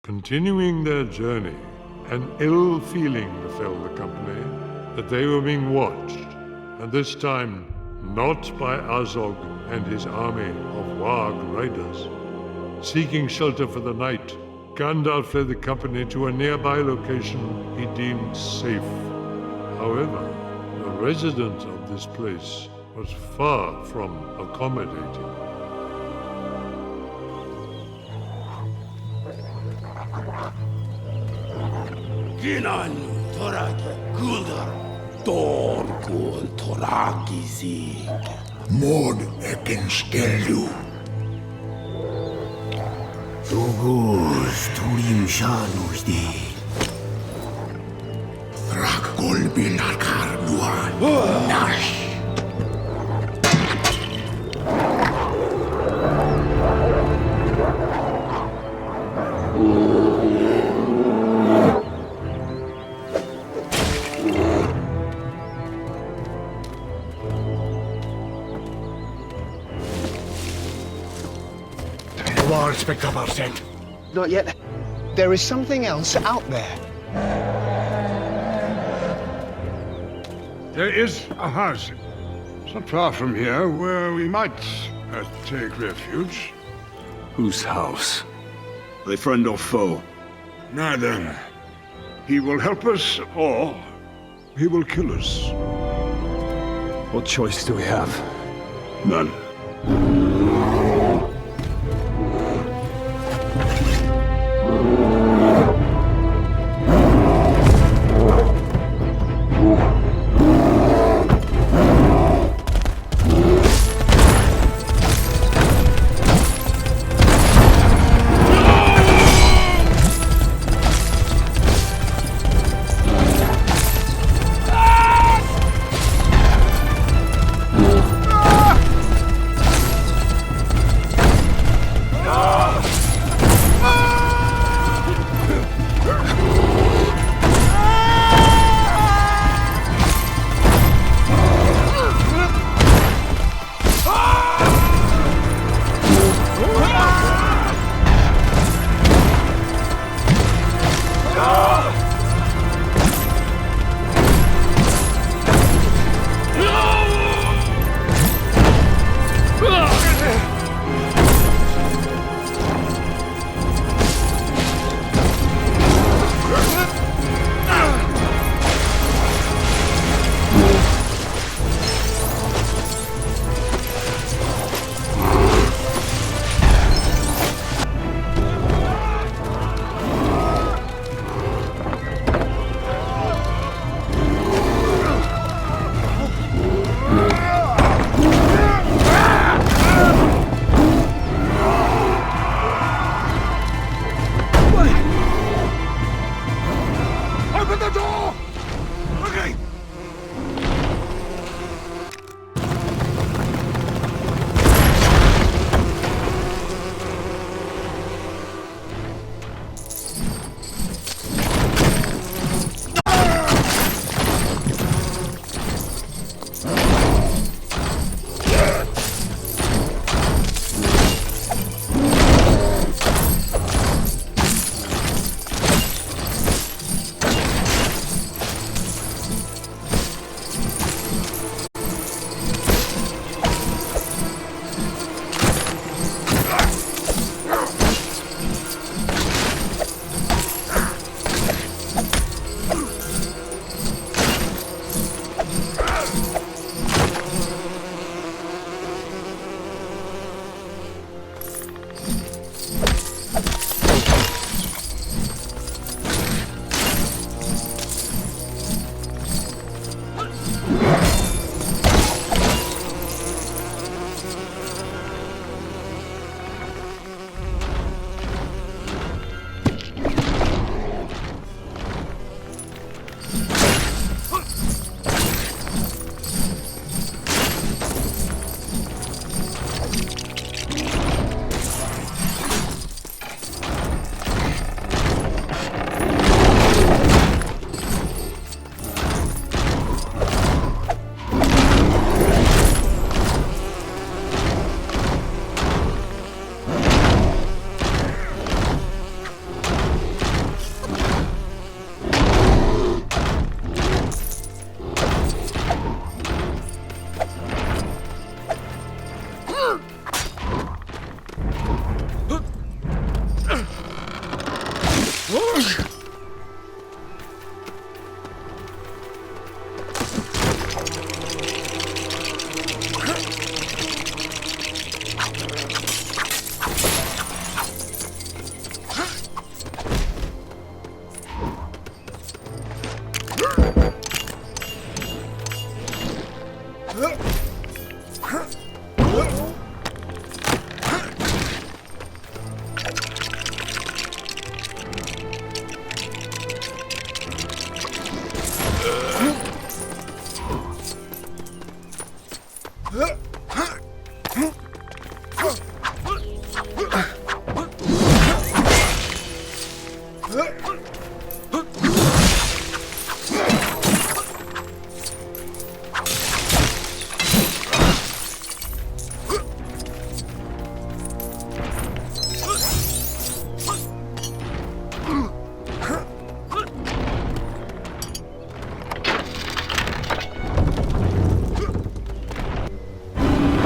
Continuing their journey, an ill feeling befell the company that they were being watched, and this time not by Azog and his army of Warg riders. Seeking shelter for the night, Gandalf led the company to a nearby location he deemed safe. However, the resident of this place was far from accommodating. Kinan toraki kuldar torkun toraki sig. Mod eken skeldu. Tugus turim shanus di. Rak kolbil akar nuan. Nash. Inspector Barset. Not yet. There is something else out there. There is a house, not far from here, where we might take refuge. Whose house? A friend or foe? Neither. He will help us, or he will kill us. What choice do we have? None.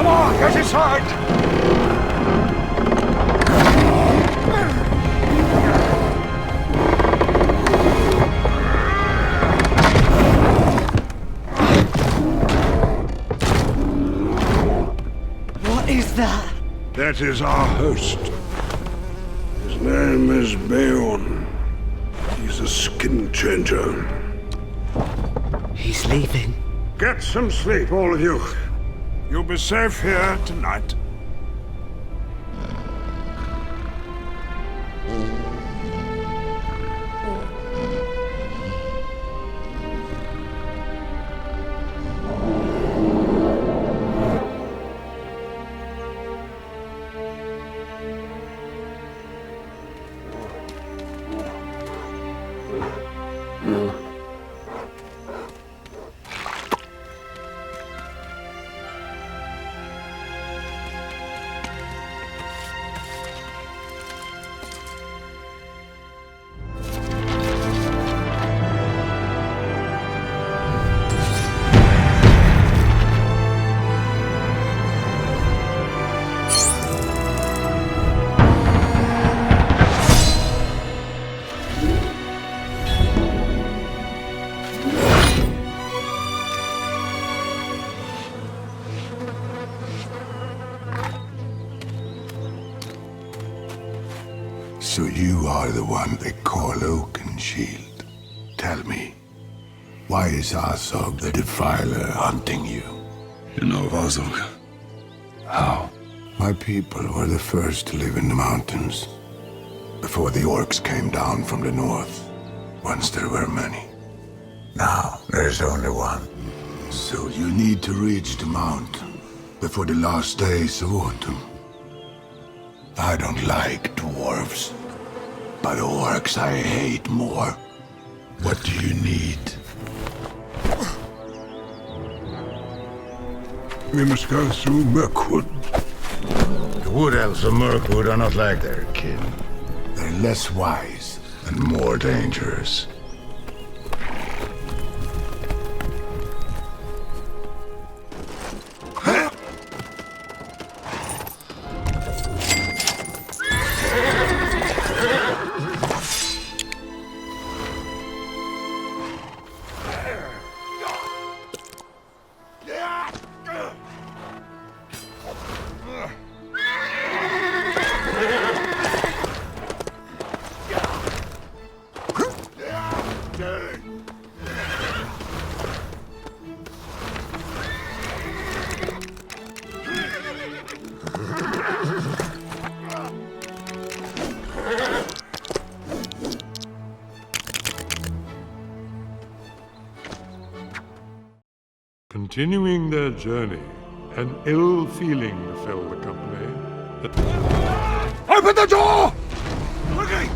Come on, get inside! What is that? That is our host. His name is Beorn. He's a skin changer. He's leaving. Get some sleep, all of you. You'll be safe here tonight. So you are the one they call Oakenshield. Tell me, why is Azog the Defiler hunting you? You know of Azog? How? My people were the first to live in the mountains, before the orcs came down from the north. Once there were many. Now there's only one. So you need to reach the mountain before the last days of autumn. I don't like dwarves, but orcs I hate more. What do you need? We must go through Mirkwood. The wood elves of Mirkwood are not like their kin. They're less wise and more dangerous. Continuing their journey, an ill feeling befell the company that Open the door! Okay.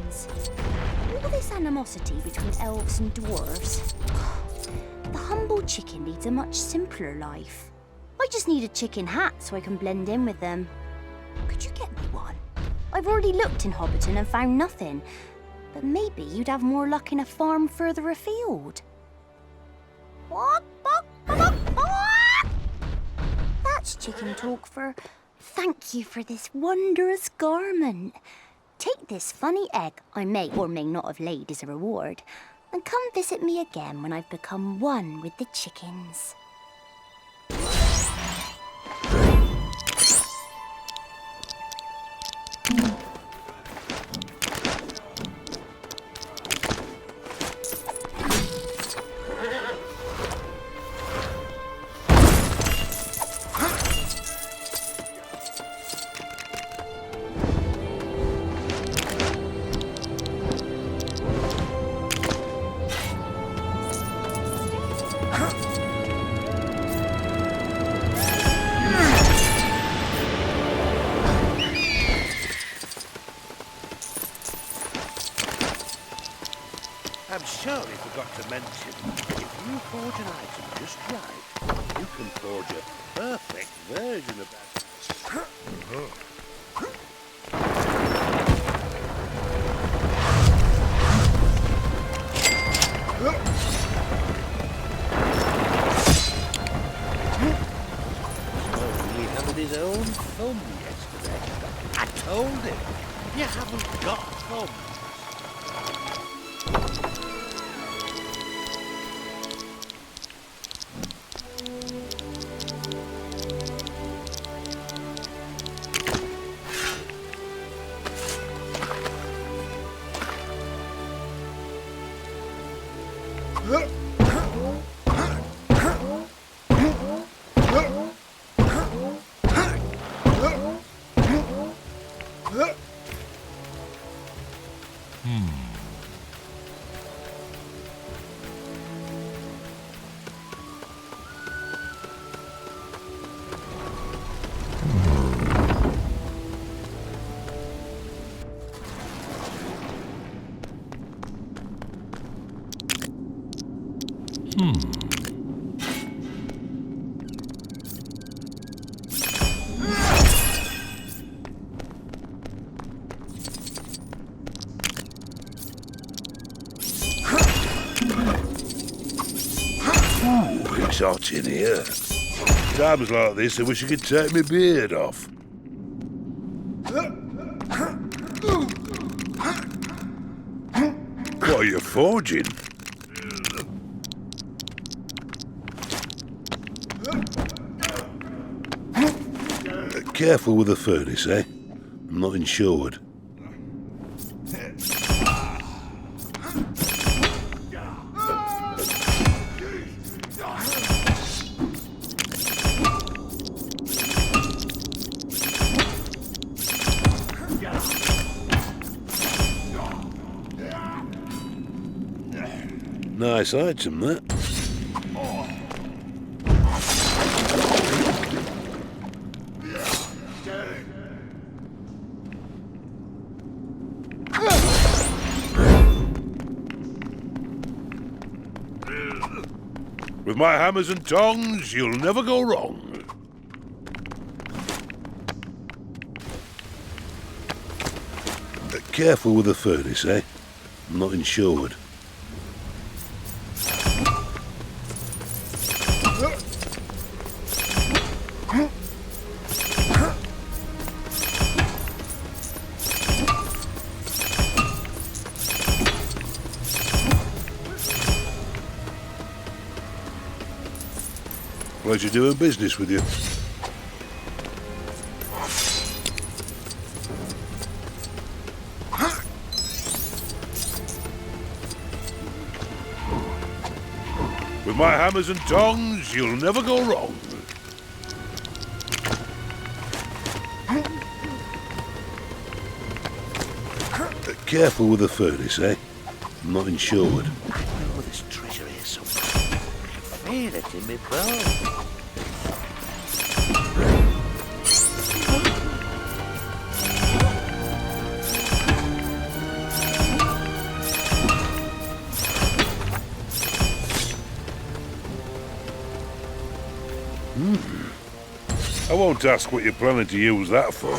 chickens. All this animosity between elves and dwarves. The humble chicken leads a much simpler life. I just need a chicken hat so I can blend in with them. Could you get me one? I've already looked in Hobbiton and found nothing. But maybe you'd have more luck in a farm further afield. That's chicken talk for thank you for this wondrous garment. Take this funny egg I may or may not have laid as a reward, and come visit me again when I've become one with the chickens. I'm sorry, forgot to mention, if you forge an item just right, you can forge a perfect version of that. He hammered his own thumb yesterday. I told him, you haven't got thumbs. It's hot in here. Times like this, I wish I could take my beard off. What are you forging? Careful with the furnace, eh? I'm not insured. Nice item, that. With my hammers and tongs, you'll never go wrong. Careful with the furnace, eh? I'm not insured. Pleasure doing business with you. With my hammers and tongs, you'll never go wrong. Careful with the furnace, eh? I'm not insured. I know there's treasure here somewhere. I feel it in my bones. I won't ask what you're planning to use that for.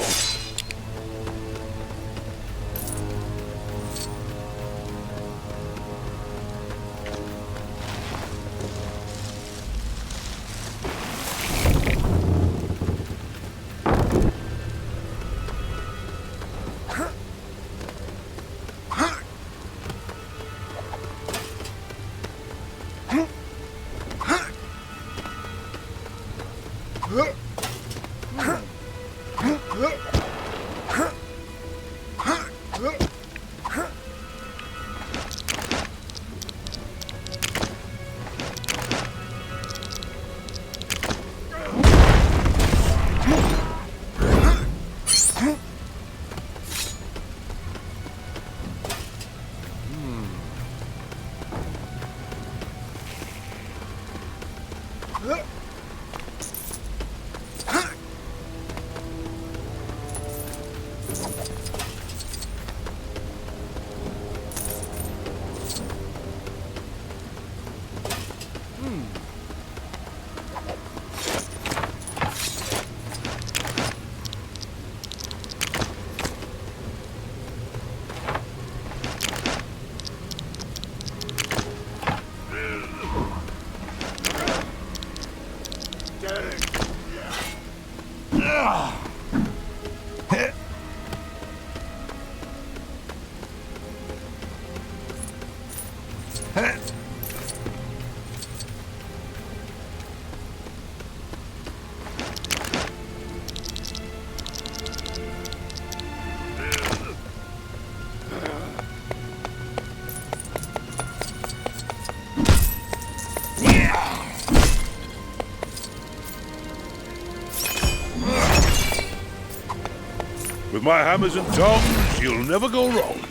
With my hammers and tongs, you'll never go wrong.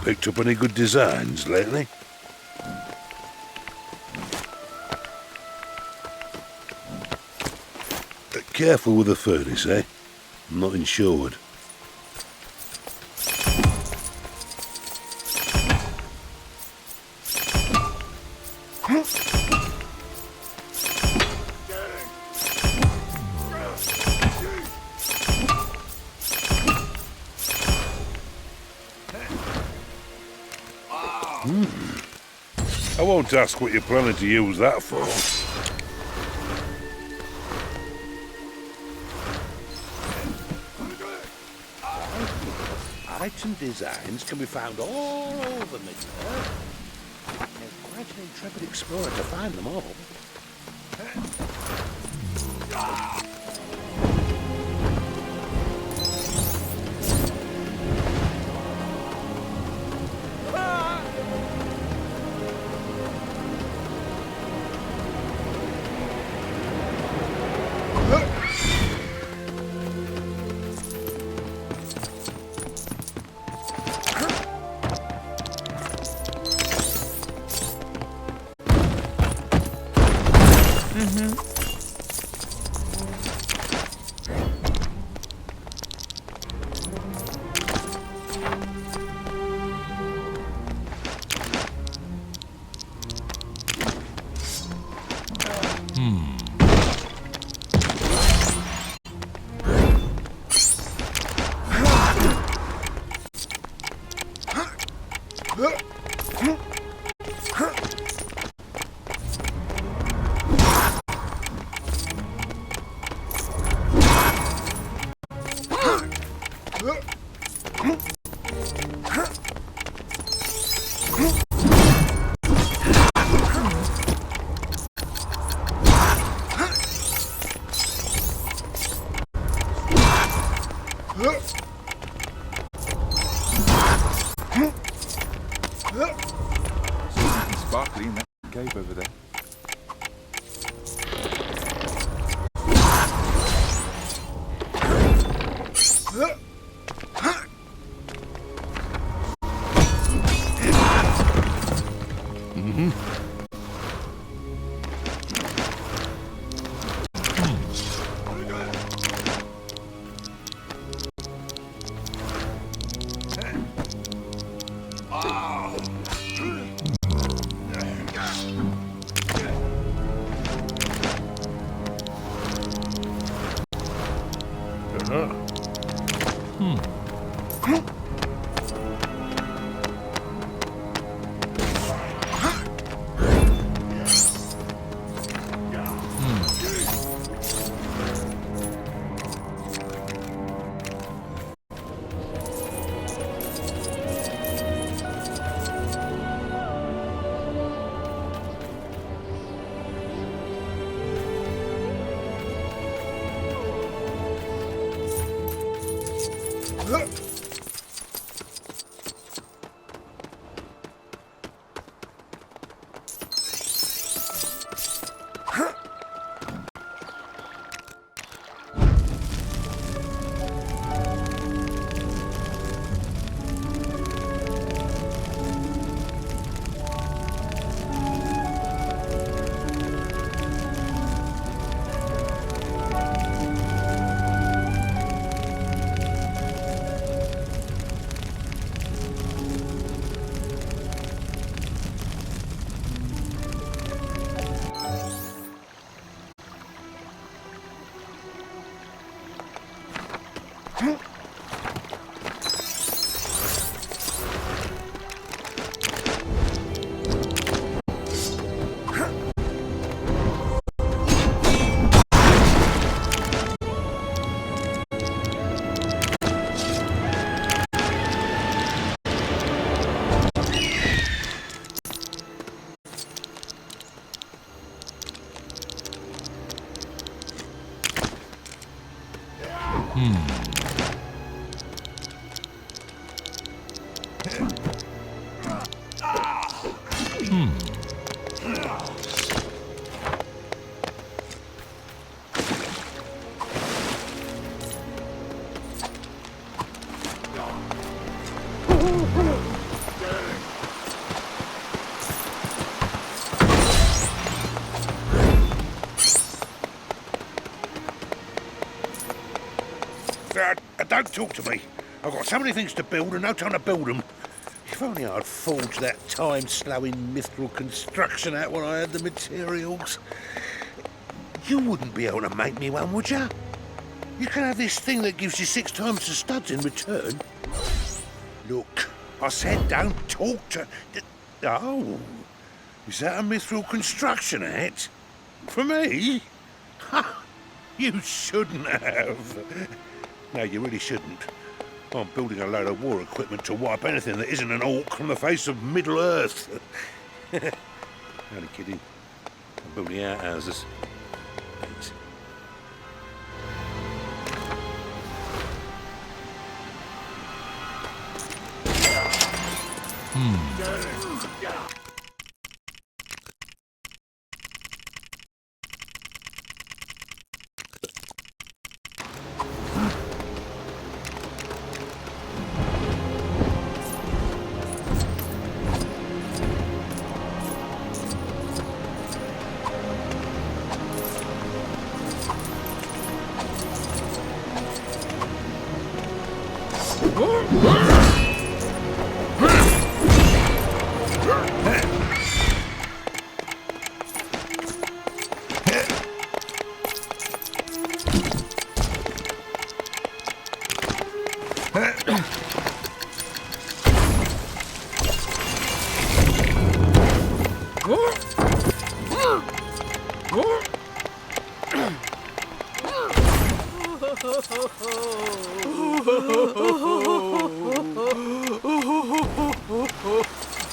Picked up any good designs lately? Careful with the furnace, eh? I'm not insured. I won't ask what you're planning to use that for. Item designs can be found all over Middle-earth. It's quite an intrepid explorer to find them all. Sparkly in that cave over there. talk to me. I've got so many things to build and no time to build them. If only I'd forged that time-slowing mithril construction out when I had the materials. You wouldn't be able to make me one, would you? You can have this thing that gives you 6 times the studs in return. Look, I said don't talk to... Oh, is that a mithril construction hat? For me? Ha! You shouldn't have. No, you really shouldn't. I'm building a load of war equipment to wipe anything that isn't an orc from the face of Middle-earth. Only kidding. I'm building outhouses. Thanks.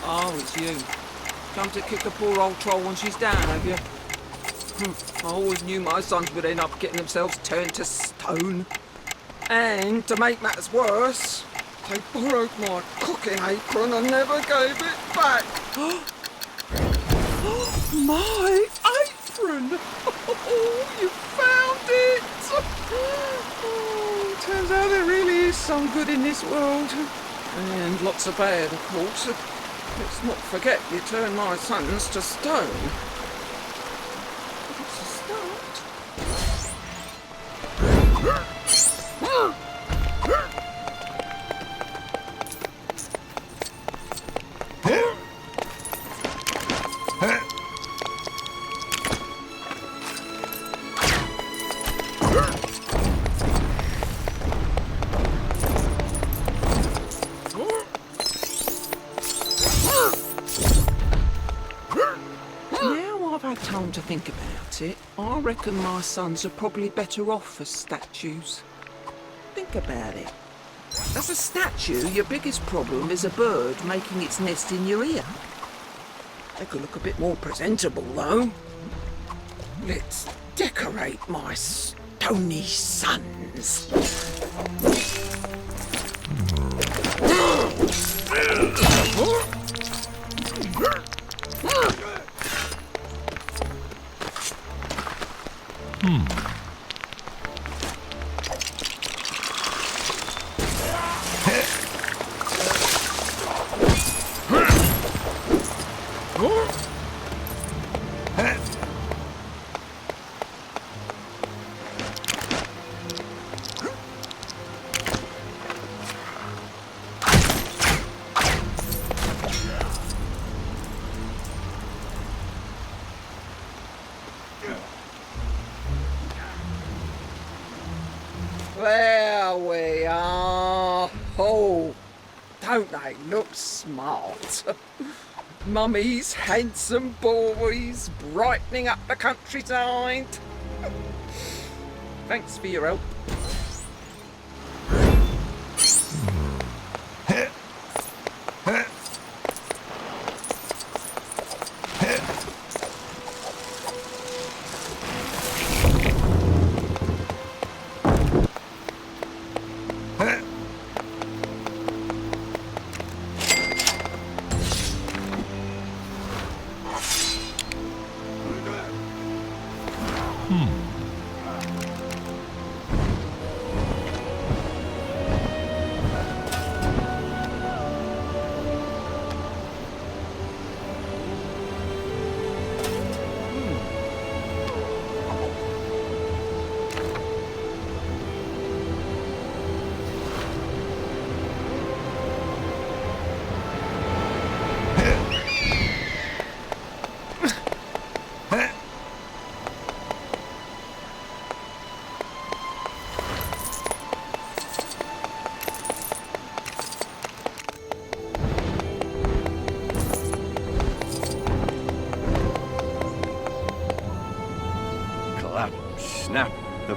Oh, it's you. Come to kick the poor old troll when she's down, have you? I always knew my sons would end up getting themselves turned to stone. And to make matters worse, they borrowed my cooking apron and never gave it back. My apron! Oh, you found it! Oh, turns out there really is some good in this world. And lots of bad, of course. Let's not forget you turned my sons to stone. It's a start. Now I've had time to think about it, I reckon my sons are probably better off as statues. Think about it. As a statue, your biggest problem is a bird making its nest in your ear. They could look a bit more presentable, though. Let's decorate my stony sons. There we are. Oh, don't they look smart? Mummy's handsome boys brightening up the countryside. Thanks for your help.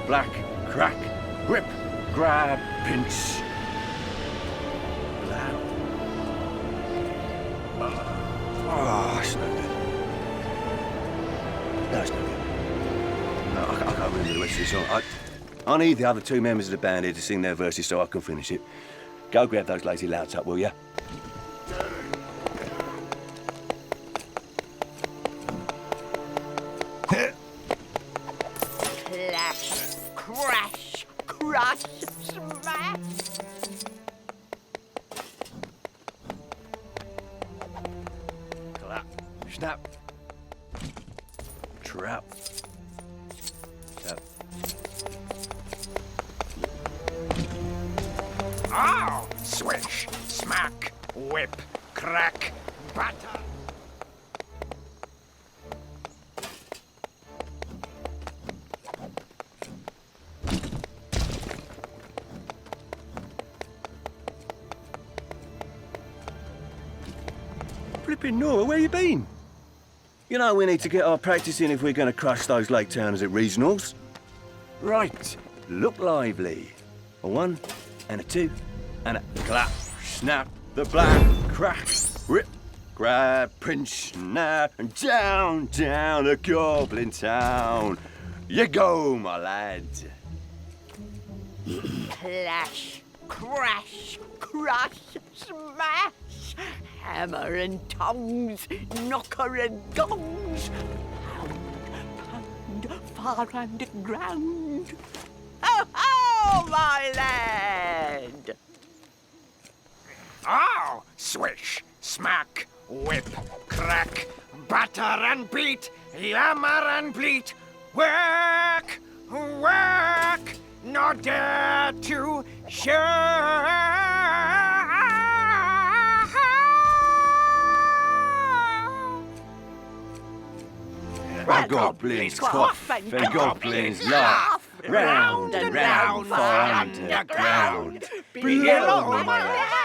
black, crack, rip, grab, pinch. Blow. Oh, it's no good. No, it's no good. No, I can't remember the rest of the song. I need the other two members of the band here to sing their verses so I can finish it. Go grab those lazy louts up, will ya? Clash, crash, crush, smash. Clap, snap, trap, tap. Oh! Swish, smack, whip, crack, batter. Flippin' Nora, where you been? You know we need to get our practice in if we're going to crush those lake towners at regionals. Right, look lively. A 1 and a 2 and a clap, snap, the black, crack, rip, grab, pinch, snap, and down, down the Goblin Town. You go, my lad. Clash, crash, crush, smash. Hammer and tongs, knocker and gongs. Pound, pound, far underground. Ho, ho, my lad! Oh, swish, smack, whip, crack, batter and beat, yammer and bleat. Work, work, not dare to shirk. The goblins cough and goblins laugh, round and round, far underground. Below, my lad.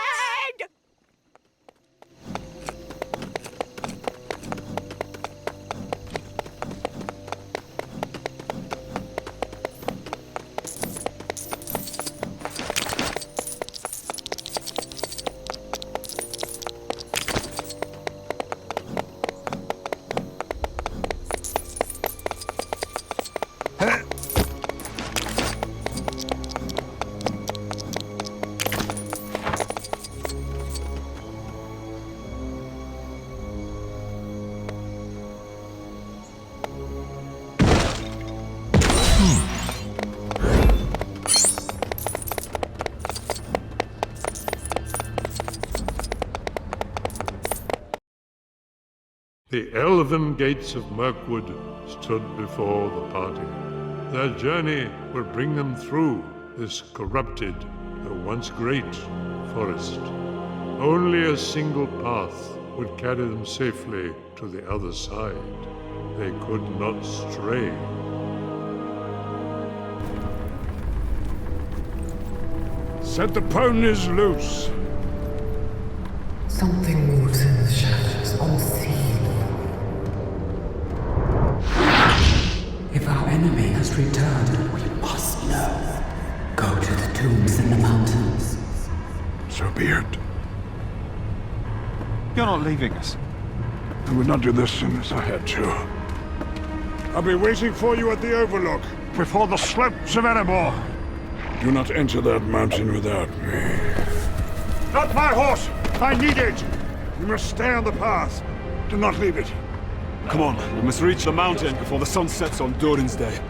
The elven gates of Mirkwood stood before the party. Their journey would bring them through this corrupted, though once great, forest. Only a single path would carry them safely to the other side. They could not stray. Set the ponies loose. Something moves in the shadows, unseen. If our enemy has returned, we must know. Go to the tombs in the mountains. So be it. You're not leaving us. I would not do this soon as I had to. I'll be waiting for you at the Overlook, before the slopes of Erebor. Do not enter that mountain without me. Not my horse! I need it! You must stay on the path. Do not leave it. Come on, we must reach the mountain before the sun sets on Durin's Day.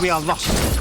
We are lost.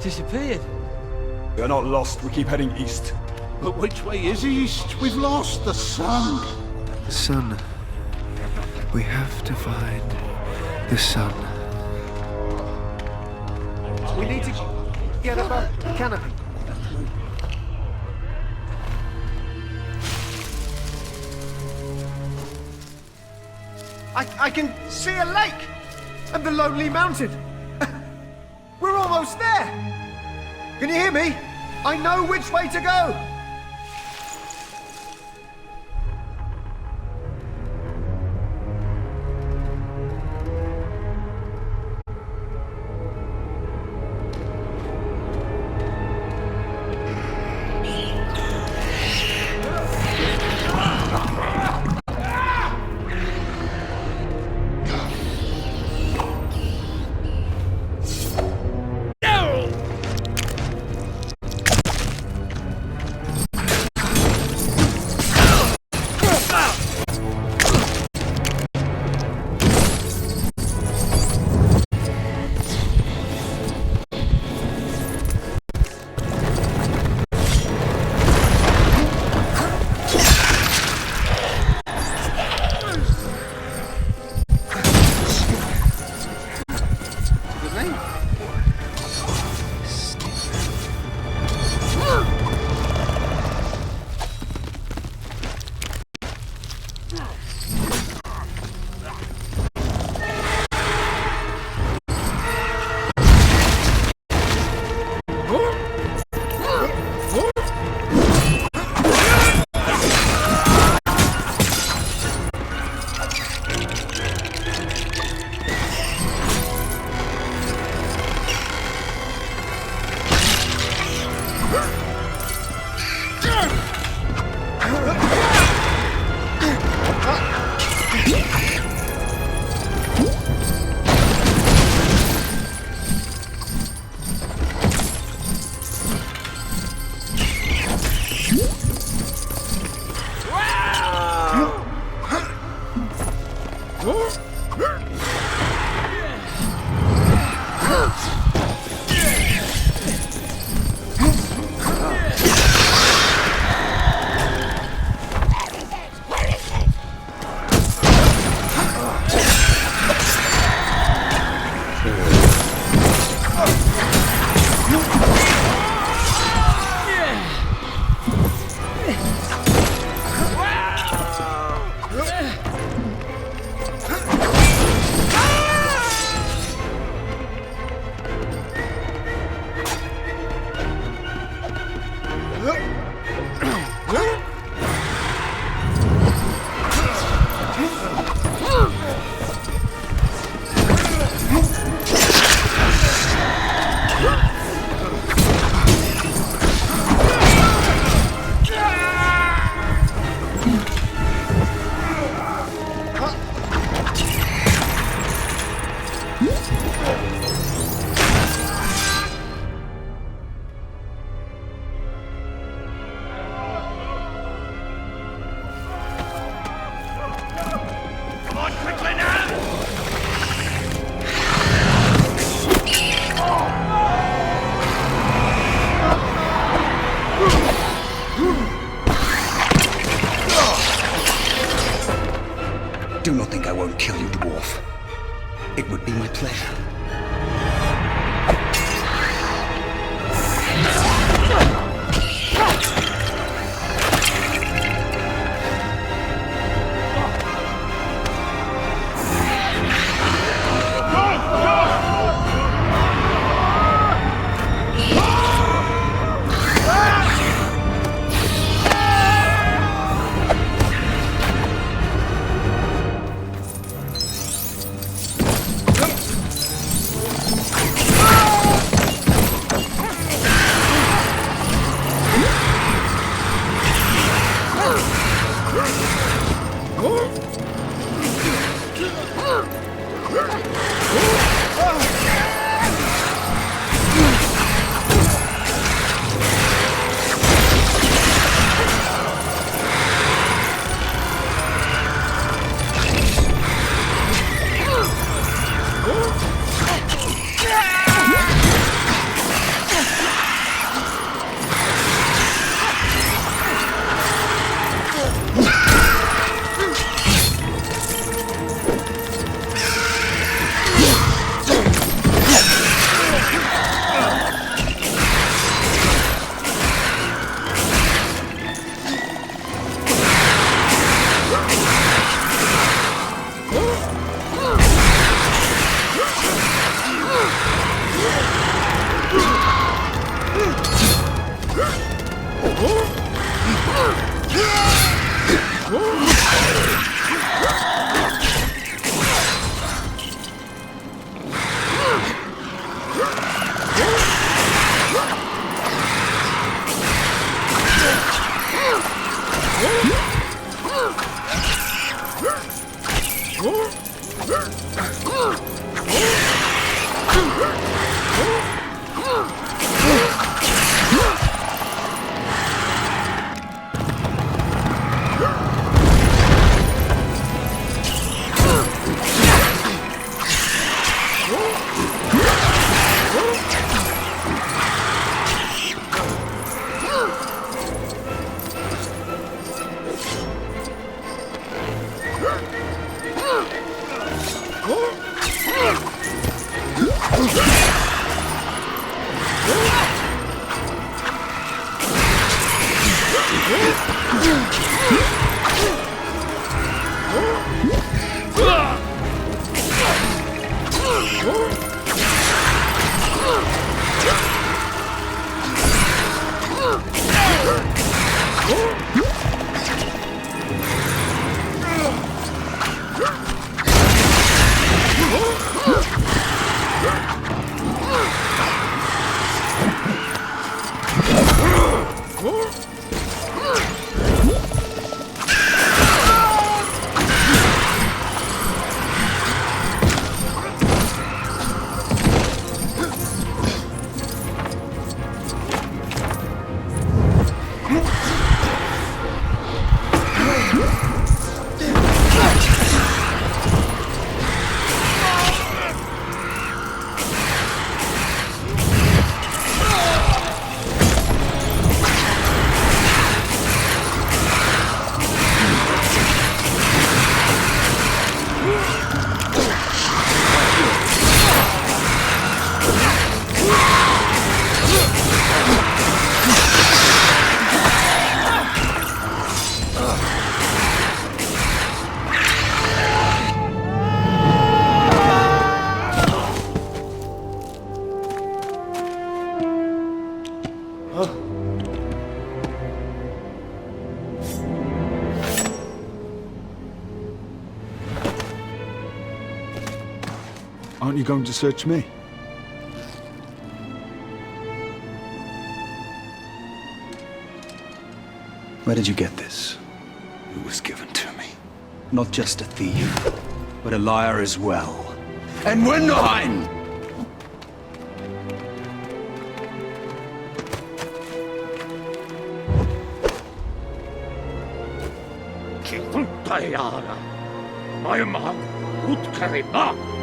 Disappeared. We're not lost. We keep heading east. But which way is east? We've lost the sun. The sun. We have to find the sun. We need to get up a canopy. I can see a lake and the lonely mountain. We're almost there. Can you hear me? I know which way to go. Do not think I won't kill you, dwarf. It would be my pleasure. Aren't you going to search me? Where did you get this? It was given to me. Not just a thief, but a liar as well. And we're nine! Tayara, my man, Utkarima.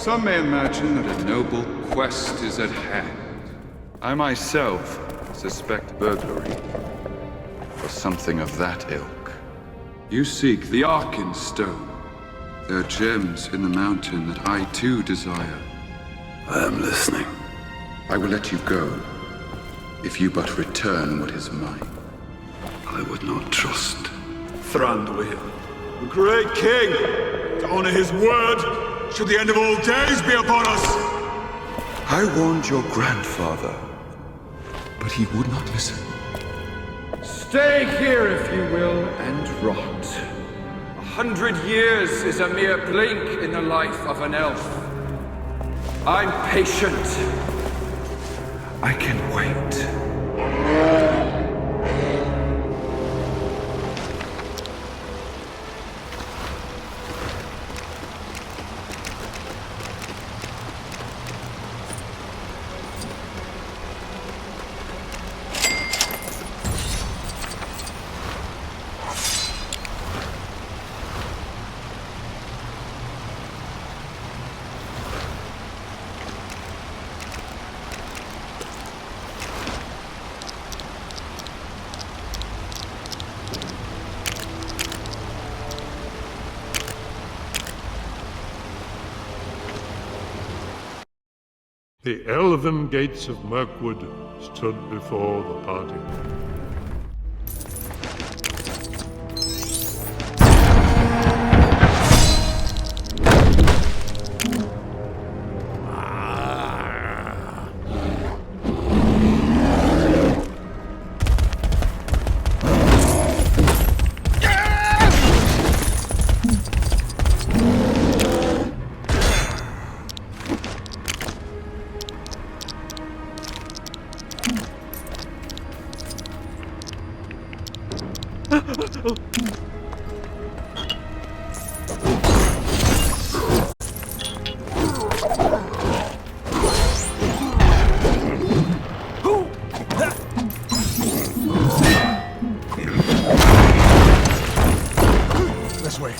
Some may imagine that a noble quest is at hand. I myself suspect burglary, or something of that ilk. You seek the Arkenstone. There are gems in the mountain that I too desire. I am listening. I will let you go, if you but return what is mine. I would not trust. Thranduil, the great king, to honor his word, should the end of all days be upon us! I warned your grandfather, but he would not listen. Stay here if you will, and rot. 100 years is a mere blink in the life of an elf. I'm patient. I can wait. The elven gates of Mirkwood stood before the party. This way.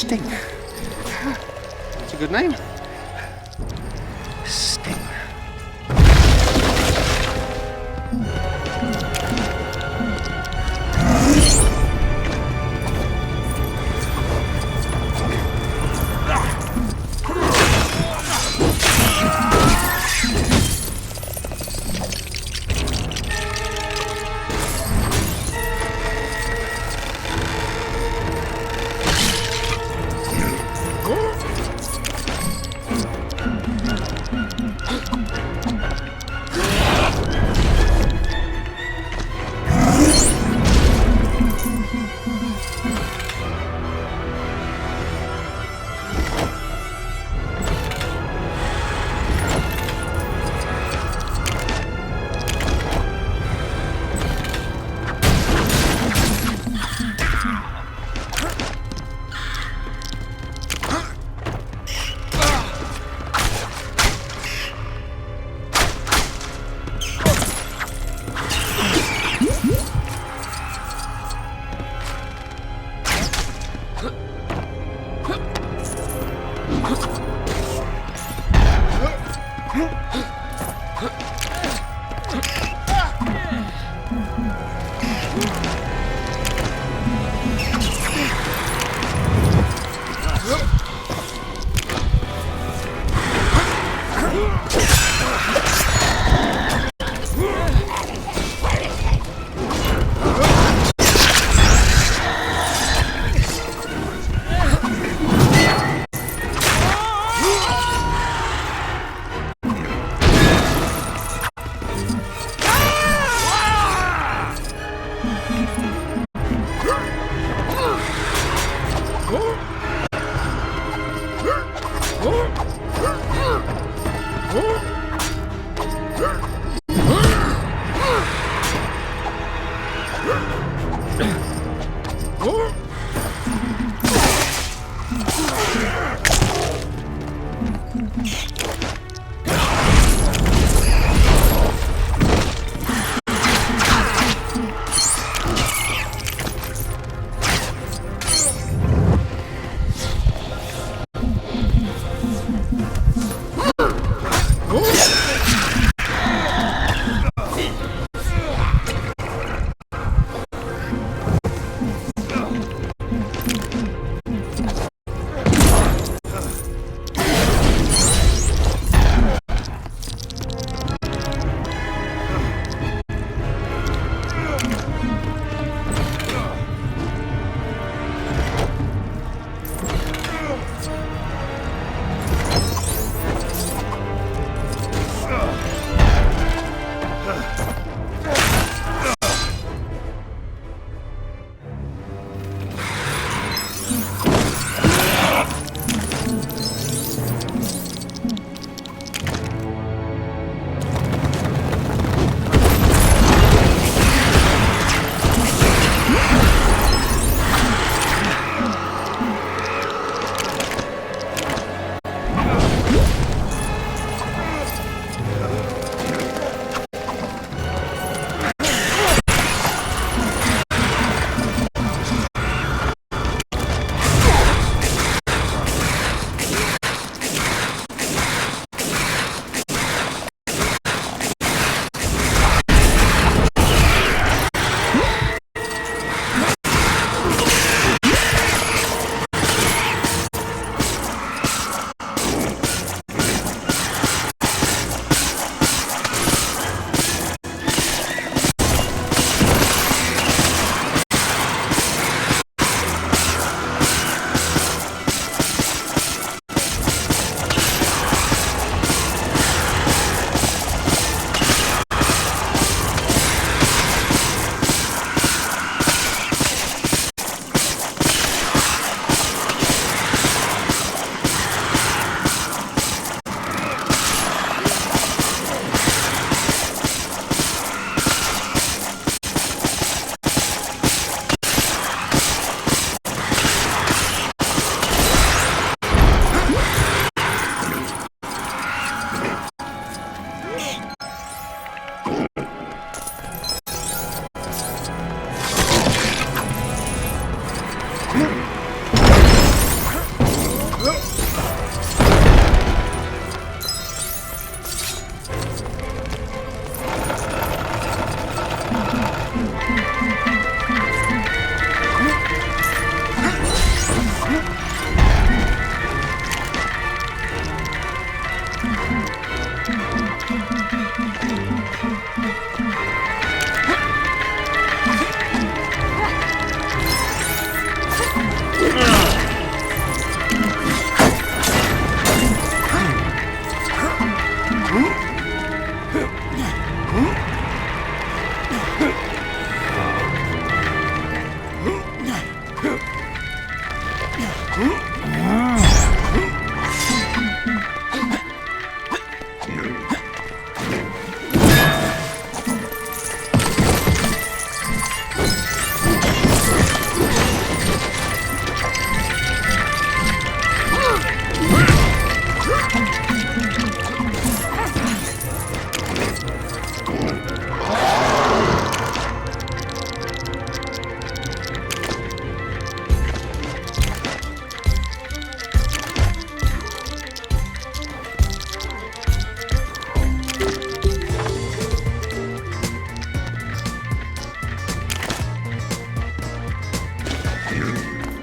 Sting. That's a good name. Sting.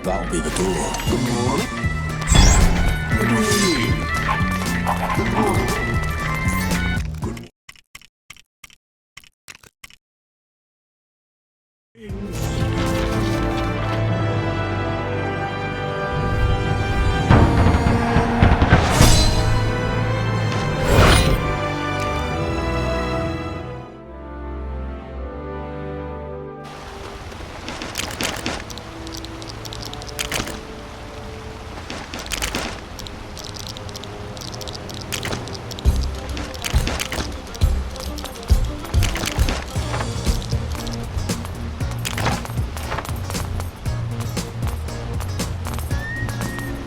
That'll be the door. Good morning. What do you mean? Good morning.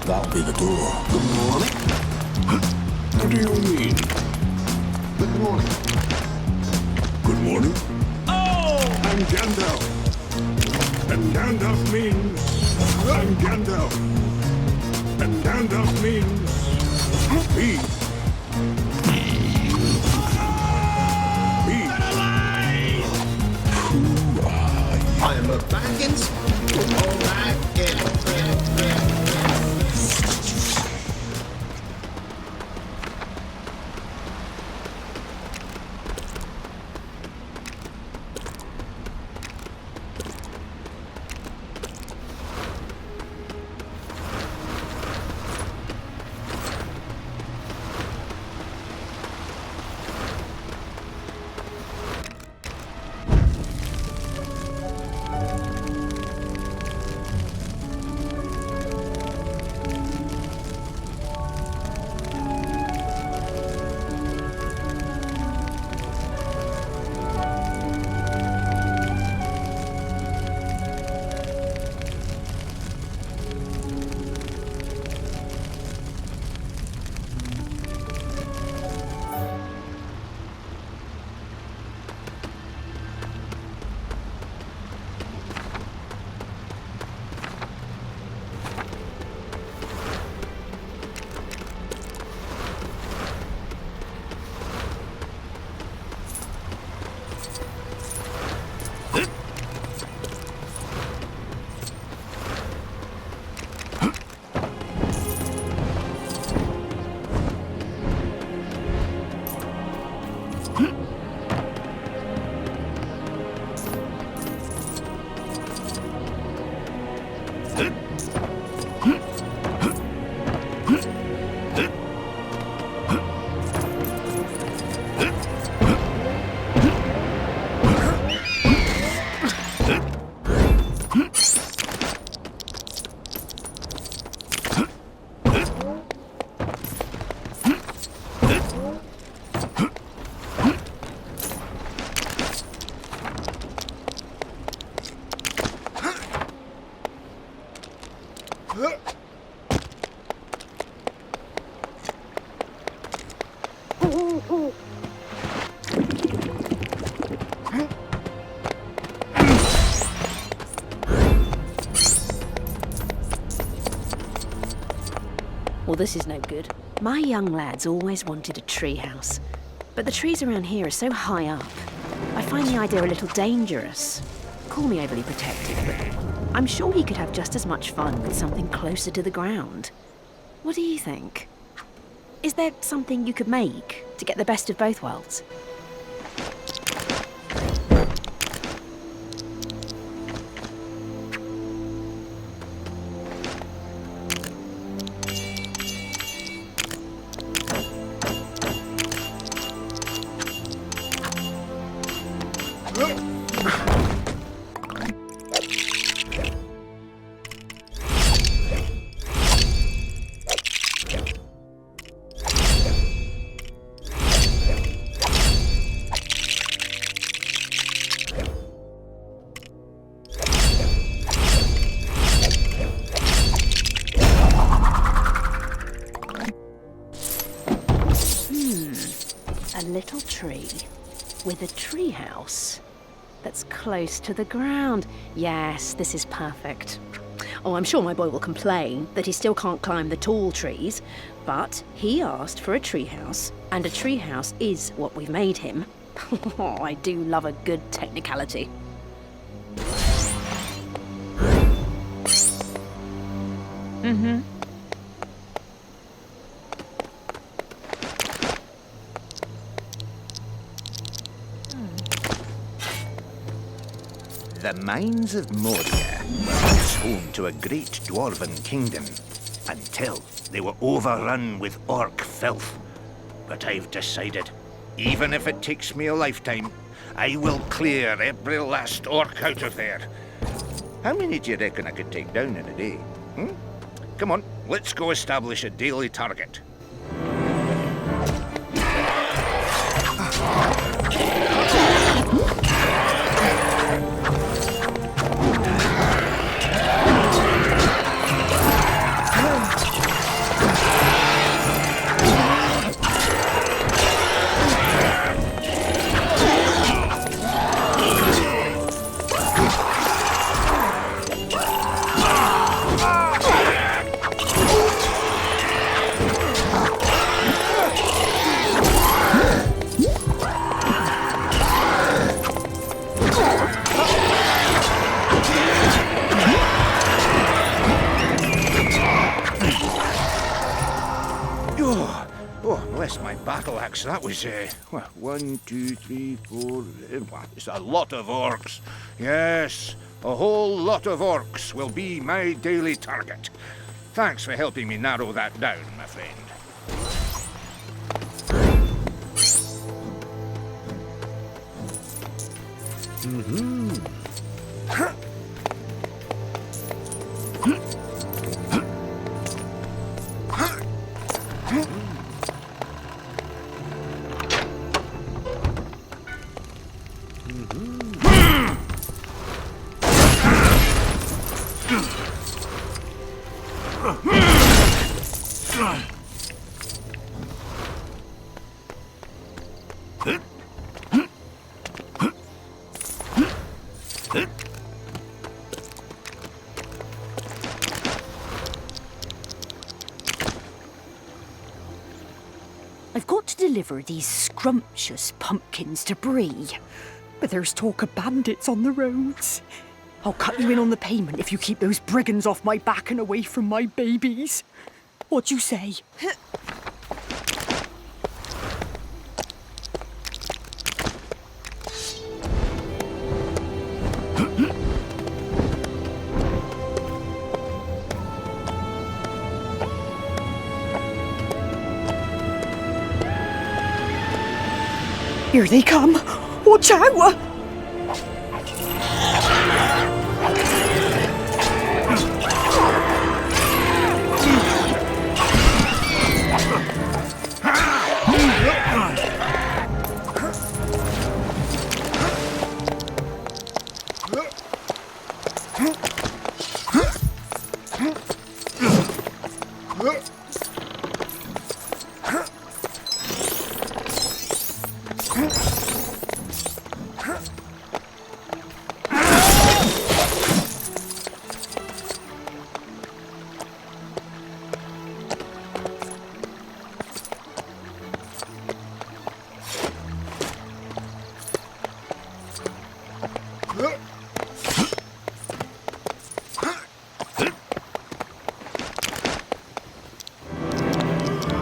That'll be the door. Good morning. What do you mean? Good morning. Good morning. Oh! I'm Gandalf. And Gandalf means... I'm Gandalf. And Gandalf means... Me. I am a Baggins. Oh, Baggins. Well, this is no good. My young lads always wanted a treehouse, but the trees around here are so high up. I find the idea a little dangerous. Call me overly protective, but I'm sure he could have just as much fun with something closer to the ground. What do you think? Is there something you could make to get the best of both worlds? A little tree with a treehouse that's close to the ground. Yes, this is perfect. Oh, I'm sure my boy will complain that he still can't climb the tall trees, but he asked for a treehouse, and a treehouse is what we've made him. Oh, I do love a good technicality. Mm-hmm. The mines of Moria were once home to a great dwarven kingdom until they were overrun with orc filth. But I've decided, even if it takes me a lifetime, I will clear every last orc out of there. How many do you reckon I could take down in a day? Come on, let's go establish a daily target. My battle axe, that was, well, 1, 2, 3, 4, it's a lot of orcs. Yes, a whole lot of orcs will be my daily target. Thanks for helping me narrow that down, my friend. I've got to deliver these scrumptious pumpkins to Bree, but there's talk of bandits on the roads. I'll cut you in on the payment if you keep those brigands off my back and away from my babies. What'd you say? Here they come! Watch out!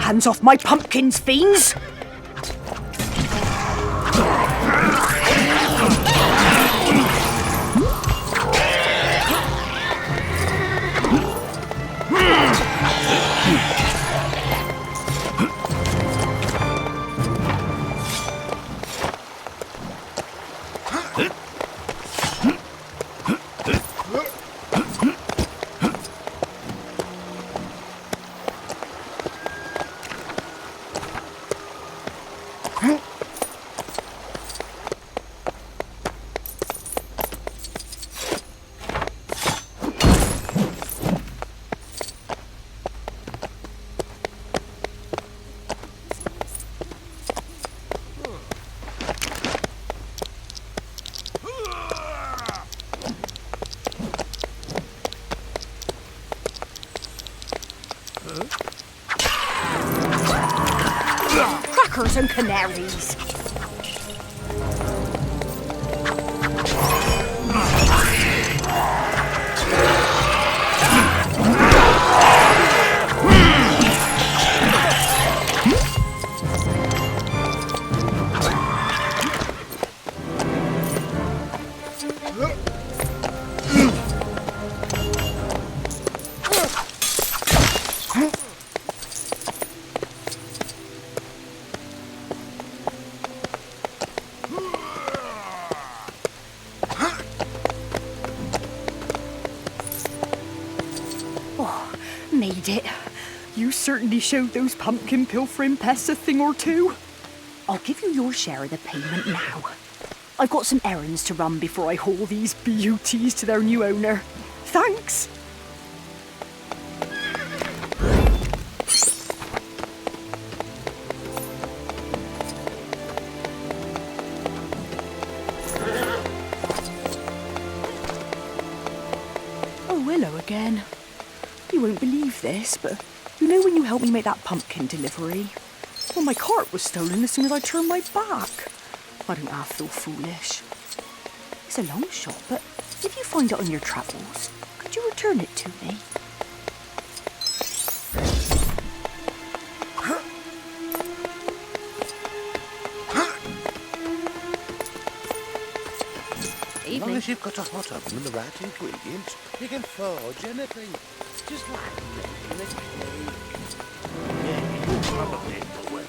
Hands off my pumpkins, fiends! Crackers and canaries. made it. You certainly showed those pumpkin pilfering pests a thing or two. I'll give you your share of the payment now. I've got some errands to run before I haul these beauties to their new owner. Thanks. Oh, hello again. You won't believe this, but you know when you helped me make that pumpkin delivery? Well, my cart was stolen as soon as I turned my back. I don't half feel foolish. It's a long shot, but if you find it on your travels, could you return it to me? As long as you've got a hot oven and the right ingredients, you can forge anything. Just like making a cake. Yeah, you'll probably know it.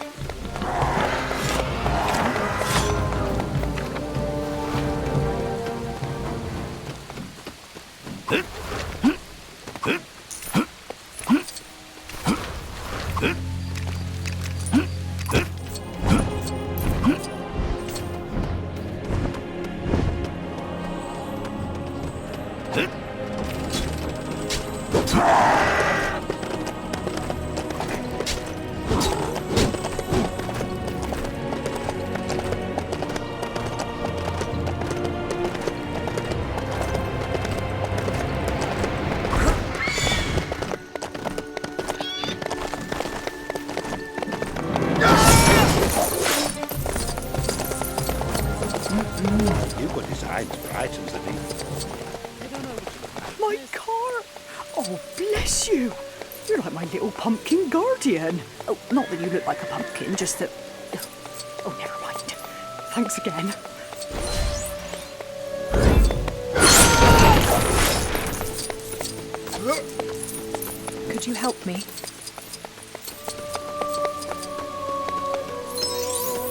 You've got designs for items that My car! Oh, bless you! You're like my little pumpkin guardian. Oh, not that you look like a pumpkin, just that... Oh, never mind. Thanks again. Could you help me?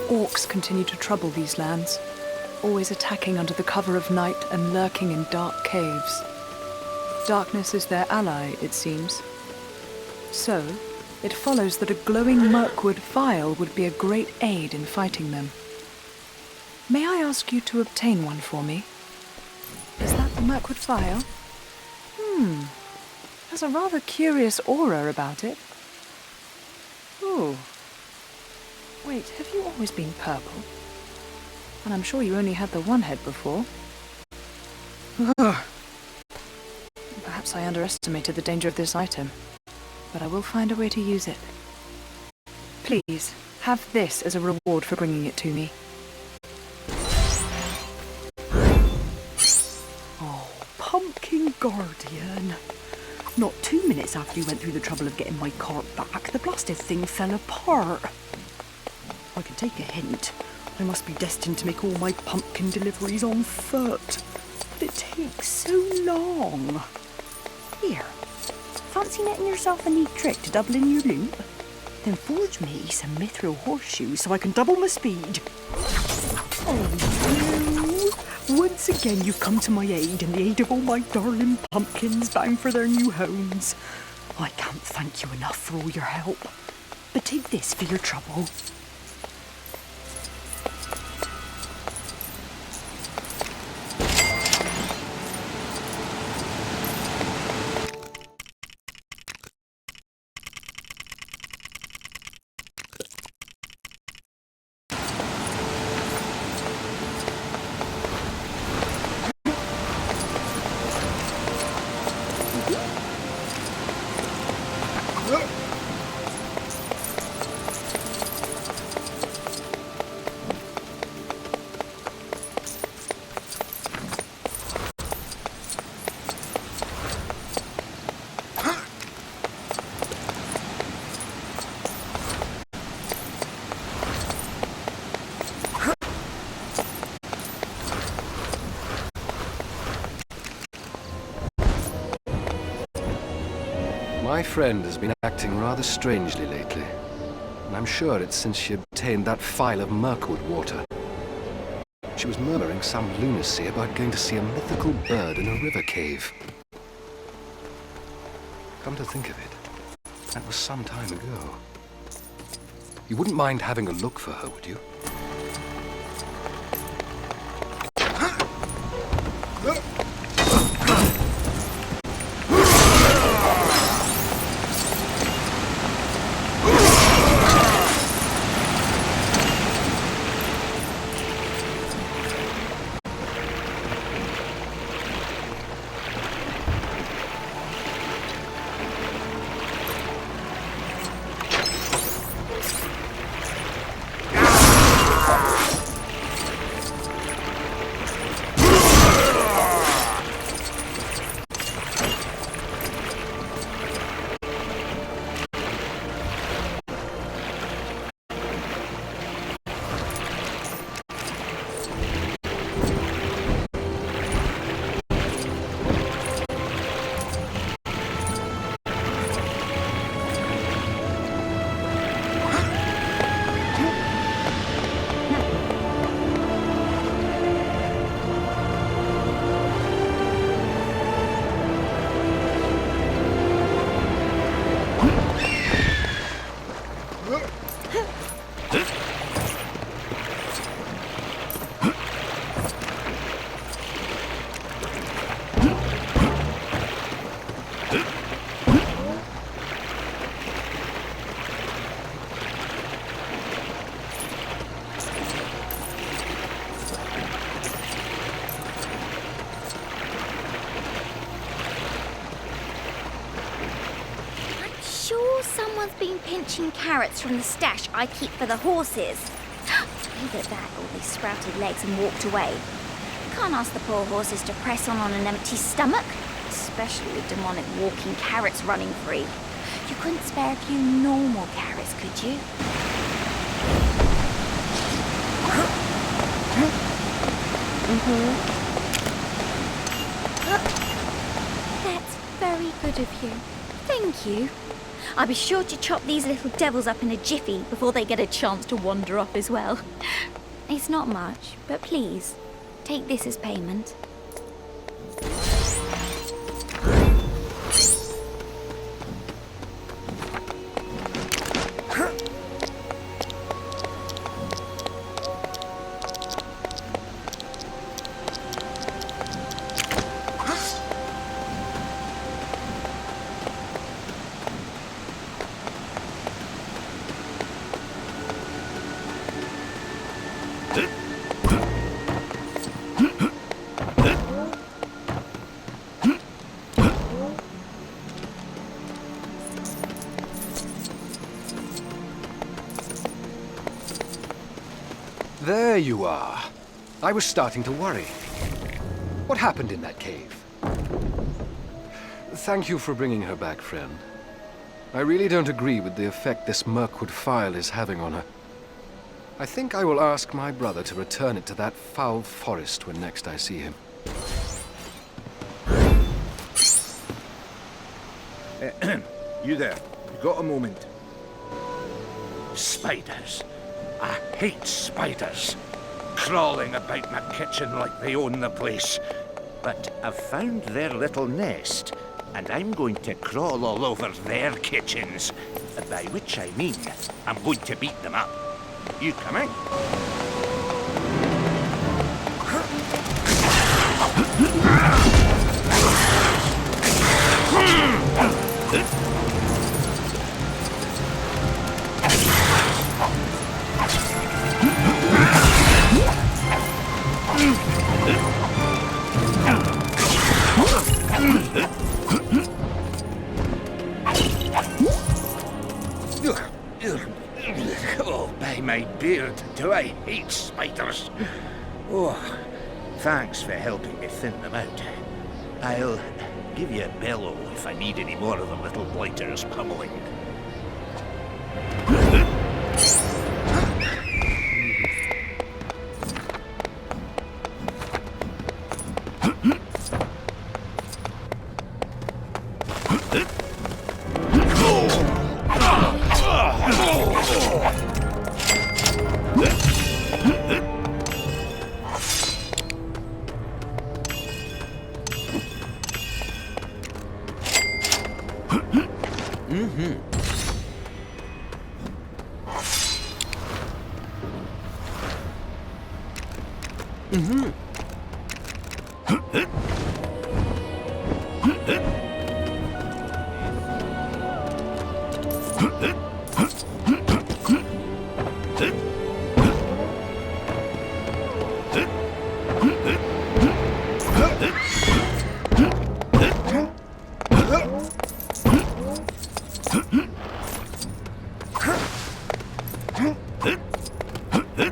Orcs continue to trouble these lands, always attacking under the cover of night and lurking in dark caves. Darkness is their ally, it seems. So, it follows that a glowing Mirkwood vial would be a great aid in fighting them. May I ask you to obtain one for me? Is that the Mirkwood vial? Has a rather curious aura about it. Ooh. Wait, have you always been purple? And I'm sure you only had the one head before. Perhaps I underestimated the danger of this item, but I will find a way to use it. Please, have this as a reward for bringing it to me. Oh, Pumpkin Guardian. Not 2 minutes after you went through the trouble of getting my cart back, the blasted thing fell apart. I can take a hint. I must be destined to make all my pumpkin deliveries on foot. But it takes so long. Here, fancy netting yourself a neat trick to double in your loot? Then forge me some mithril horseshoes so I can double my speed. Oh, you! Once again you've come to my aid and the aid of all my darling pumpkins bound for their new homes. I can't thank you enough for all your help. But take this for your trouble. My friend has been acting rather strangely lately, and I'm sure it's since she obtained that phial of Mirkwood water. She was murmuring some lunacy about going to see a mythical bird in a river cave. Come to think of it, That was some time ago. You wouldn't mind having a look for her, would you? Someone's been pinching carrots from the stash I keep for the horses. Either that or they sprouted legs and walked away. Can't ask the poor horses to press on an empty stomach, especially with demonic walking carrots running free. You couldn't spare a few normal carrots, could you? That's very good of you. Thank you. I'll be sure to chop these little devils up in a jiffy before they get a chance to wander off as well. It's not much, but please, take this as payment. There you are. I was starting to worry. What happened in that cave? Thank you for bringing her back, friend. I really don't agree with the effect this Mirkwood file is having on her. I think I will ask my brother to return it to that foul forest when next I see him. You there? You got a moment? Spiders. I hate spiders. Crawling about my kitchen like they own the place. But I've found their little nest, and I'm going to crawl all over their kitchens. By which I mean, I'm going to beat them up. You coming? Oh, by my beard, do I hate spiders. Oh, thanks for helping me thin them out. I'll give you a bellow if I need any more of the little blighters pummeling.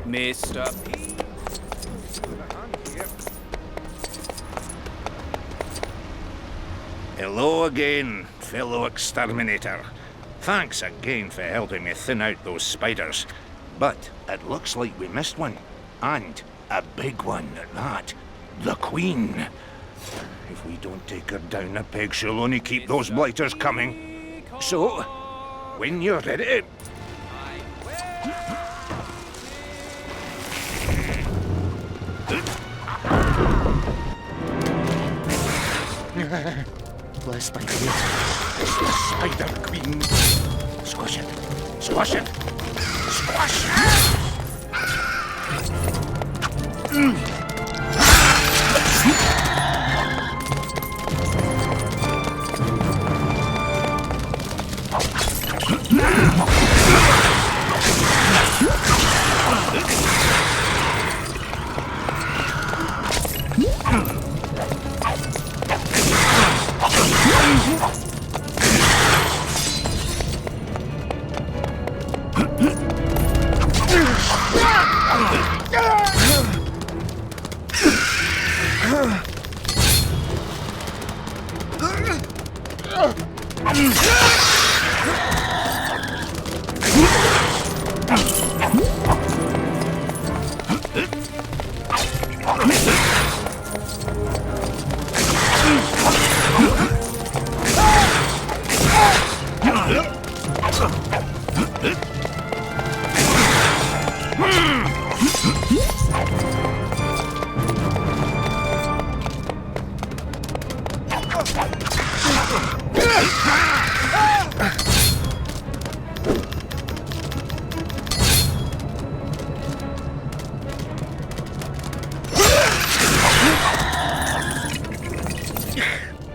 Mr. P. Hello again, fellow exterminator. Thanks again for helping me thin out those spiders. But it looks like we missed one. And a big one at that. The Queen. If we don't take her down a peg, she'll only keep those blighters coming. So, when you're ready... The spider is the Spider Queen. Squash it. Squash it. Squash it!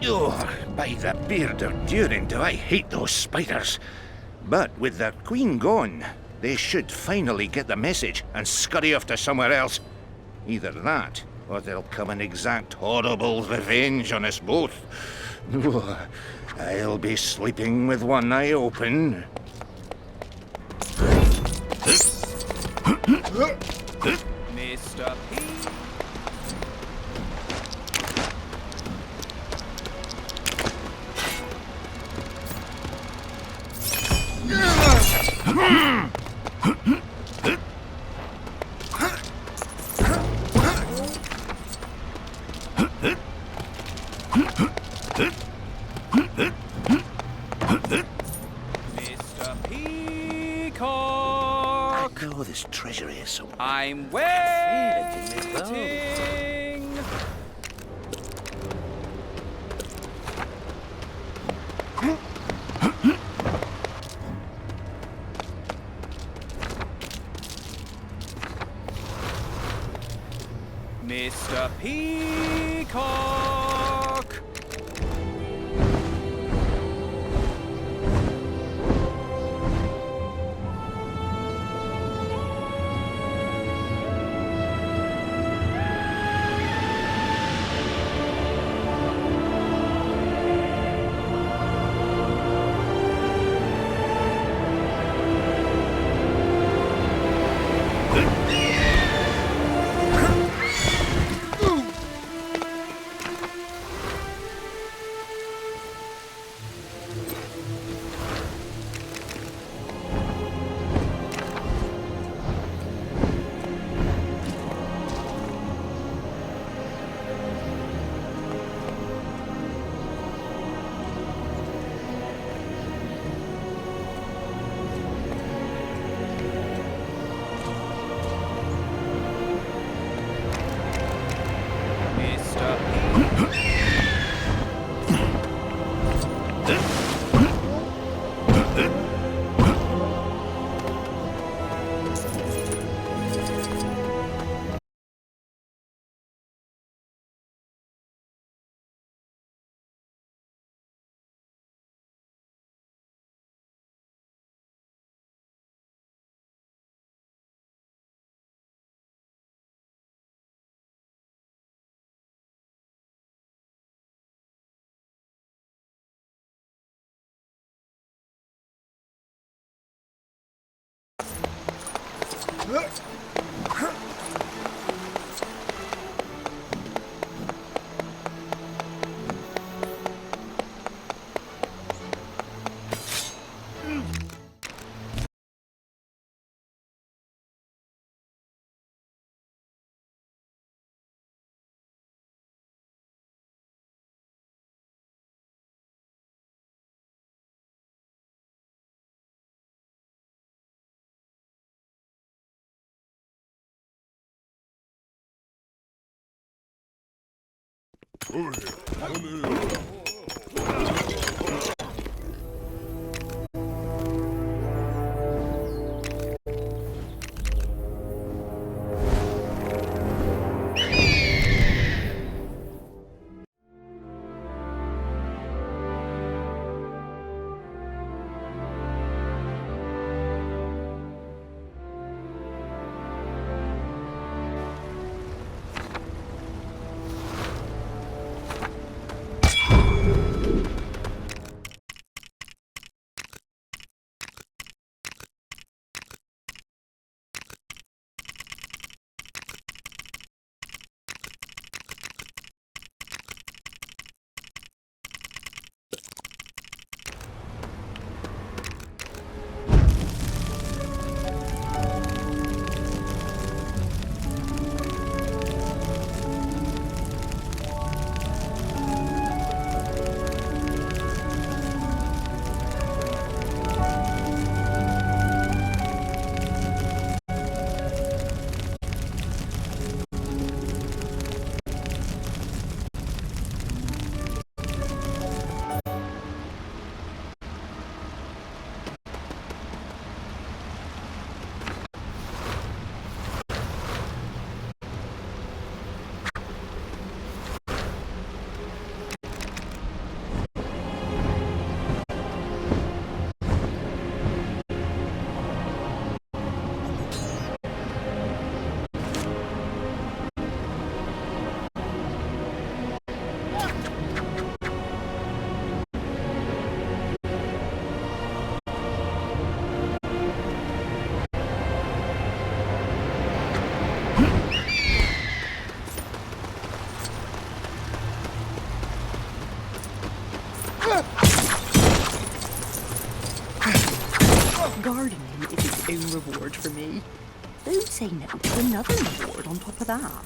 Oh, by the beard of Durin, do I hate those spiders. But with their queen gone, they should finally get the message and scurry off to somewhere else. Either that, or they'll come and exact horrible revenge on us both. Oh, I'll be sleeping with one eye open. Mr. P. Mr. Peacock! I know this treasury is so... I'm waiting! Mr. Peacock! Over here. Gardening is its own reward for me. Don't say no to another reward on top of that.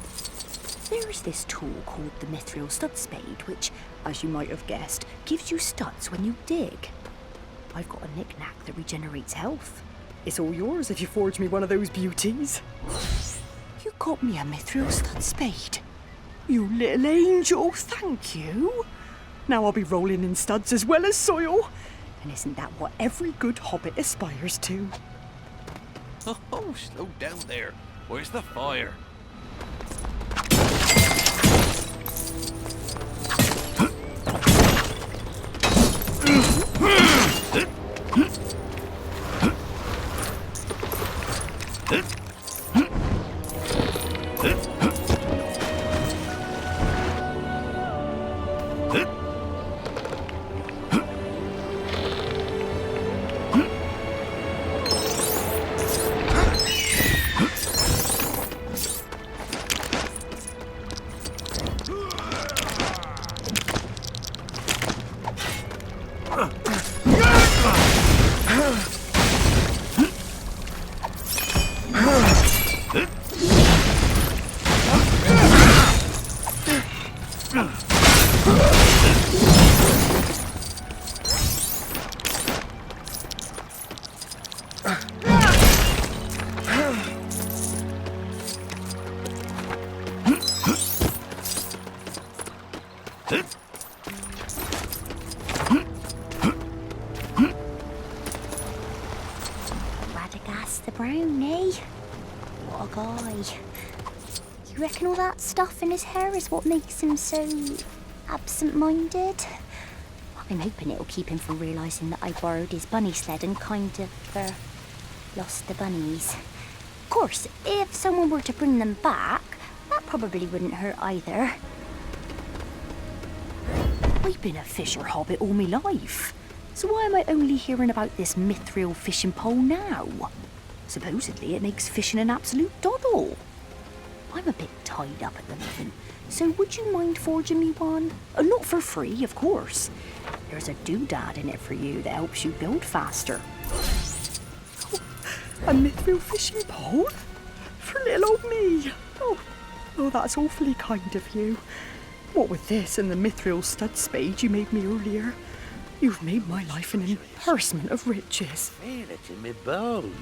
There's this tool called the mithril stud spade, which, as you might have guessed, gives you studs when you dig. I've got a knick-knack that regenerates health. It's all yours if you forge me one of those beauties. You got me a mithril stud spade. You little angel, thank you. Now I'll be rolling in studs as well as soil. And isn't that what every good hobbit aspires to? Oh, slow down there. Where's the fire? Radagast the Brownie. What a guy. You reckon all that stuff in his hair is what makes him so absent-minded? I'm hoping it'll keep him from realising that I borrowed his bunny sled and kind of, lost the bunnies. Of course, if someone were to bring them back, that probably wouldn't hurt either. I've been a fisher hobbit all my life, so why am I only hearing about this mithril fishing pole now? Supposedly it makes fishing an absolute doddle. I'm a bit tied up at the moment, so would you mind forging me one? Not for free, of course. There's a doodad in it for you that helps you build faster. A mithril fishing pole? For little old me? Oh, that's awfully kind of you. What with this and the mithril stud spade you made me earlier, you've made my life an embarrassment of riches. Feel it in my bones.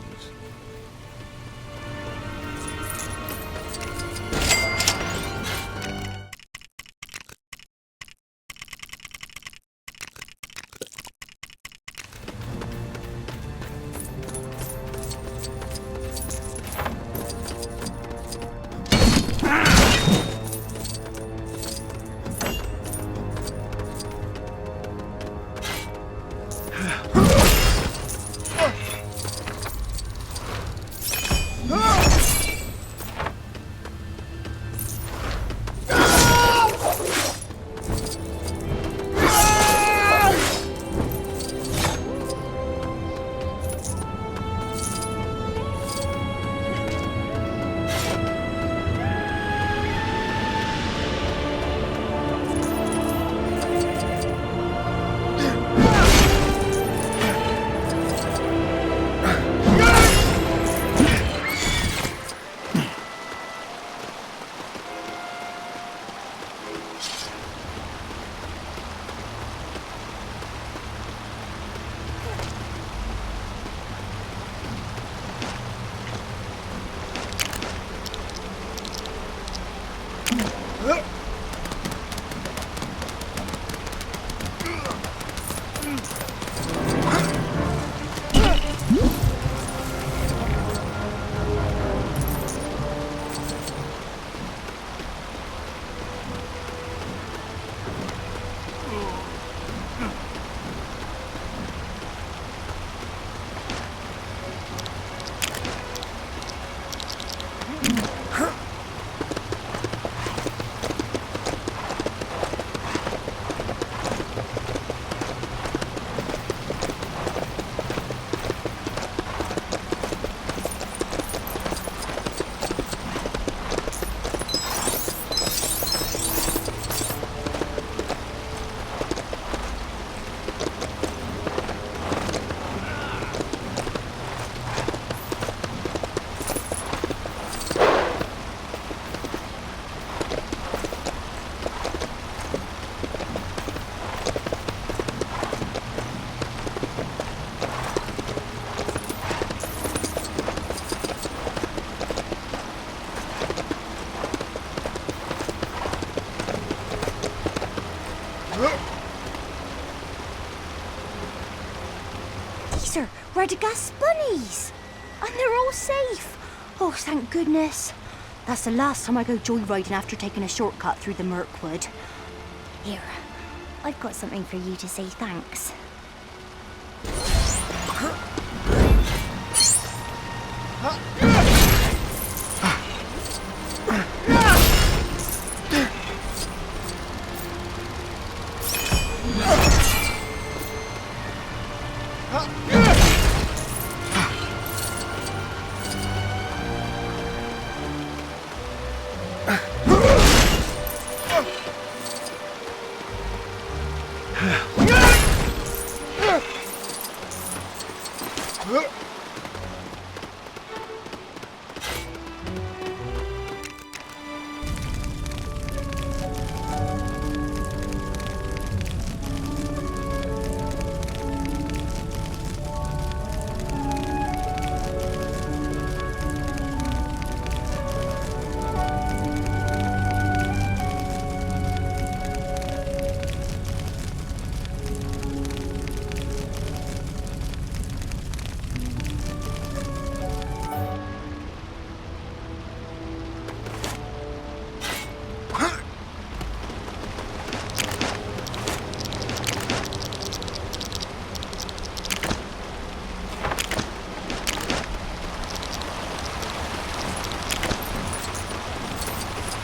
We're the gas bunnies! And they're all safe! Oh, thank goodness. That's the last time I go joyriding after taking a shortcut through the Mirkwood. Here, I've got something for you to say thanks.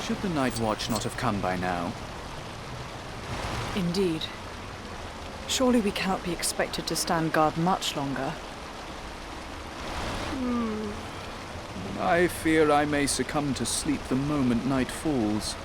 Should the Night Watch not have come by now? Indeed. Surely we cannot be expected to stand guard much longer. I fear I may succumb to sleep the moment night falls.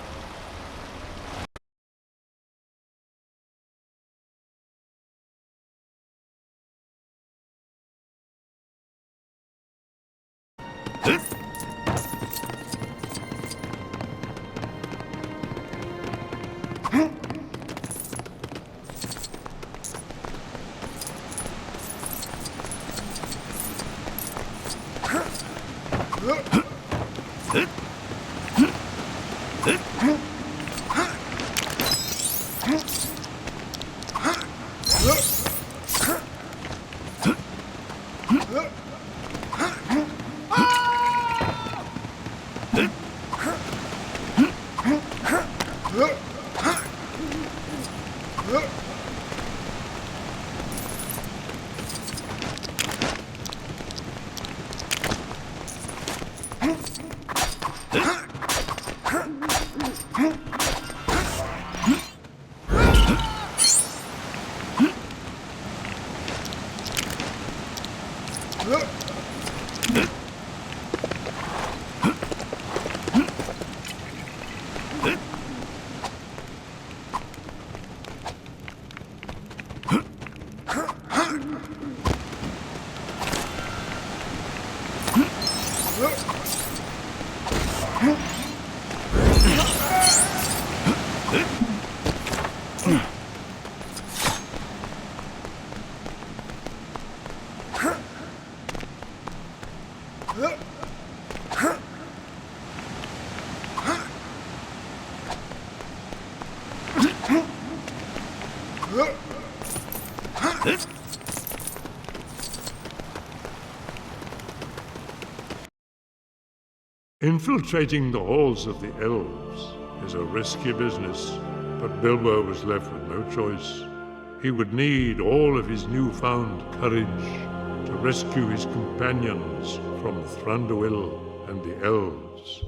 Infiltrating the halls of the elves is a risky business, but Bilbo was left with no choice. He would need all of his newfound courage to rescue his companions from Thranduil and the elves.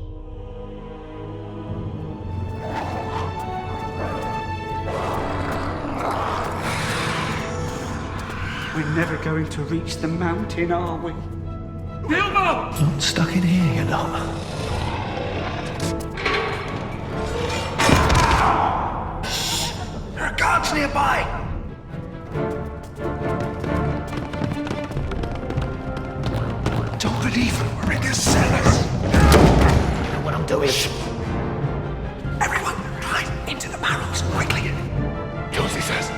We're never going to reach the mountain, are we? Bilbo! Not stuck in here, you're not. There are guards nearby! Don't believe me, we're in their cellars. You know what I'm doing? Everyone, climb into the barrels, quickly. Josie says.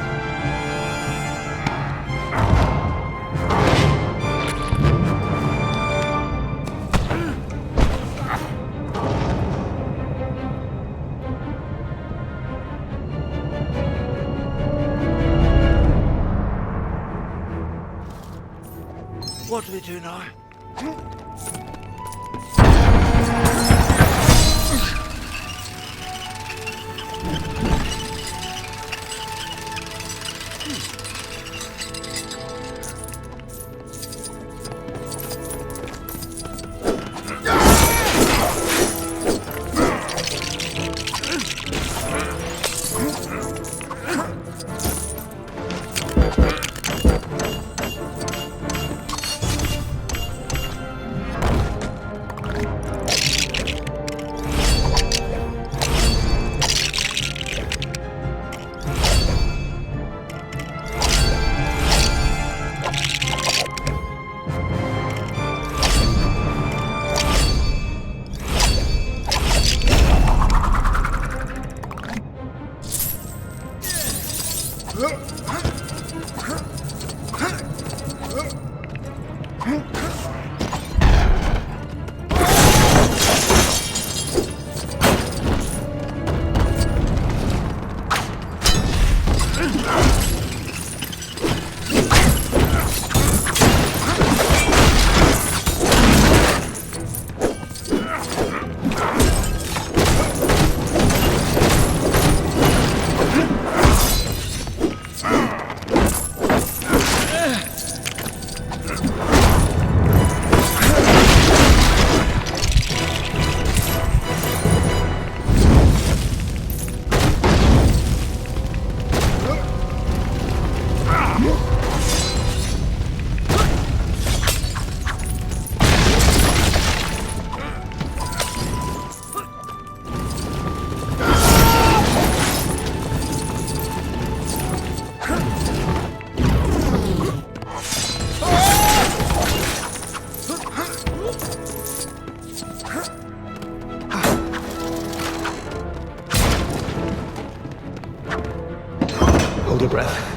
What do we do now?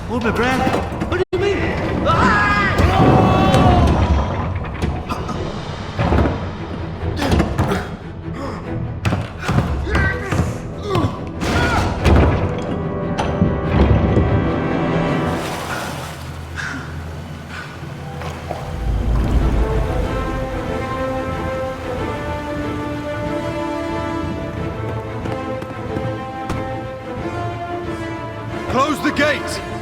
Hold my breath. What do you mean? Ah! Close the gate!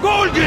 Ah!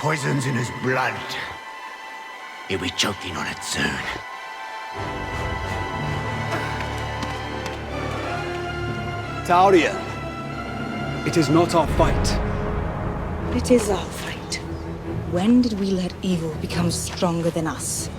Poison's in his blood. He'll be choking on it soon. Tauria, it is not our fight. It is our fight. When did we let evil become stronger than us?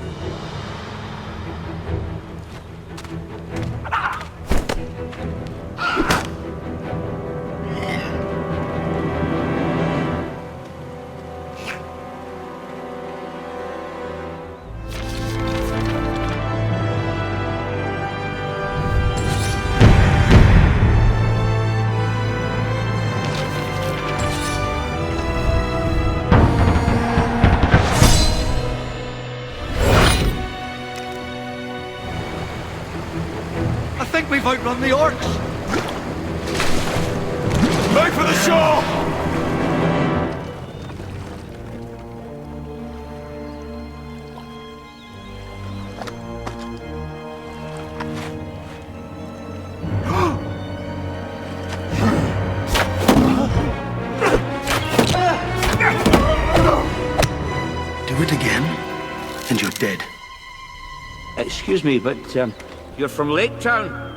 I think we've outrun the orcs. Make for the shore! Do it again, and you're dead. Excuse me, but you're from Lake Town.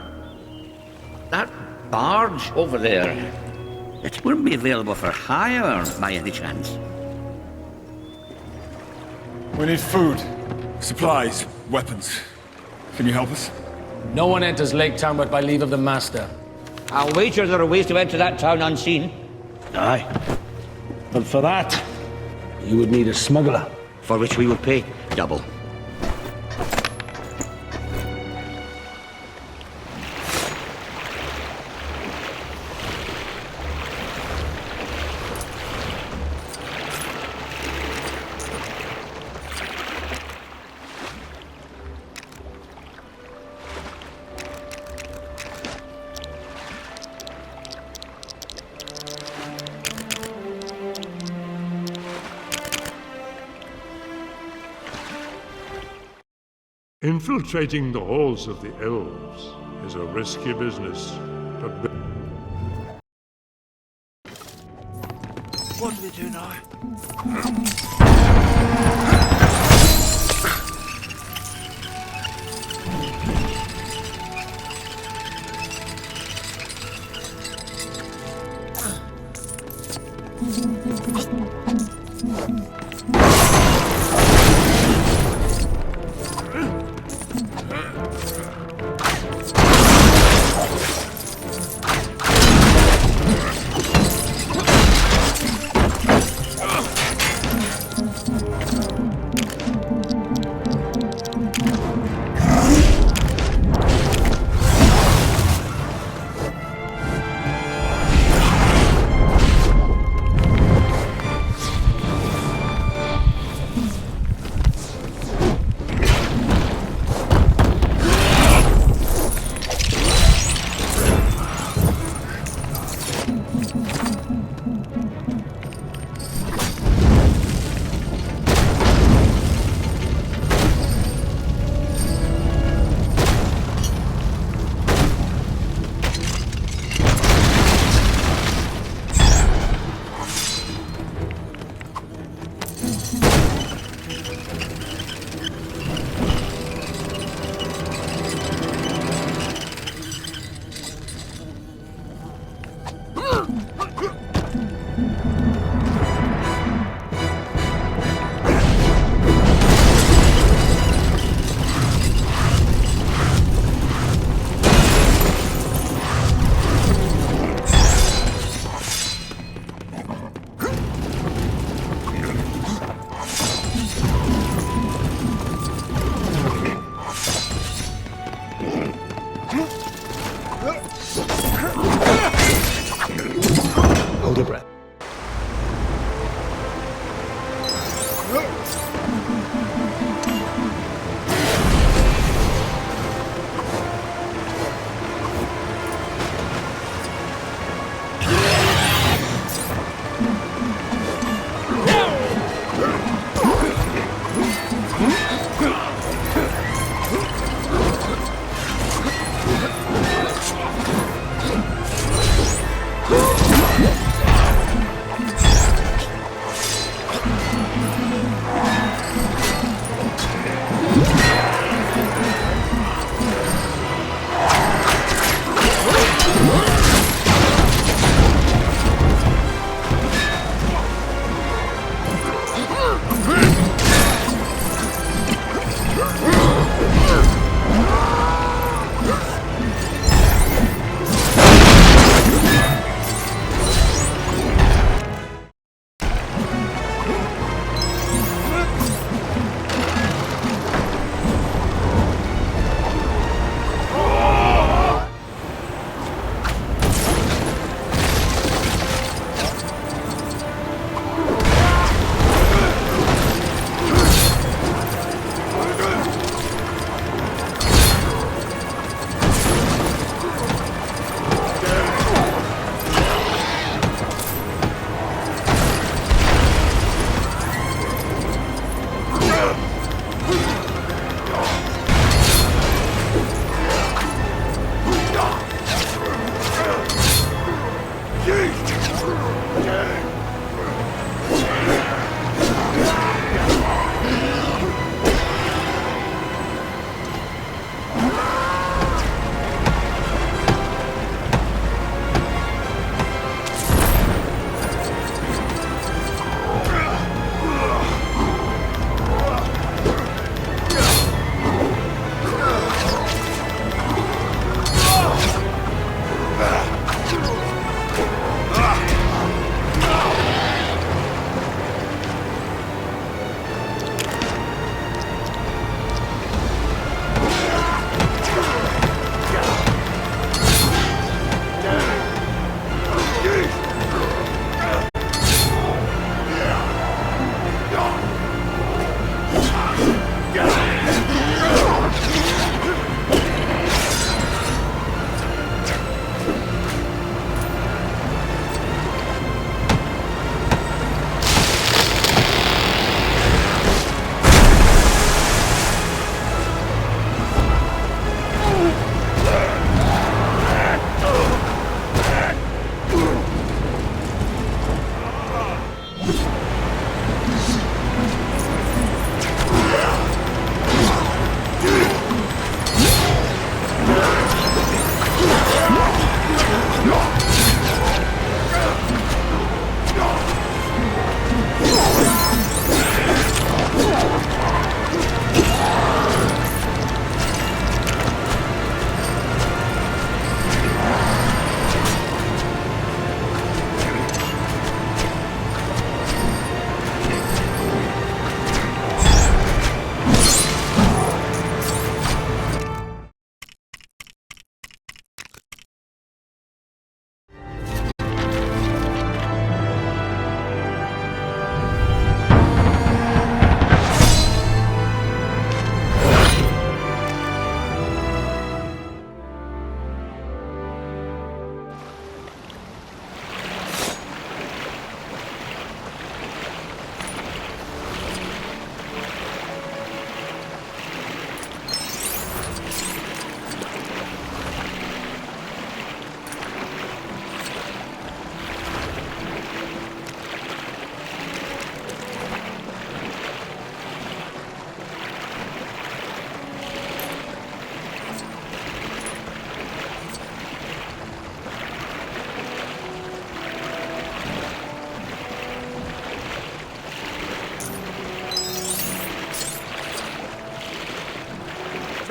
That barge over there, it wouldn't be available for hire by any chance. We need food, supplies, weapons. Can you help us? No one enters Lake Town but by leave of the Master. I'll wager there are ways to enter that town unseen. Aye. But for that, you would need a smuggler. For which we would pay double. Infiltrating the halls of the elves is a risky business, but What do we do now? Hold your breath.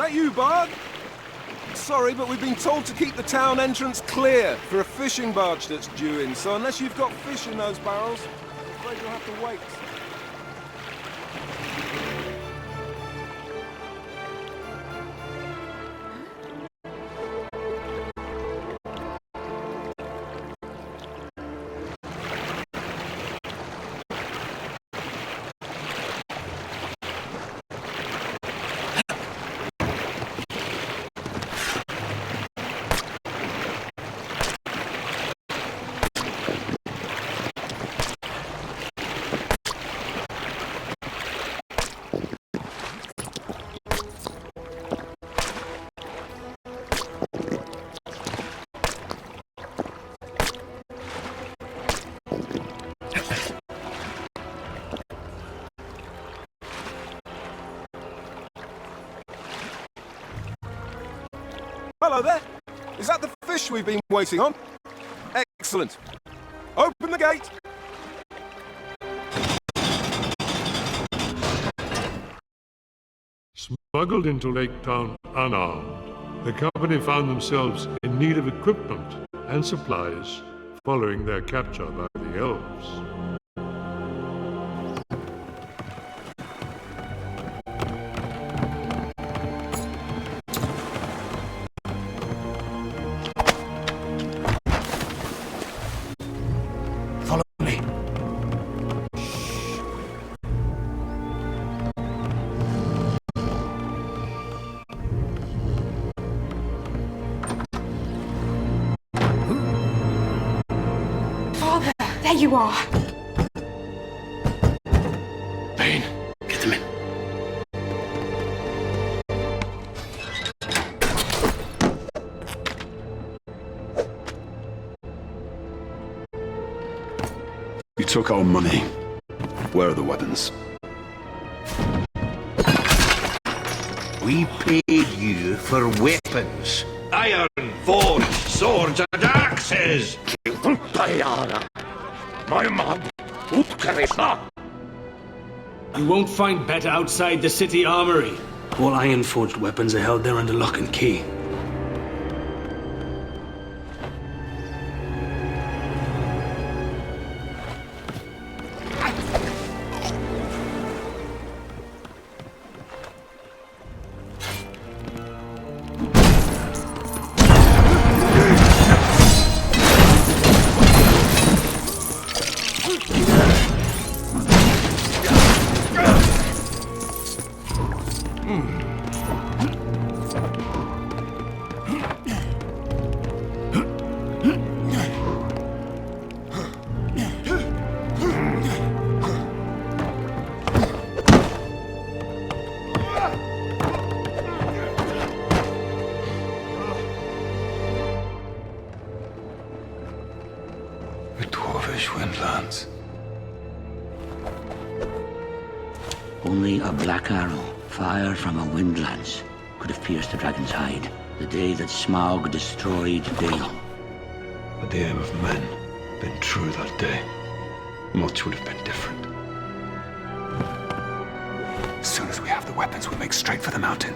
That you, Bard? Sorry, but we've been told to keep the town entrance clear for a fishing barge that's due in, so unless you've got fish in those barrels, I'm afraid you'll have to wait. Hello there. Is that the fish we've been waiting on? Excellent. Open the gate. Smuggled into Lake Town unarmed, the company found themselves in need of equipment and supplies following their capture by the elves. There you are. Bane, get them in. You took our money. Where are the weapons? We paid you for weapons. Iron, forged, swords and axes! You won't find better outside the city armory. All iron-forged weapons are held there under lock and key. Windlands. Only a black arrow, fired from a windlance, could have pierced the dragon's hide. The day that Smaug destroyed Dale. Had the aim of men been true that day, much would have been different. As soon as we have the weapons, we make straight for the mountain.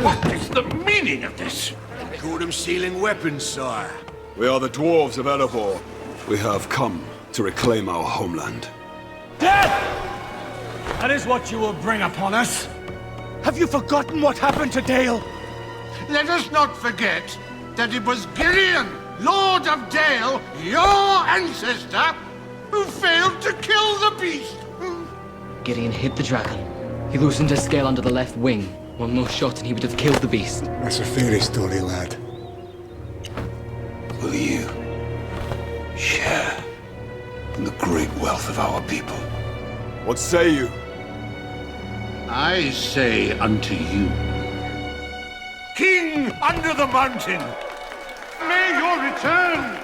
What is the meaning of this? They call them sealing weapons, sire. We are the dwarves of Erebor. We have come to reclaim our homeland. Death! That is what you will bring upon us. Have you forgotten what happened to Dale? Let us not forget that it was Gillian, Lord of Dale, your ancestor, who failed to kill the beast. Gideon hit the dragon. He loosened his scale under the left wing. One more shot and he would have killed the beast. That's a fairy story, lad. Will you share in the great wealth of our people? What say you? I say unto you, King under the mountain, may your return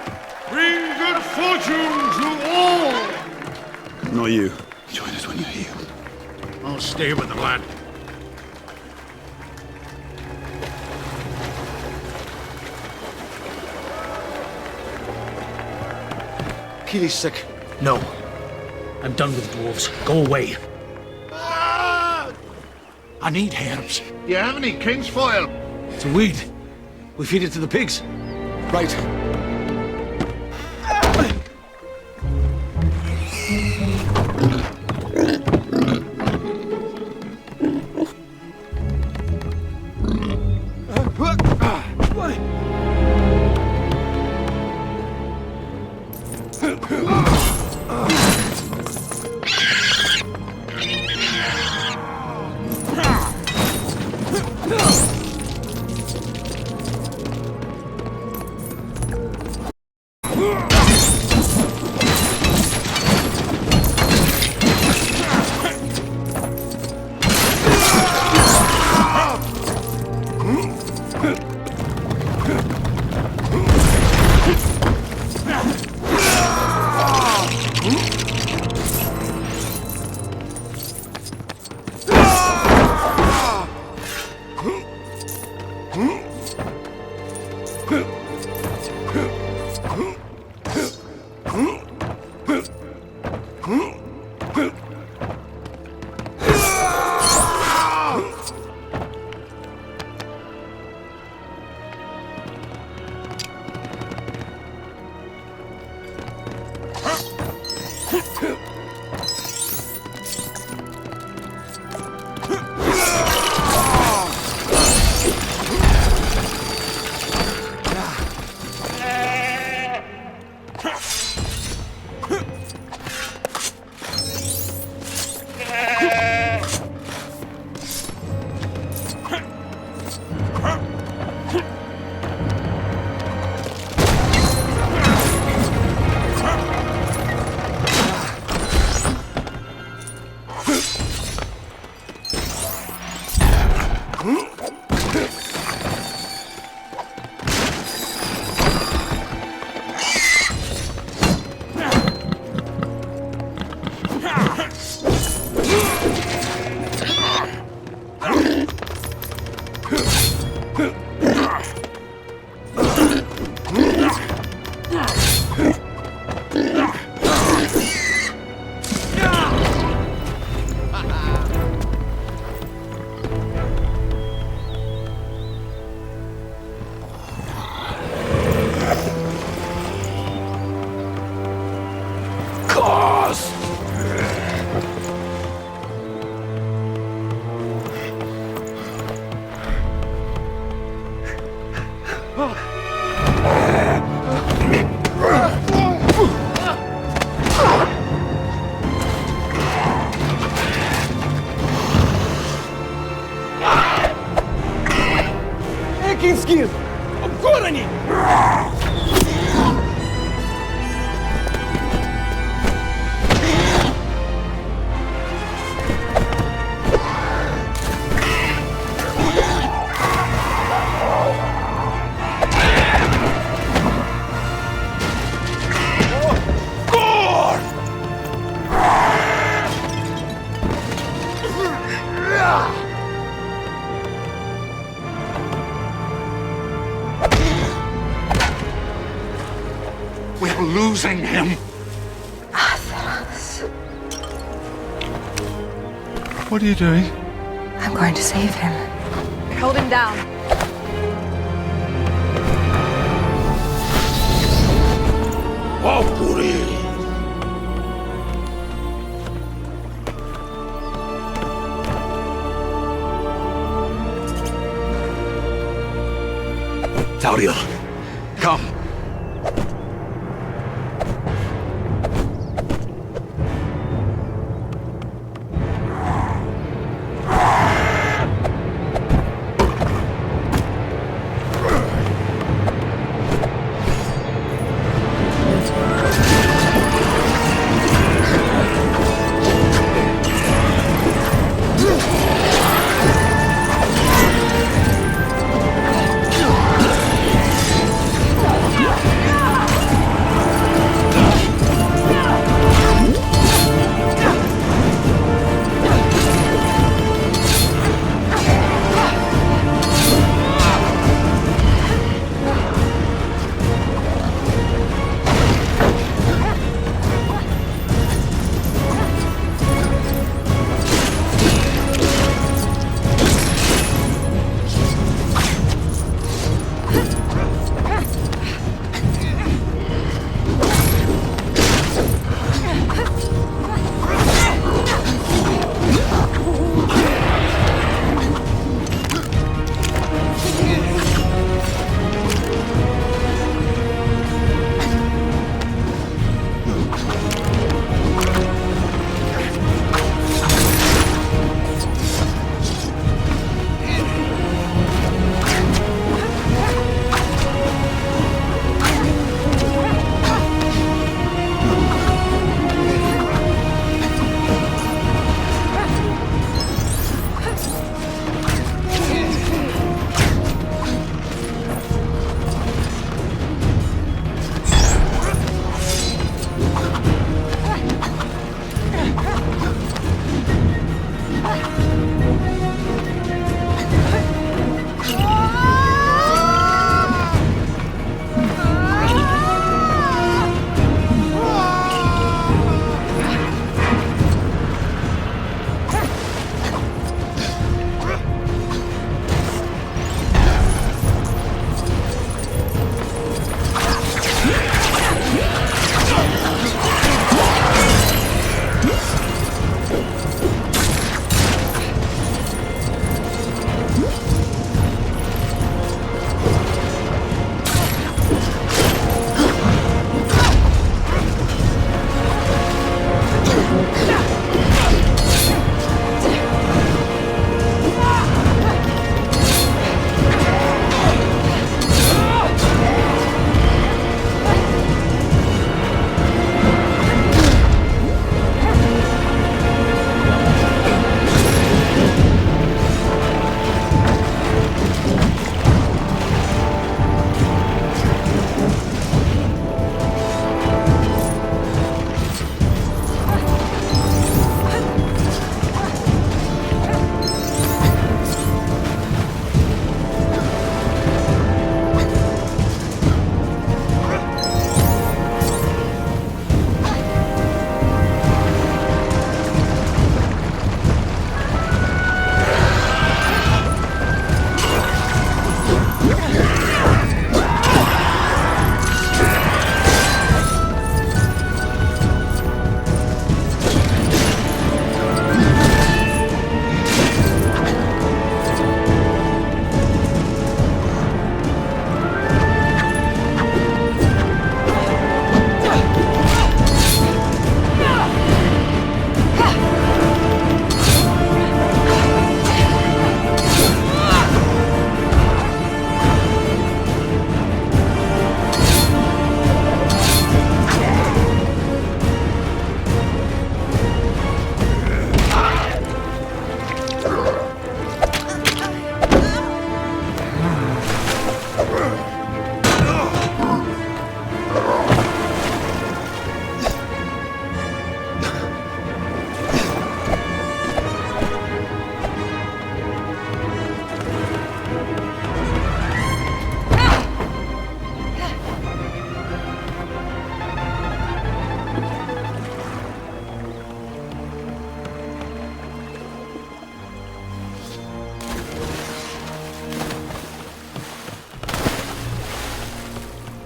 bring good fortune to all. Not you. Join us when you're healed. I'll stay with the lad. Keely's sick. No. I'm done with dwarves. Go away. I need herbs. Do you have any king's foil? It's a weed. We feed it to the pigs. Right. fucking skill! I'm good on it! We're losing him. What are you doing? I'm going to save him. Hold him down. Tauriel, come.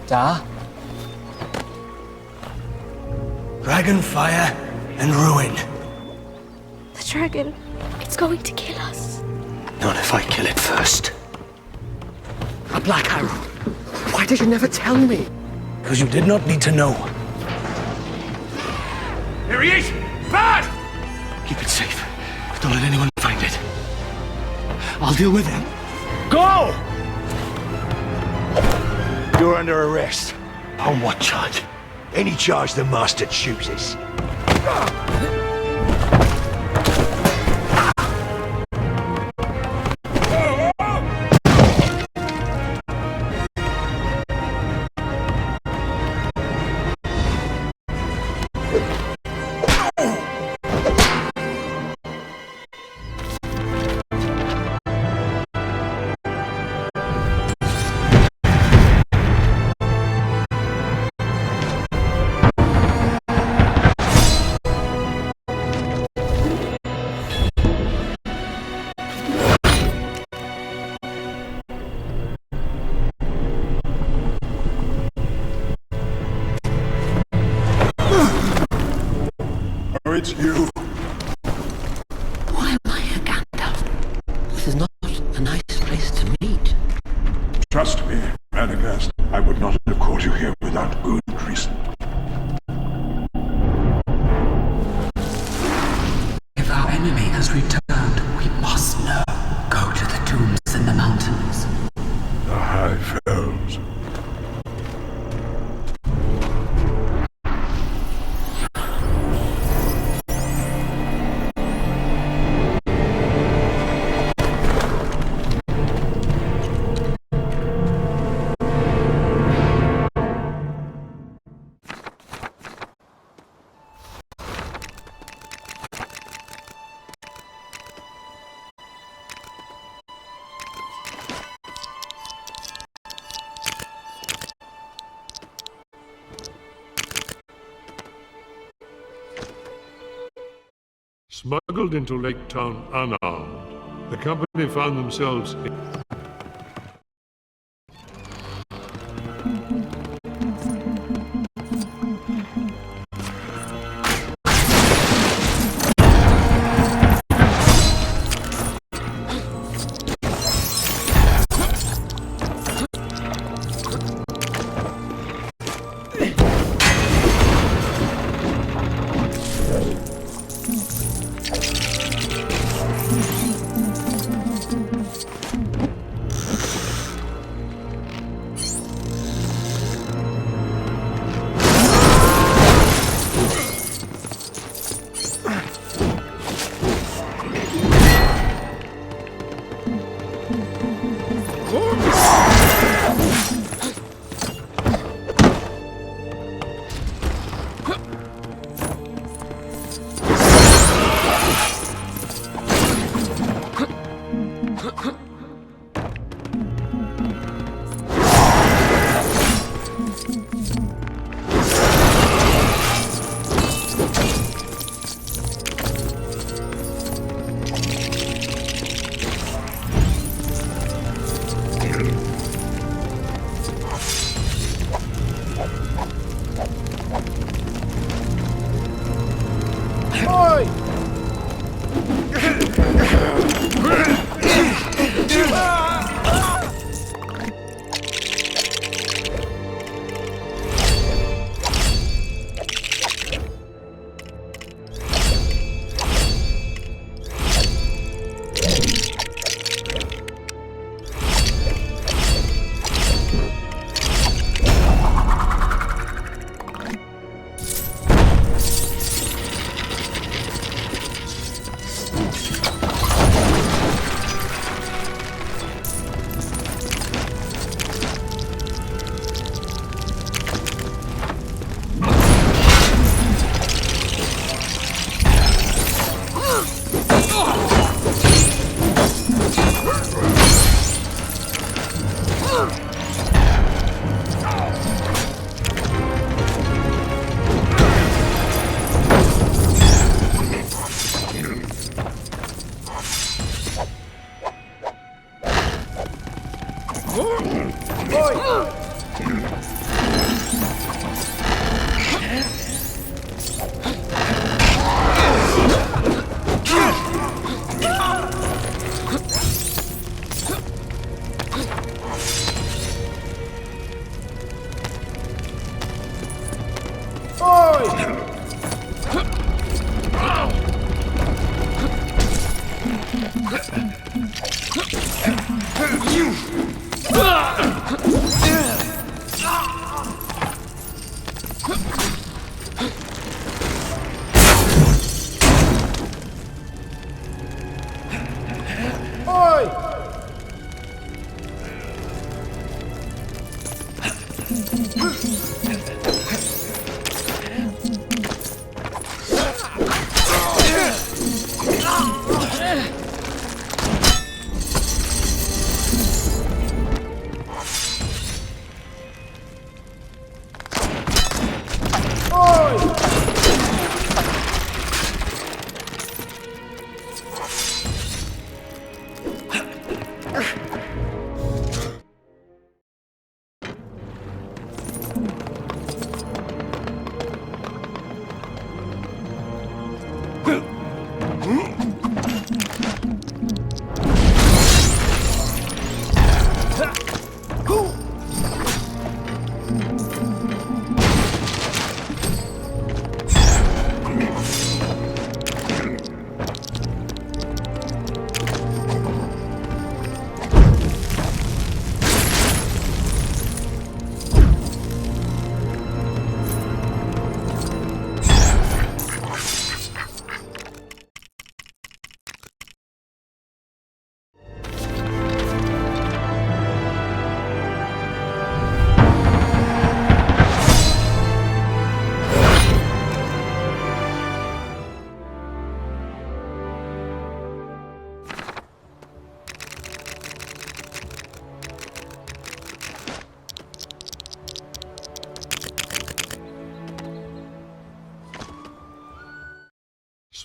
Da? Dragon fire and ruin. The dragon, it's going to kill us. Not if I kill it first. A black arrow. Why did you never tell me? Because you did not need to know. Here he is! Bad! Keep it safe. Don't let anyone find it. I'll deal with them. Go! You're under arrest. On what charge? Any charge the master chooses. It's you. Why am I here, Gandalf? This is not a nice place to meet. Trust me, Radagast. I would not have called you here without good reason. If our enemy has returned, we must know. Go to the tombs in the mountains. The High Fells. Smuggled into Lake Town unarmed, the company found themselves in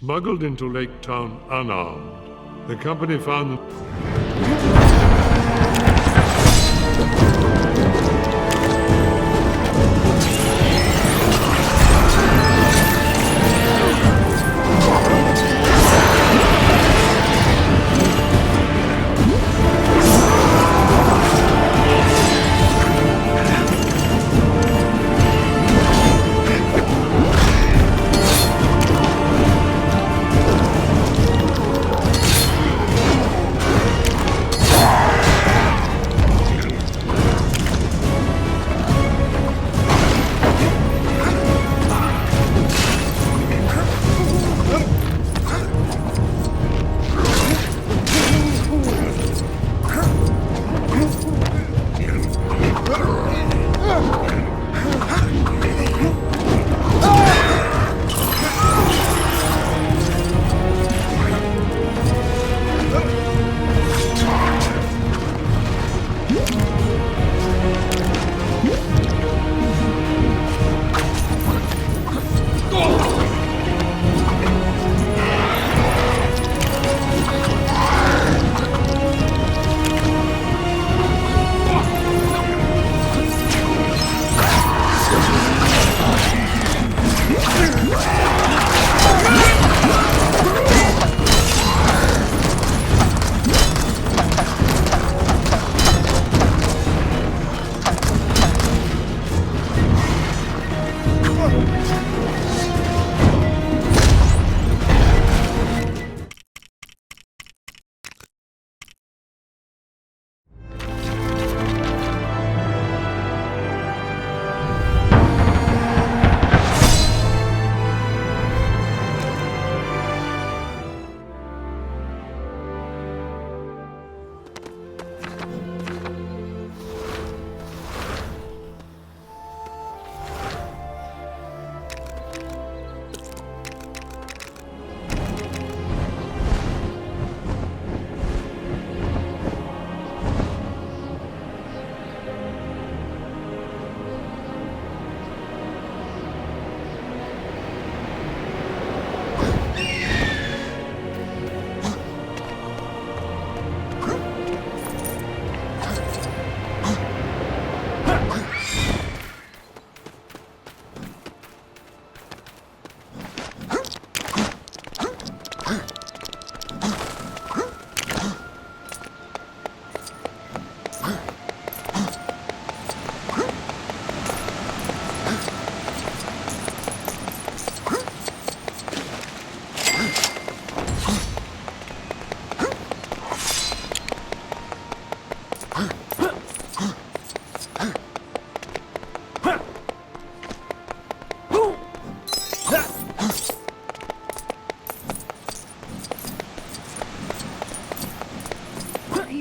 Smuggled into Lake Town unarmed, the company found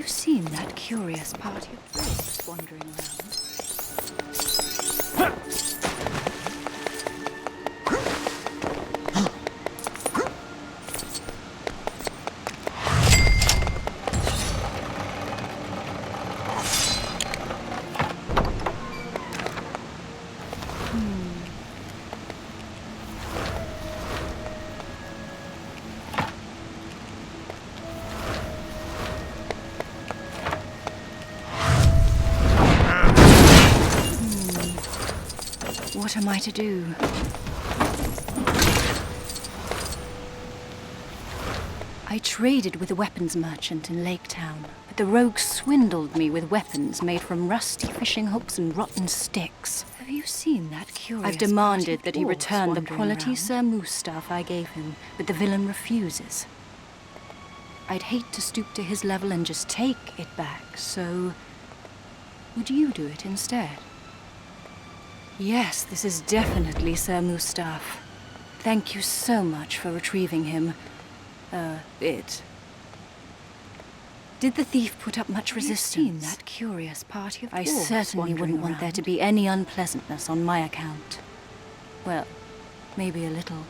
you seen that curious party of dwarfs wandering around? What am I to do? I traded with a weapons merchant in Lake Town, but the rogues swindled me with weapons made from rusty fishing hooks and rotten sticks. Have you seen that curious? I've demanded that he return the quality Sir Moose staff I gave him, but the villain refuses. I'd hate to stoop to his level and just take it back, so would you do it instead? Yes, this is definitely Sir Mustaf. Thank you so much for retrieving him. It. Did the thief put up much resistance? That curious party of dwarves I certainly wouldn't want there to be any unpleasantness on my account. Well, maybe a little.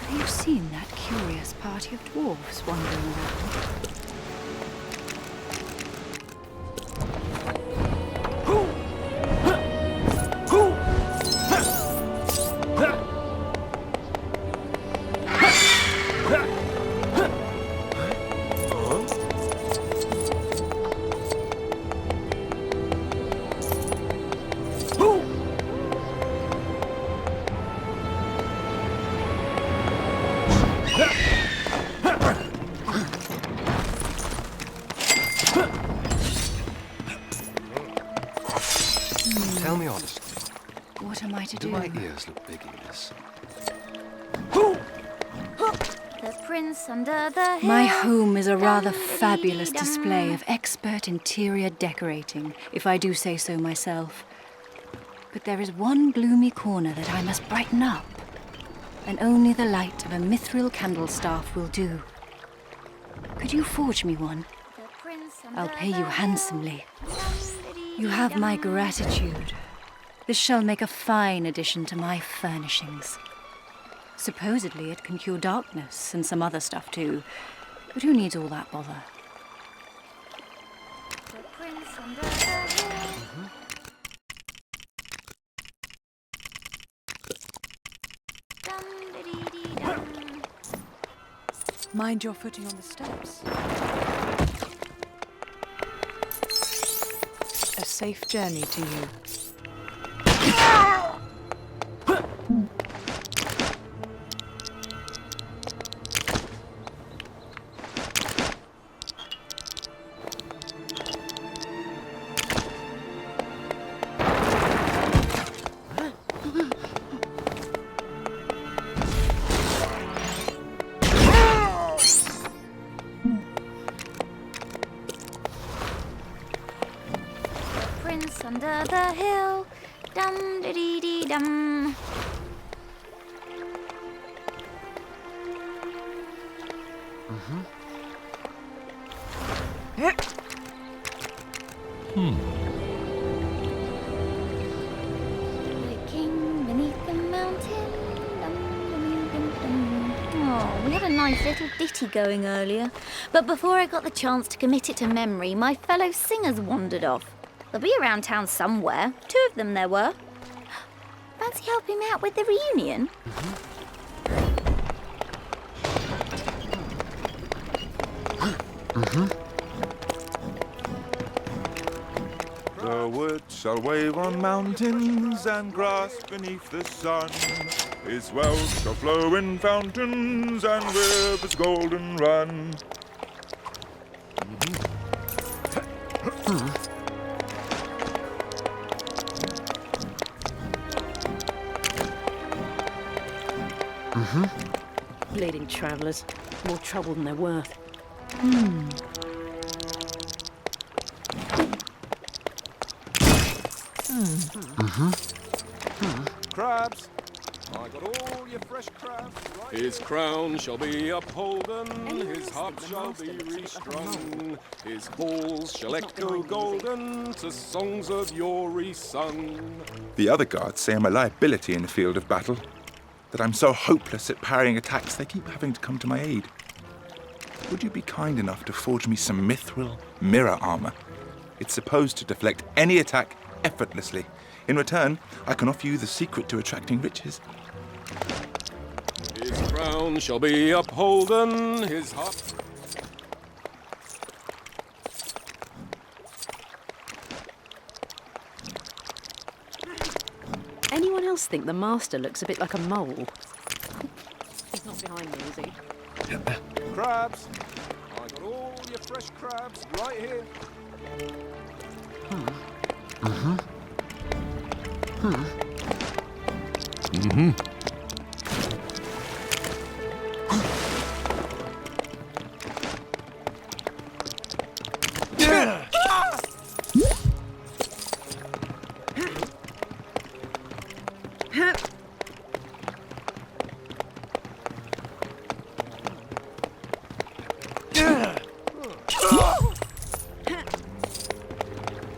Have you seen that curious party of dwarves wandering around? Tell me honestly. What am I to do? Do my ears look big in this? The prince under the hill. My home is a rather fabulous display of expert interior decorating, if I do say so myself. But there is one gloomy corner that I must brighten up, and only the light of a mithril candlestaff will do. Could you forge me one? I'll pay you handsomely. You have my gratitude. This shall make a fine addition to my furnishings. Supposedly it can cure darkness and some other stuff too, but who needs all that bother? Mind your footing on the steps. A safe journey to you. Prince under the hill, dum-de-dee-dee-dum. The king beneath the mountain, dum-de-dee-dum-dum. Oh, we had a nice little ditty going earlier, but before I got the chance to commit it to memory, my fellow singers wandered off. They'll be around town somewhere. 2 of them there were. Fancy helping me out with the reunion? The wood shall wave on mountains and grass beneath the sun. Its wealth shall flow in fountains and rivers golden run. Bleeding travellers. More trouble than they're worth. Crabs! I got all your fresh crabs. Right. His crown shall be upholden, his harp shall be restrung, his halls shall echo golden to songs of yore sung. The other guards say I'm a liability in the field of battle, that I'm so hopeless at parrying attacks they keep having to come to my aid. Would you be kind enough to forge me some mithril mirror armor? It's supposed to deflect any attack effortlessly. In return, I can offer you the secret to attracting riches. His crown shall be upholden, his harp... Anyone else think the master looks a bit like a mole? He's not behind me, is he? Crabs! I got all your fresh crabs right here.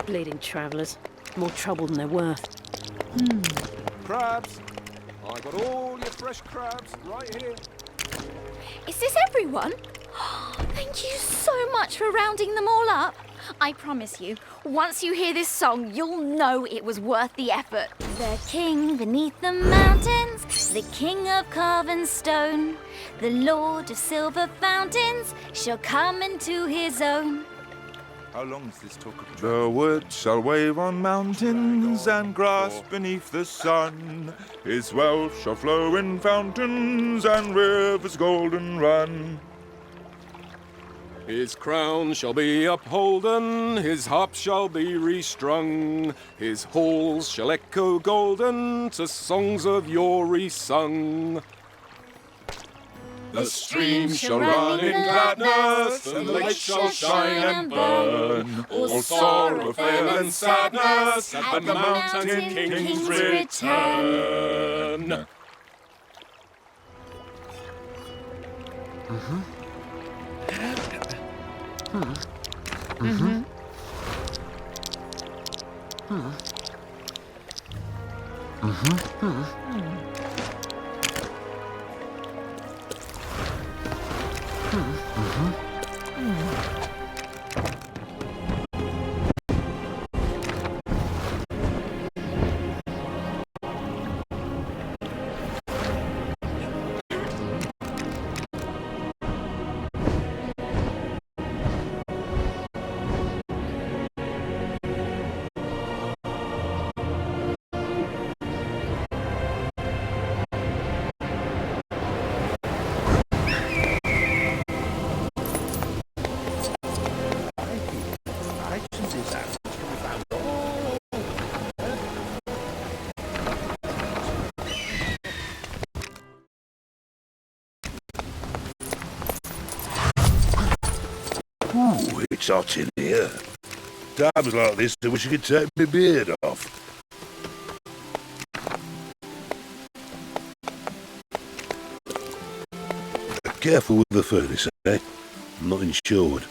Bleeding travellers. More trouble than they're worth. Crabs! I got all your fresh crabs right here. Is this everyone? Thank you so much for rounding them all up. I promise you, once you hear this song, you'll know it was worth the effort. The king beneath the mountains, the king of carven stone, the lord of silver fountains shall come into his own. How long is this talk of The wood shall wave on mountains and grass beneath the sun. His wealth shall flow in fountains and rivers golden run. His crown shall be upholden, his harp shall be restrung, his halls shall echo golden to songs of yore sung. The streams shall run in gladness, and the lakes shall shine and burn. All sorrow, fail, and sadness at the mountain king's return. Ooh, it's hot in here. Times like this, I wish I could take my beard off. Careful with the furnace, eh? I'm not insured.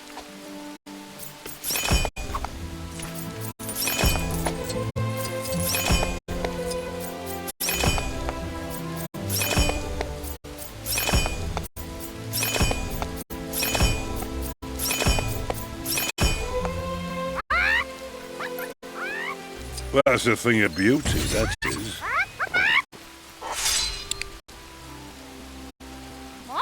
Well, that's a thing of beauty, that is. Oh,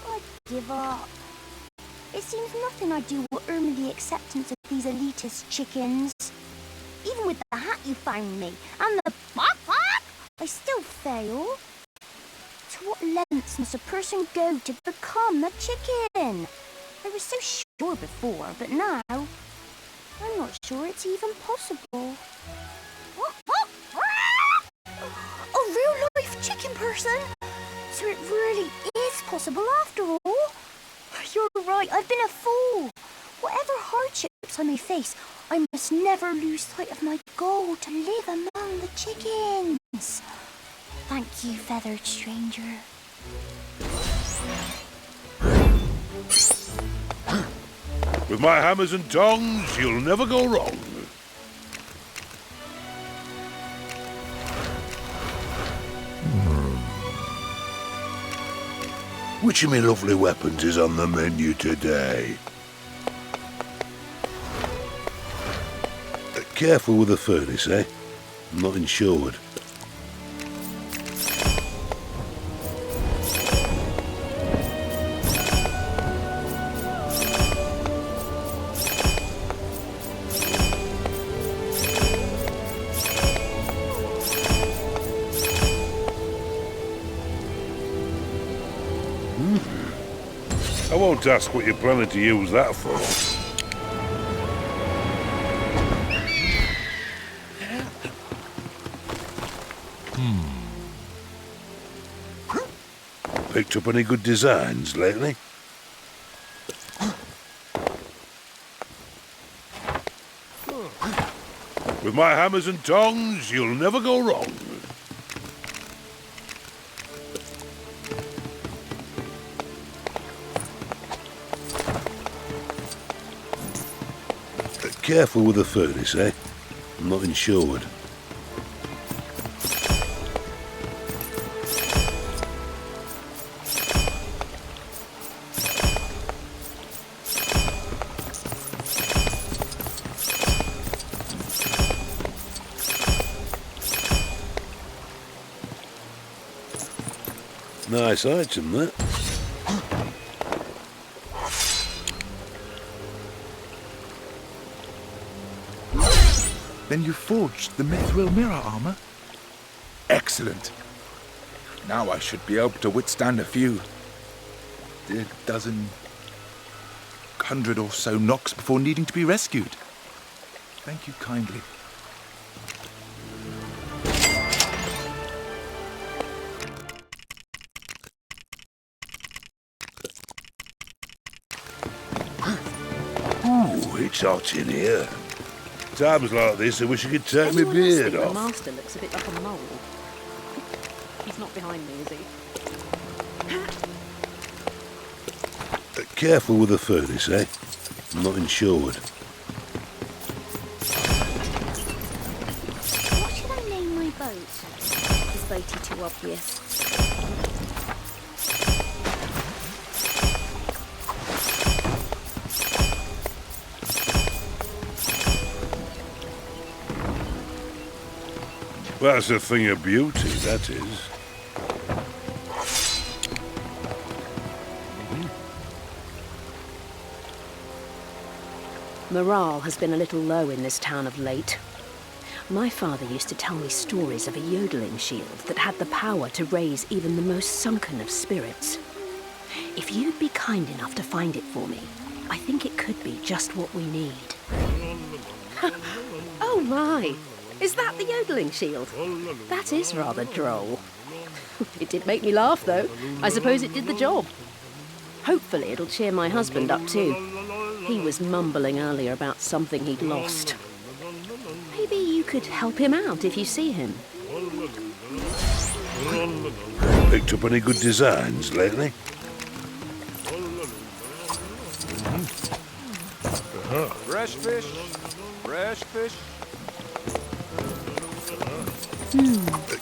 I give up. It seems nothing I do will earn me the acceptance of these elitist chickens. Even with the hat you found me, and the I still fail. To what lengths must a person go to become a chicken? I was so sure before, but now I'm not sure it's even possible. A real-life chicken person? So it really is possible after all. You're right, I've been a fool. Whatever hardships I may face, I must never lose sight of my goal to live among the chickens. Thank you, feathered stranger. With my hammers and tongs, you'll never go wrong. Which of me lovely weapons is on the menu today? Careful with the furnace, eh? I'm not insured. I won't ask what you're planning to use that for. Picked up any good designs lately? With my hammers and tongs, you'll never go wrong. Careful with the furnace, eh? I'm not insured. Nice item, that. Then you forged the mithril mirror armor? Excellent. Now I should be able to withstand a few dozen, 100 or so knocks before needing to be rescued. Thank you kindly. Ooh, it's hot in here. Times like this, I wish I could take my beard The off. master looks a bit like a mole. He's not behind me, is he? Careful with the furnace, eh? I'm not insured. What should I name my boat? Is boaty too obvious? That's a thing of beauty, that is. Morale has been a little low in this town of late. My father used to tell me stories of a yodeling shield that had the power to raise even the most sunken of spirits. If you'd be kind enough to find it for me, I think it could be just what we need. Oh my! Is that the yodeling shield? That is rather droll. It did make me laugh, though. I suppose it did the job. Hopefully it'll cheer my husband up, too. He was mumbling earlier about something he'd lost. Maybe you could help him out if you see him. Picked up any good designs lately? Fresh fish, fresh fish.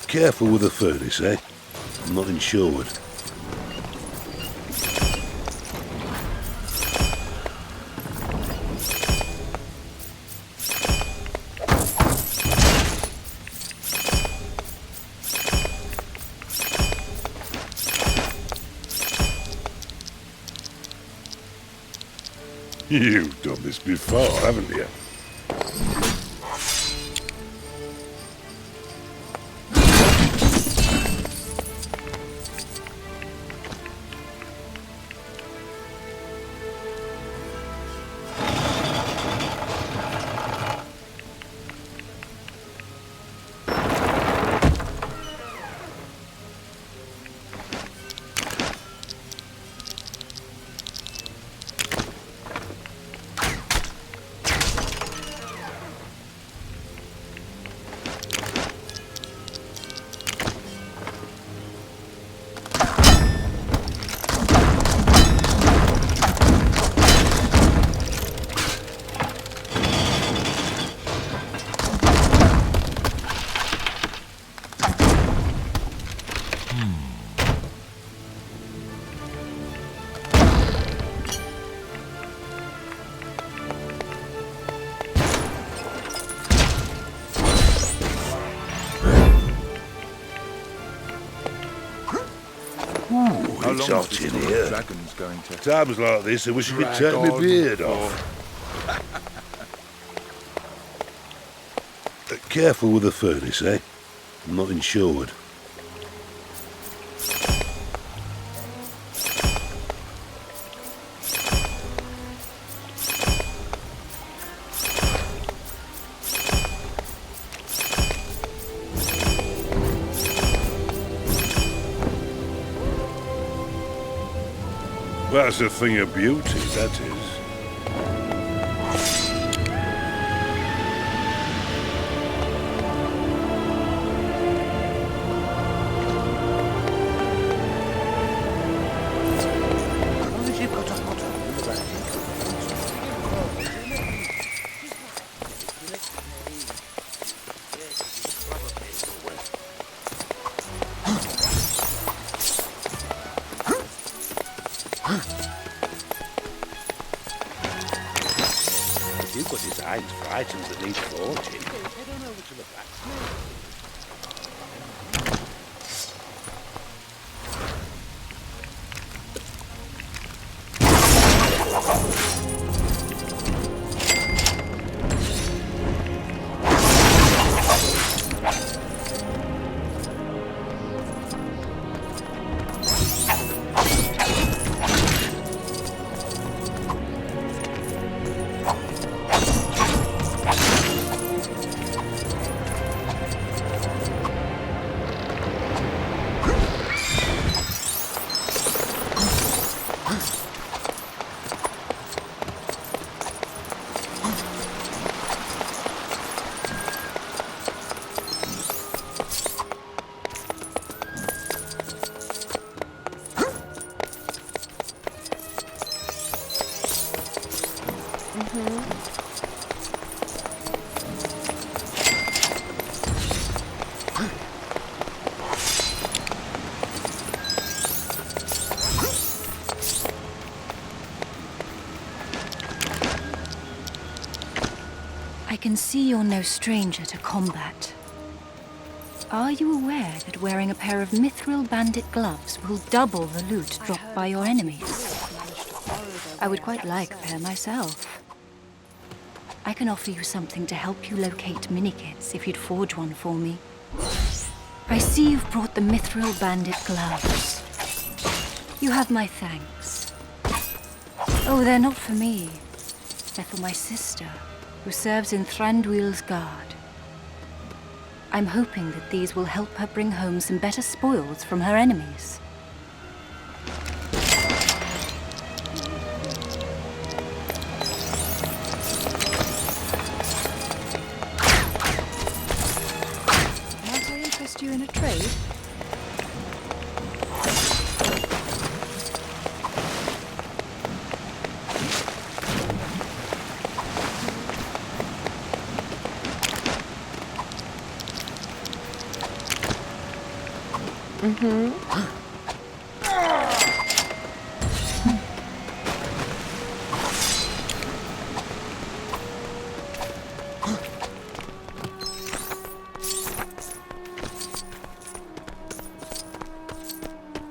Careful with the furnace, eh? I'm not insured. You've done this before, haven't you? It's hot in here. Dragon's going to Times like this, I wish I could drag take my on beard off. Careful with the furnace, eh? I'm not insured. That's a thing of beauty, that is. If you've got designs for items that need forging, head on over to the blacksmith. I can see you're no stranger to combat. Are you aware that wearing a pair of mithril bandit gloves will double the loot dropped by your enemies? I would quite like a pair myself. I can offer you something to help you locate minikits if you'd forge one for me. I see you've brought the mithril bandit gloves. You have my thanks. Oh, they're not for me. They're for my sister, who serves in Thranduil's guard. I'm hoping that these will help her bring home some better spoils from her enemies. Might I interest you in a trade?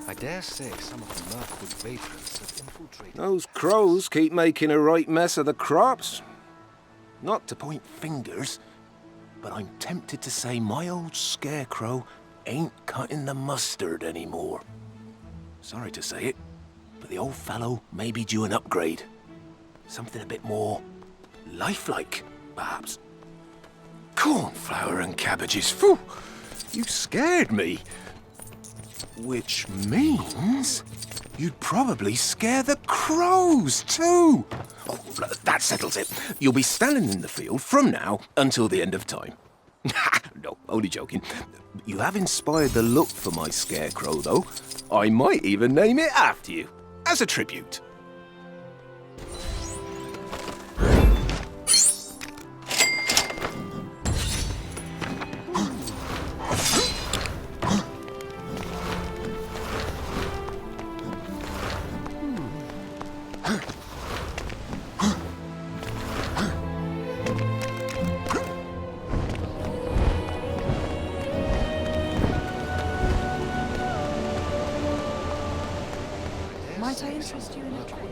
I dare say some of the Mirkwood vagrants have infiltrated... Those crows keep making a right mess of the crops. Not to point fingers, but I'm tempted to say my old scarecrow ain't cutting the mustard anymore. Sorry to say it, but the old fellow may be due an upgrade. Something a bit more lifelike, perhaps. Cornflower and cabbages, phew! You scared me. Which means you'd probably scare the crows, too. Oh, that settles it. You'll be standing in the field from now until the end of time. No, only joking. You have inspired the look for my scarecrow, though. I might even name it after you, as a tribute. Might I interest you in a trade?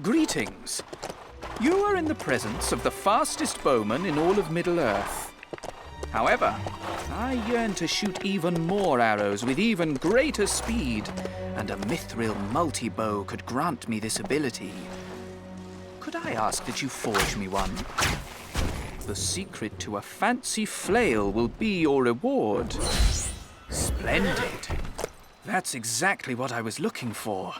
Greetings. You are in the presence of the fastest bowman in all of Middle-earth. However, I yearn to shoot even more arrows with even greater speed, and a mithril multi-bow could grant me this ability. Could I ask that you forge me one? The secret to a fancy flail will be your reward. Splendid. That's exactly what I was looking for.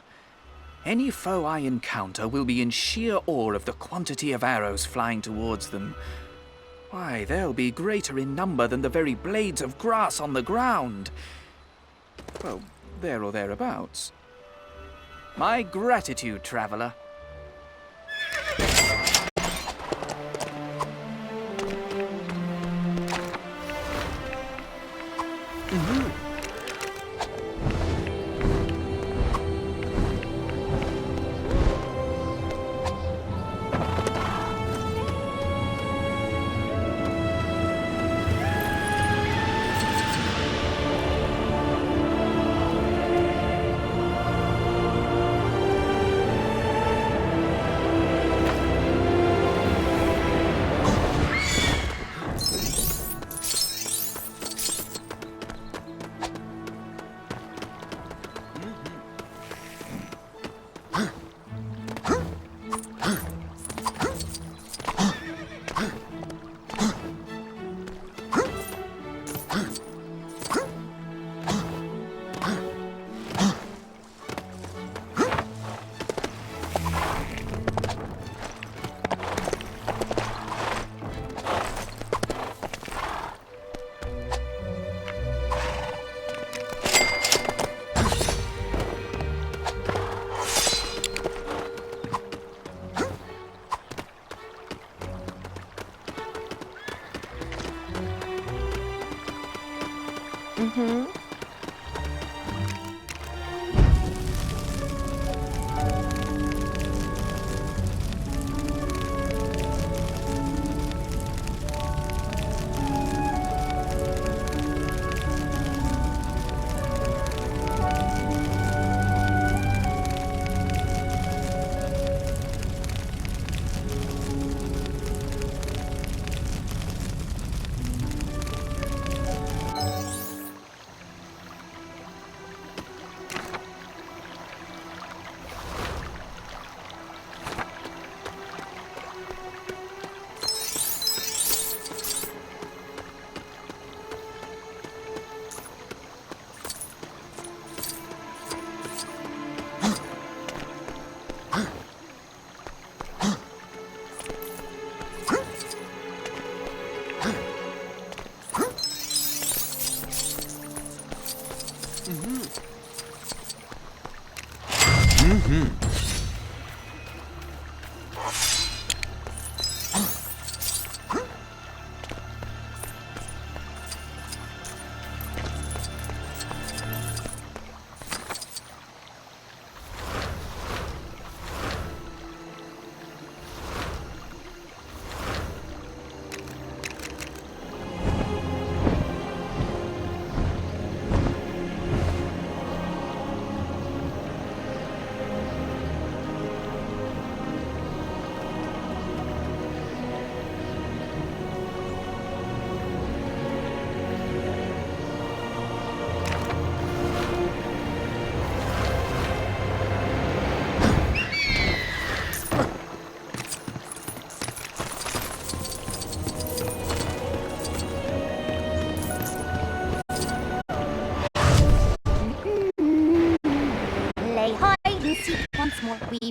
Any foe I encounter will be in sheer awe of the quantity of arrows flying towards them. Why, they'll be greater in number than the very blades of grass on the ground. Well, there or thereabouts. My gratitude, traveler.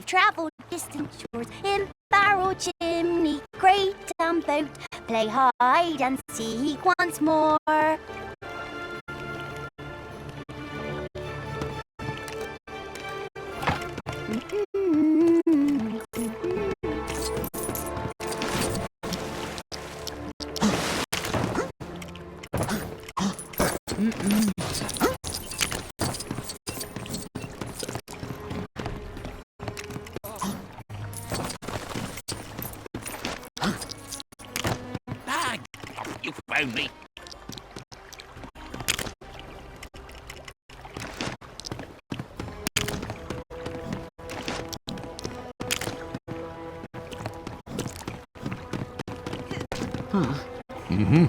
We've travelled distant shores in barrel, chimney, crate and boat. Play hide and seek once more. Bag! You found me. Mm-hmm.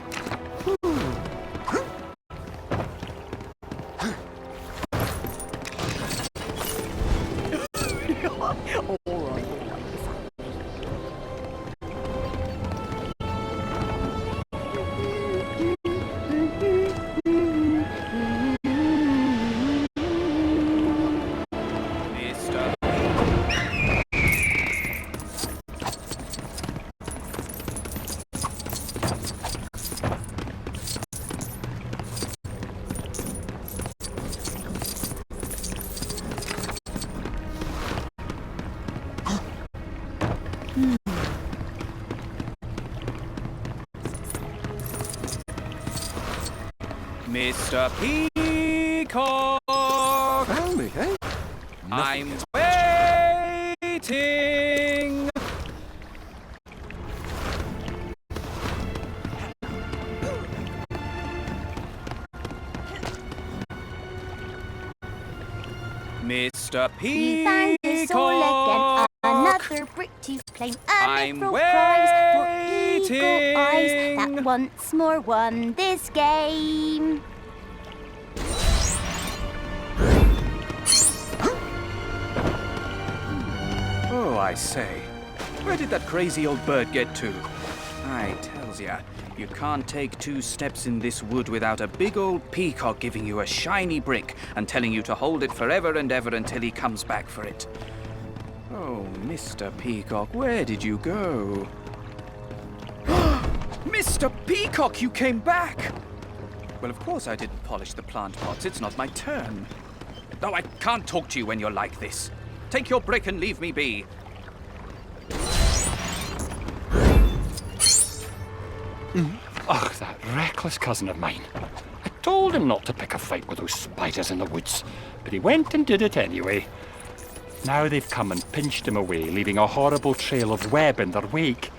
Mr. Peacock! Found me, eh? I'm waiting! Mr. We found this all again. Peacock! Another brick to claim. A I'm little prize for eagle eyes waiting. that once more won this game. Oh, I say. Where did that crazy old bird get to? I tells ya, you can't take 2 steps in this wood without a big old peacock giving you a shiny brick and telling you to hold it forever and ever until he comes back for it. Oh, Mr. Peacock, where did you go? Mr. Peacock, you came back! Well, of course I didn't polish the plant pots. It's not my turn. No, I can't talk to you when you're like this. Take your brick and leave me be. Ugh, that reckless cousin of mine. I told him not to pick a fight with those spiders in the woods, but he went and did it anyway. Now they've come and pinched him away, leaving a horrible trail of web in their wake.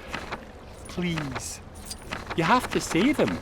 Please, you have to save him.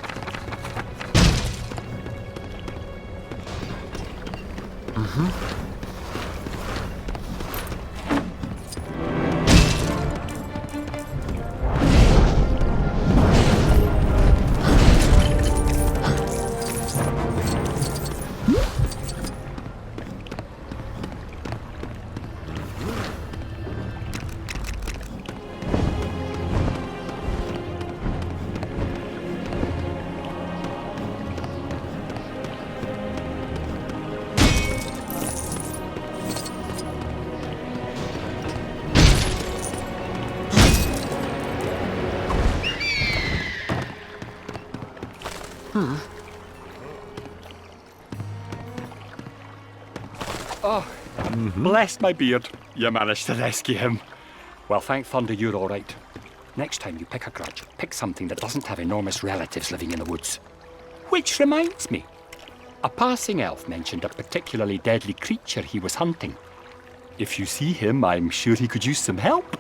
Oh, bless my beard. You managed to rescue him. Well, thank thunder you're all right. Next time you pick a grudge, pick something that doesn't have enormous relatives living in the woods. Which reminds me, a passing elf mentioned a particularly deadly creature he was hunting. If you see him, I'm sure he could use some help.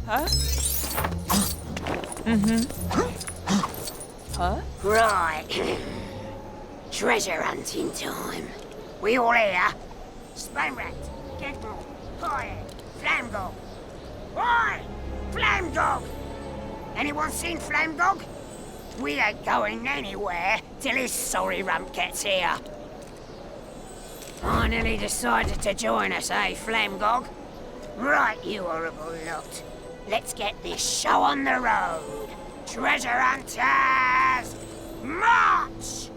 Huh? Huh? Right. Treasure hunting time. We all here? Spanrat, Gedmore, Pie, Flamgog. Oi! Flamgog! Anyone seen Flamgog? We ain't going anywhere till his sorry rump gets here. Finally decided to join us, eh, Flamgog? Right, you horrible lot. Let's get this show on the road. Treasure hunters, march!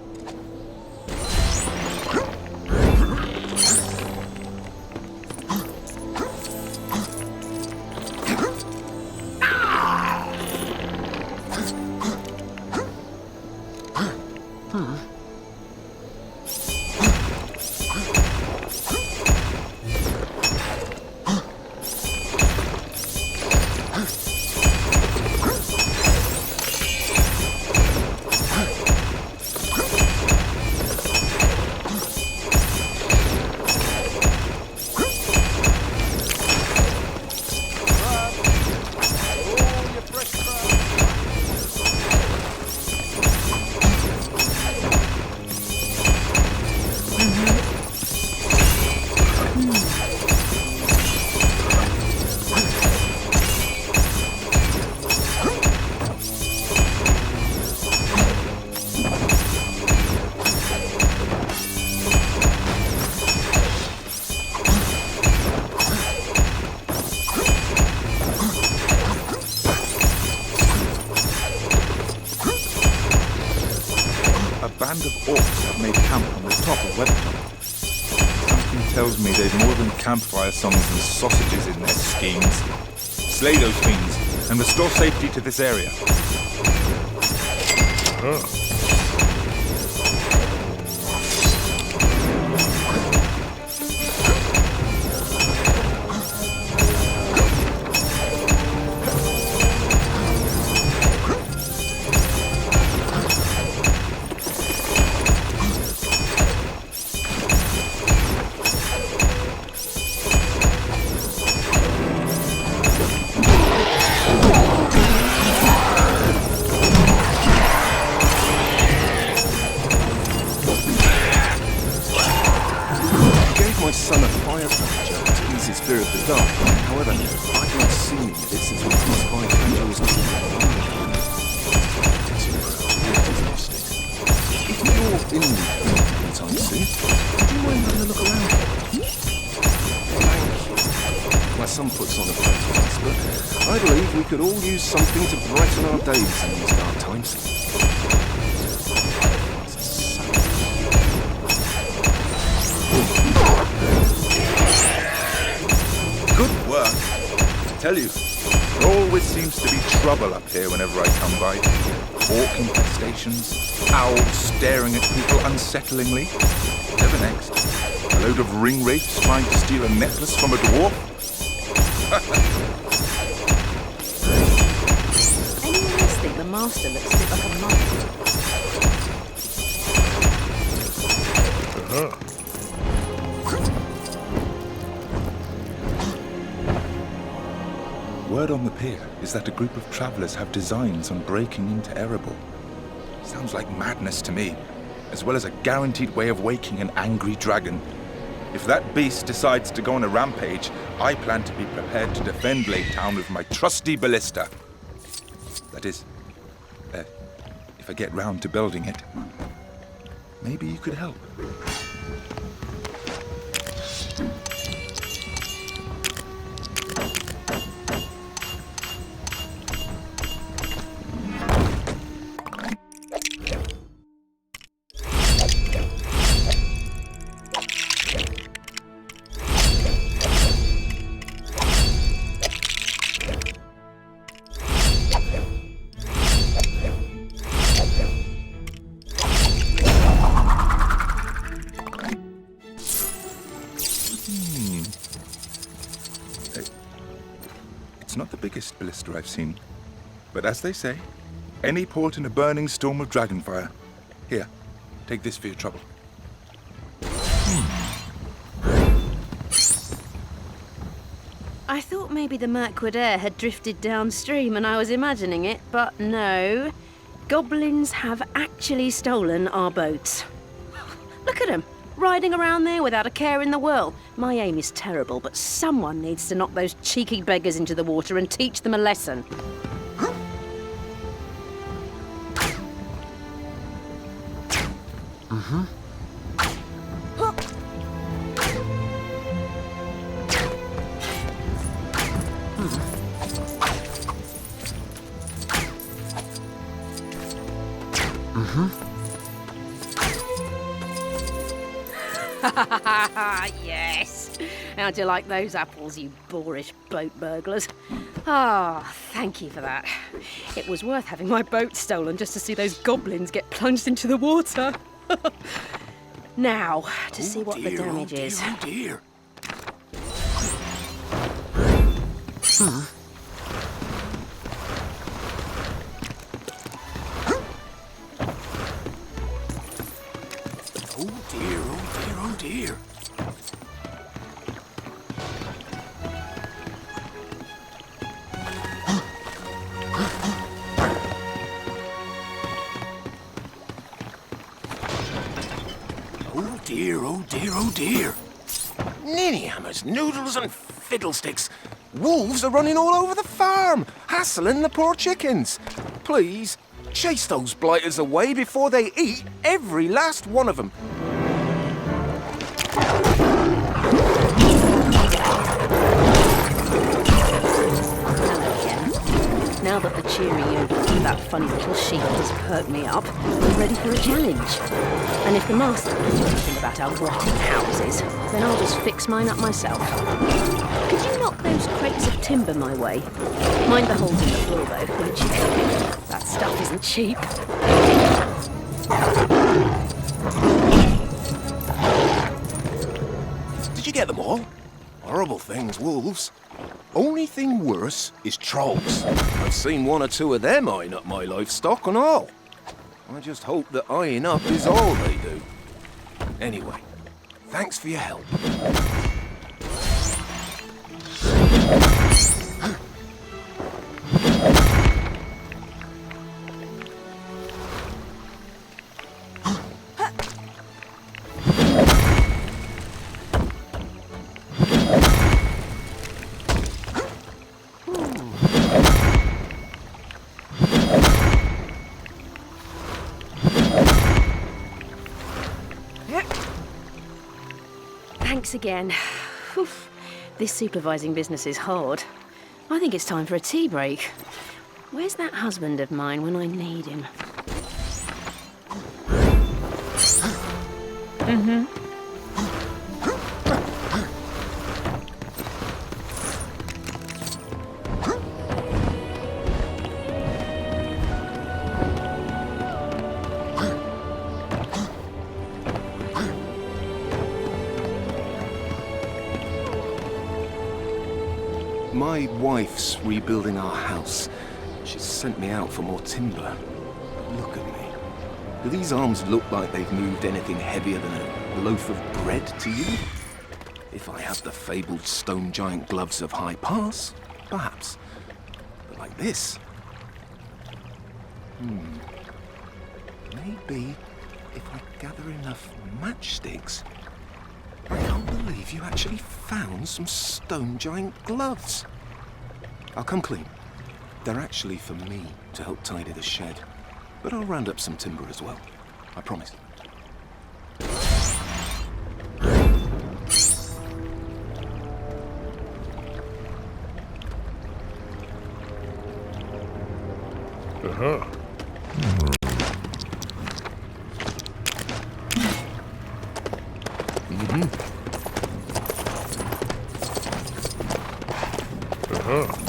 A band of orcs have made camp on the top of Webton. Something tells me they've more than campfire songs and sausages in their schemes. Slay those fiends and restore safety to this area. My son a fire structure to ease his fear of the dark. However, I've not seen it since we passed by Fangel's If you're in anytime soon, would you mind having a look around? Thank you. My son puts on a great face, but I believe we could all use something to brighten our days in these dark times. Good work. I tell you, there always seems to be trouble up here whenever I come by. Orc infestations, owls staring at people unsettlingly. Whatever next? A load of ring wraiths trying to steal a necklace from a dwarf? Anyone else think the master looks a bit like a monk. Word on the pier is that a group of travelers have designs on breaking into Erebor. Sounds like madness to me, as well as a guaranteed way of waking an angry dragon. If that beast decides to go on a rampage, I plan to be prepared to defend Lake Town with my trusty ballista. That is, if I get round to building it. Maybe you could help. Not the biggest ballista I've seen, but as they say, any port in a burning storm of dragonfire. Here, take this for your trouble. I thought maybe the Mirkwood air had drifted downstream and I was imagining it, but no. Goblins have actually stolen our boats. Look at them, riding around there without a care in the world. My aim is terrible, but someone needs to knock those cheeky beggars into the water and teach them a lesson. Yes. How'd you like those apples, you boorish boat burglars? Ah, thank you for that. It was worth having my boat stolen just to see those goblins get plunged into the water. Now, to see what the damage is. Oh dear. Oh dear, oh dear, oh dear. Oh dear, oh dear, oh dear. Ninny hammers, noodles and fiddlesticks. Wolves are running all over the farm, hassling the poor chickens. Please, chase those blighters away before they eat every last one of them. Now that the cheery yodeling with that funny little shield has perked me up, I'm ready for a challenge. And if the master can do anything about our rotting houses, then I'll just fix mine up myself. Could you knock those crates of timber my way? Mind the holes in the floor, though, won't you? That stuff isn't cheap. Did you get them all? Horrible things, wolves. Only thing worse is trolls. I've seen one or two of them eyeing up my livestock and all. I just hope that eyeing up is all they do. Anyway, thanks for your help. Thanks again. Oof. This supervising business is hard. I think it's time for a tea break. Where's that husband of mine when I need him? My wife's rebuilding our house. She's sent me out for more timber. Look at me. Do these arms look like they've moved anything heavier than a loaf of bread to you? If I had the fabled stone giant gloves of High Pass, perhaps. But like this... Maybe if I gather enough matchsticks... I can't believe you actually found some stone giant gloves. I'll come clean. They're actually for me to help tidy the shed. But I'll round up some timber as well. I promise. Aha. Aha.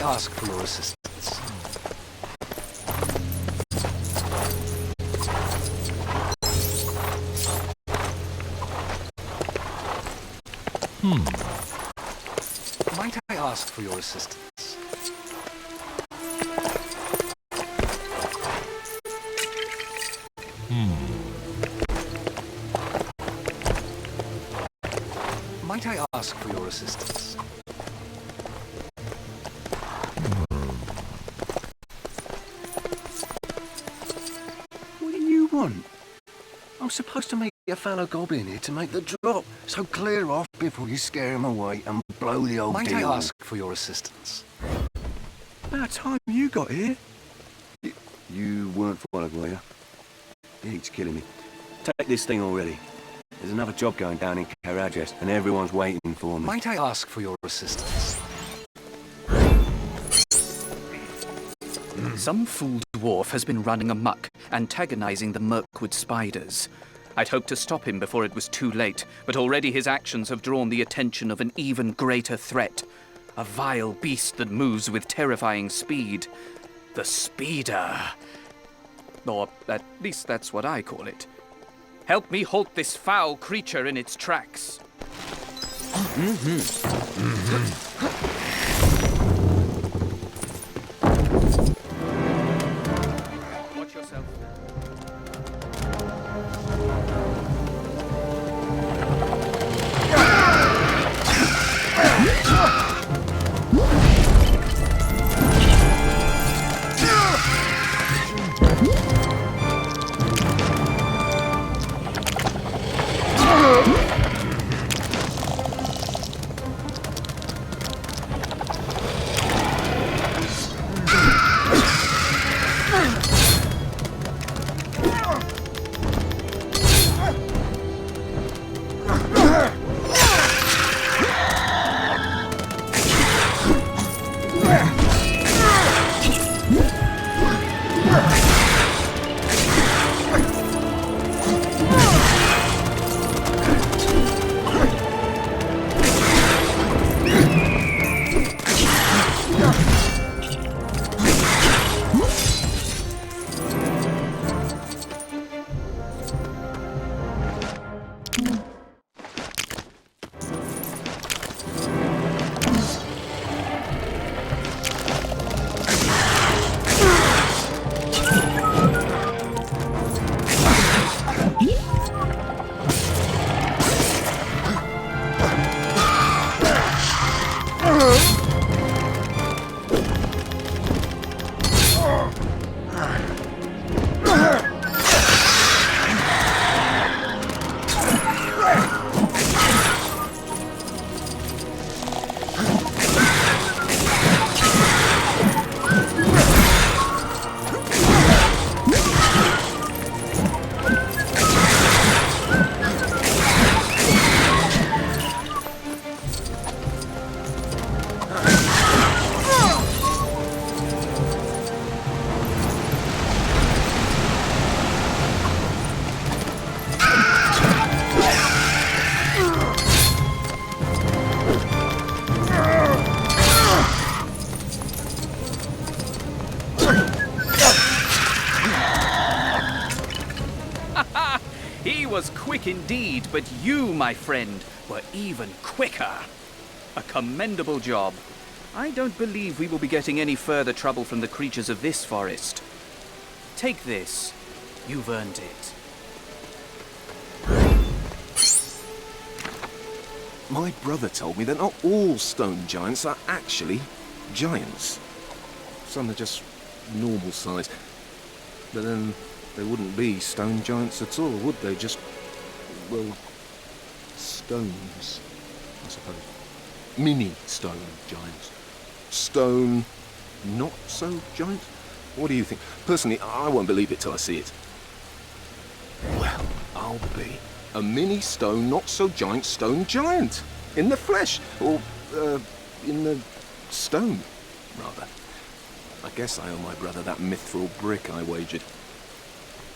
Ask for your assistance. Might I ask for your assistance? Might I ask for your assistance? I'm supposed to meet your fellow goblin here to make the drop, so clear off before you scare him away and blow the old Might deal. I ask for your assistance? About time you got here. You weren't followed, were you? The heat's killing me. Take this thing already. There's another job going down in Karajas, and everyone's waiting for me. Might I ask for your assistance? Some fool dwarf has been running amok, antagonizing the Mirkwood spiders. I'd hoped to stop him before it was too late, but already his actions have drawn the attention of an even greater threat. A vile beast that moves with terrifying speed. The Speeder. Or at least that's what I call it. Help me halt this foul creature in its tracks. Watch yourself. He was quick indeed, but you, my friend, were even quicker. A commendable job. I don't believe we will be getting any further trouble from the creatures of this forest. Take this. You've earned it. My brother told me that not all stone giants are actually giants. Some are just normal size. But then they wouldn't be stone giants at all, would they? Just, well, stones, I suppose. Mini stone giants. Stone not so giant? What do you think? Personally, I won't believe it till I see it. Well, I'll be a mini stone not so giant stone giant. In the flesh. Or, in the stone, rather. I guess I owe my brother that mithril brick I wagered.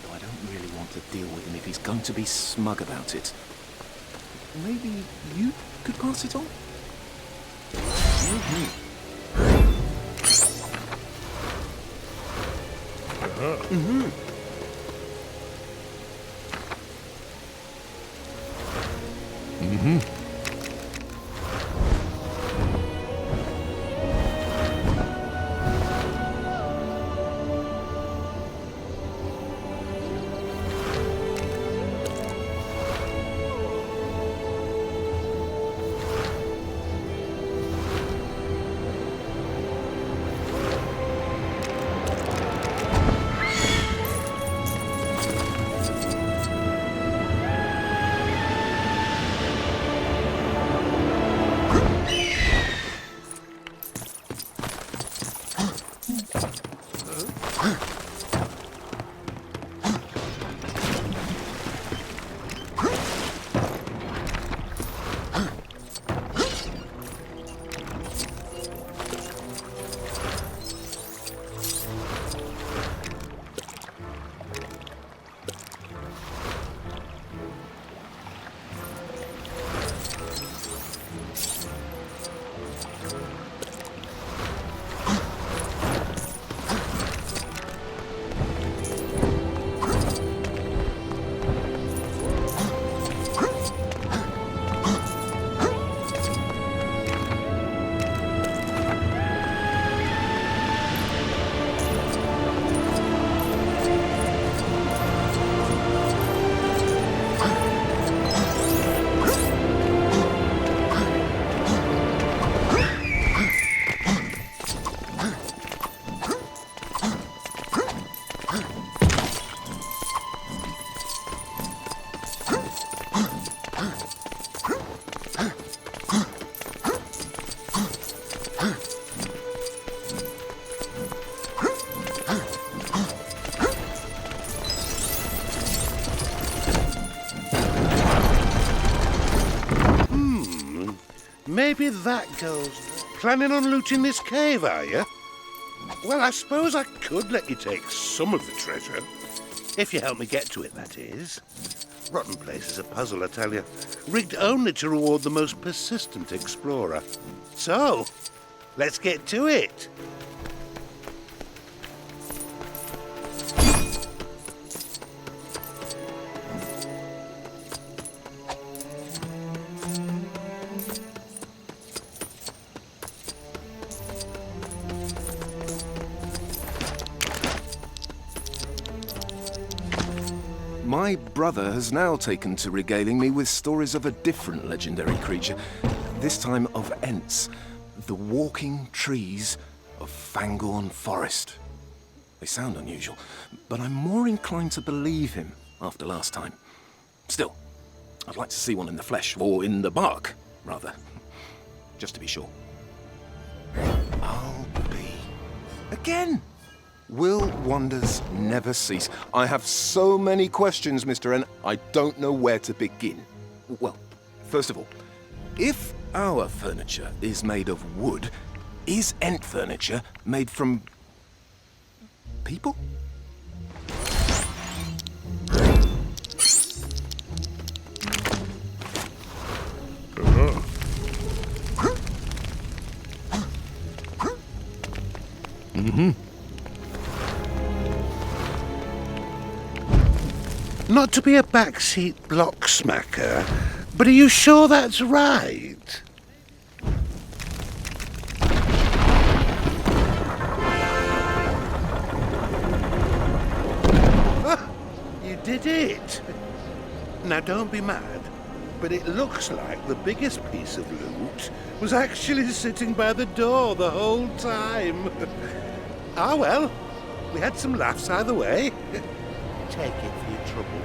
Though I don't really want to deal with him if he's going to be smug about it. Maybe you could pass it on? Maybe that goes. Planning on looting this cave, are you? Well, I suppose I could let you take some of the treasure. If you help me get to it, that is. Rotten Place is a puzzle, I tell you. Rigged only to reward the most persistent explorer. So, let's get to it. My brother has now taken to regaling me with stories of a different legendary creature, this time of Ents, the walking trees of Fangorn Forest. They sound unusual, but I'm more inclined to believe him after last time. Still, I'd like to see one in the flesh, or in the bark, rather, just to be sure. I'll be... Again! Will wonders never cease? I have so many questions, Mr. N. I don't know where to begin. Well, first of all, if our furniture is made of wood, is Ent furniture made from... people? Mm-hmm. Not to be a backseat block smacker, but are you sure that's right? Ah, you did it! Now don't be mad, but it looks like the biggest piece of loot was actually sitting by the door the whole time. Ah well, we had some laughs either way. Take it for your trouble.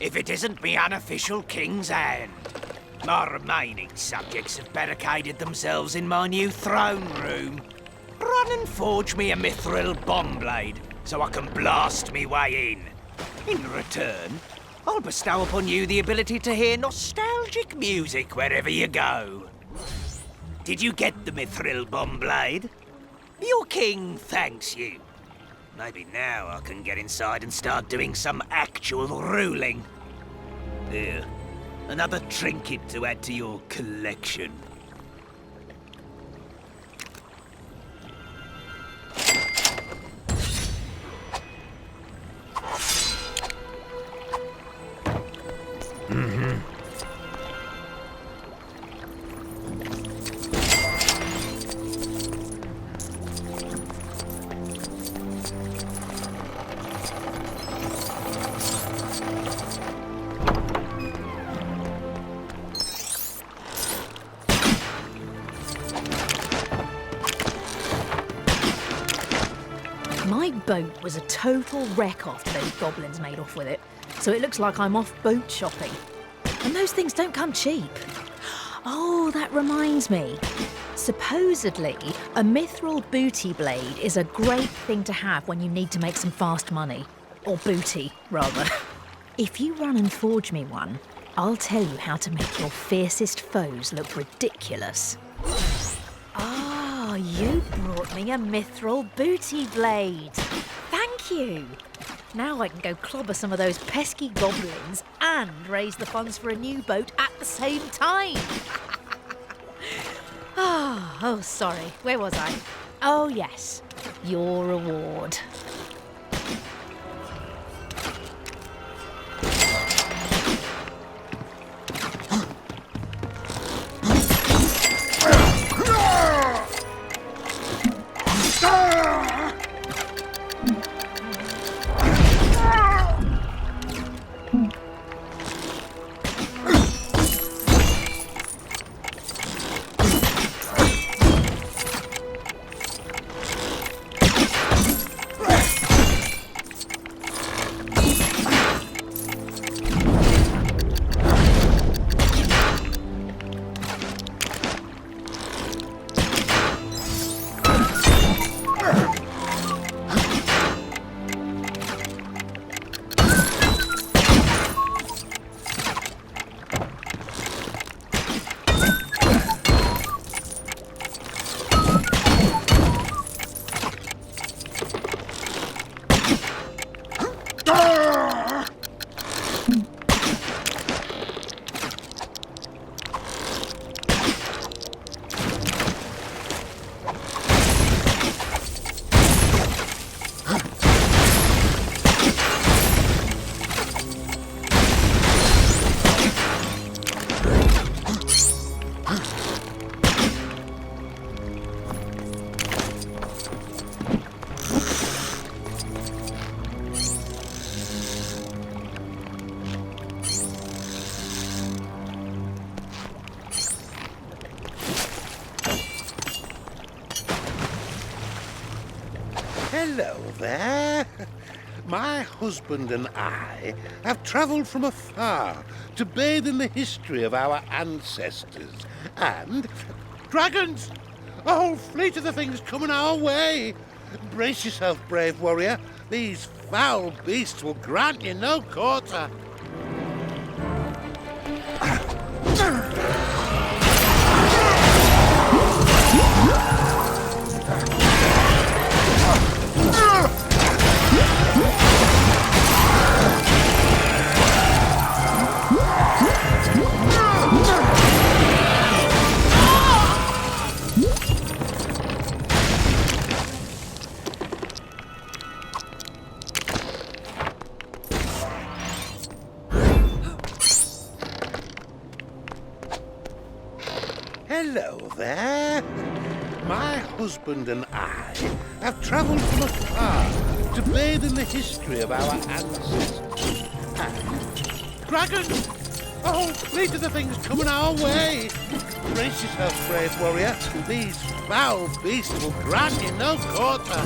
If it isn't me unofficial king's hand. My remaining subjects have barricaded themselves in my new throne room. Run and forge me a mithril bomb blade so I can blast me way in. In return, I'll bestow upon you the ability to hear nostalgic music wherever you go. Did you get the mithril bomb blade? Your king thanks you. Maybe now I can get inside and start doing some actual ruling. There, another trinket to add to your collection. That boat was a total wreck after those goblins made off with it, so it looks like I'm off boat shopping. And those things don't come cheap. Oh, that reminds me. Supposedly, a mithril booty blade is a great thing to have when you need to make some fast money. Or booty, rather. If you run and forge me one, I'll tell you how to make your fiercest foes look ridiculous. Ah, you brought me a mithril booty blade. Thank you. Now I can go clobber some of those pesky goblins and raise the funds for a new boat at the same time. Oh, sorry. Where was I? Oh, yes. Your reward. Hello there. My husband and I have travelled from afar to bathe in the history of our ancestors. And dragons! A whole fleet of the things coming our way. Brace yourself, brave warrior. These foul beasts will grant you no quarter. Hello there. My husband and I have travelled from afar to bathe in the history of our ancestors. And dragons! A whole fleet of the things coming our way. Brace yourself, brave warrior. These foul beasts will grant you no quarter.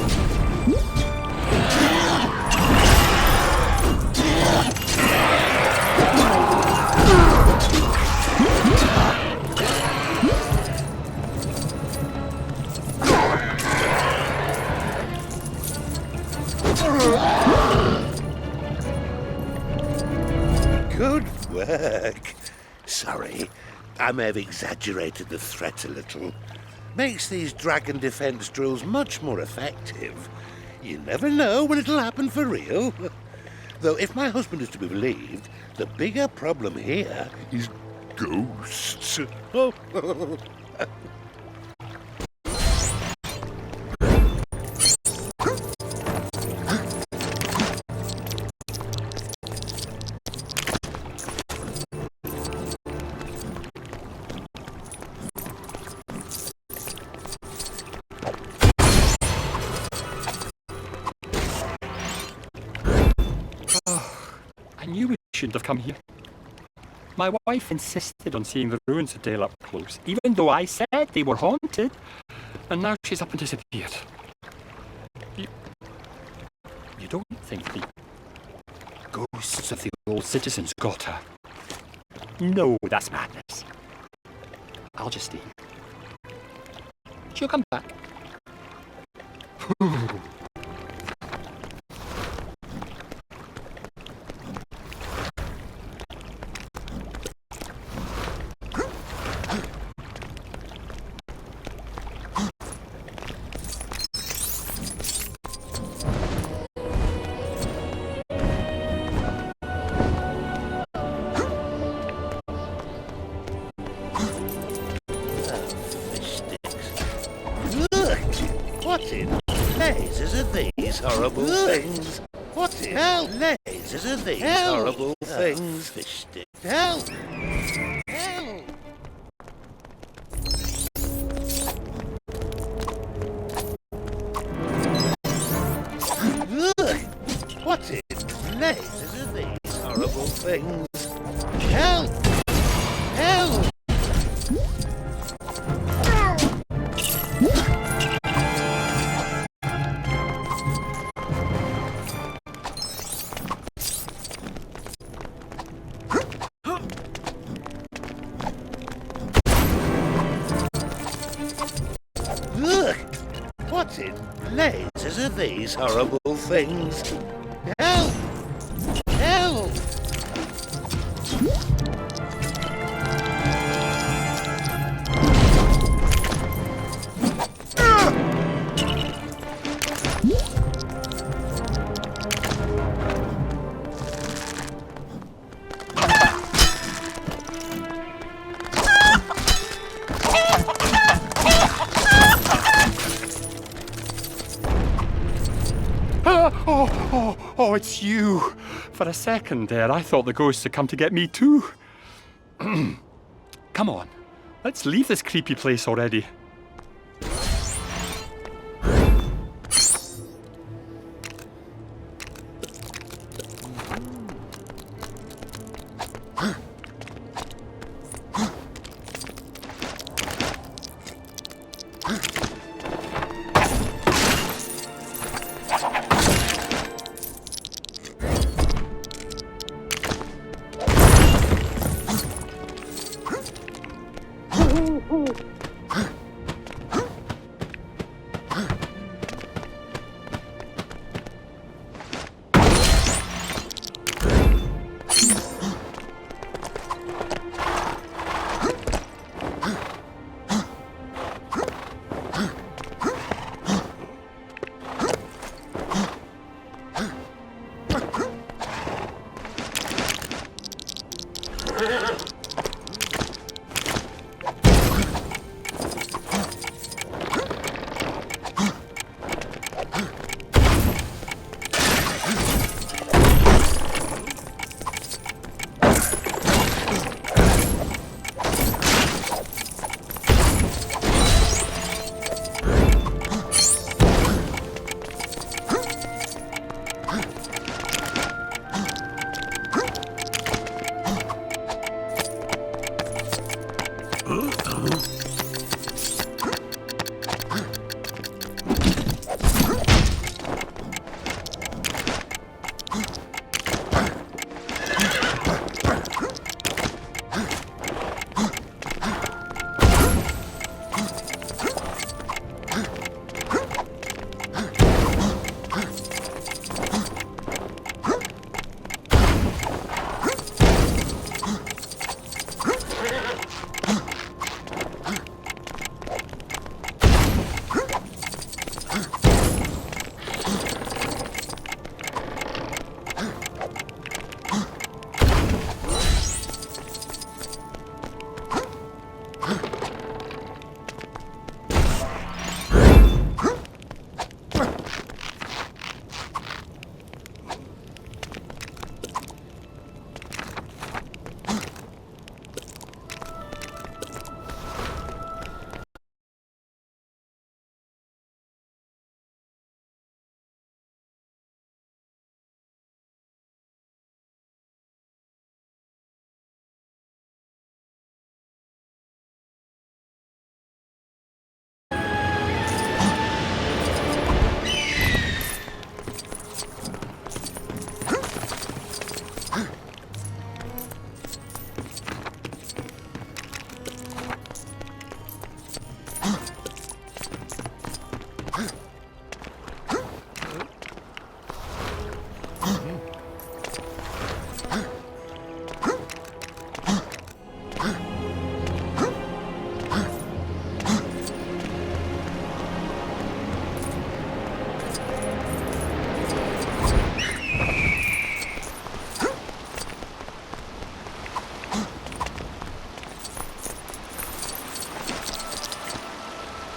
Good work. Sorry, I may have exaggerated the threat a little. Makes these dragon defense drills much more effective. You never know when it'll happen for real. Though if my husband is to be believed, the bigger problem here is ghosts. I knew we shouldn't have come here. My wife insisted on seeing the ruins of Dale up close, even though I said they were haunted. And now she's up and disappeared. You don't think the ghosts of the old citizens got her? No, that's madness. I'll just stay. She'll come back. What in blazes are these horrible things? What in blazes are these horrible things? Fish stick. Help! Help! What in blazes are these horrible things? Help! Help! What in blazes are these horrible things? Help! Help! Oh, it's you. For a second there, I thought the ghosts had come to get me too. Come on, let's leave this creepy place already.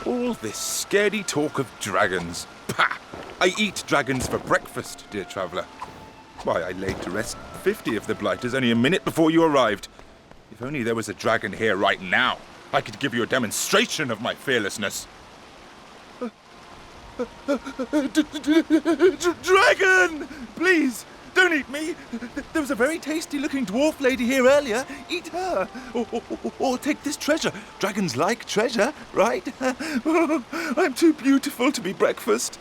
All this scaredy talk of dragons. Pah! I eat dragons for breakfast, dear traveller. Why, I laid to rest 50 of the blighters only a minute before you arrived. If only there was a dragon here right now, I could give you a demonstration of my fearlessness. Dragon! Please, don't eat me. There was a very tasty-looking dwarf lady here earlier. Eat her. Or take this treasure. Dragons like treasure, right? I'm too beautiful to be breakfast.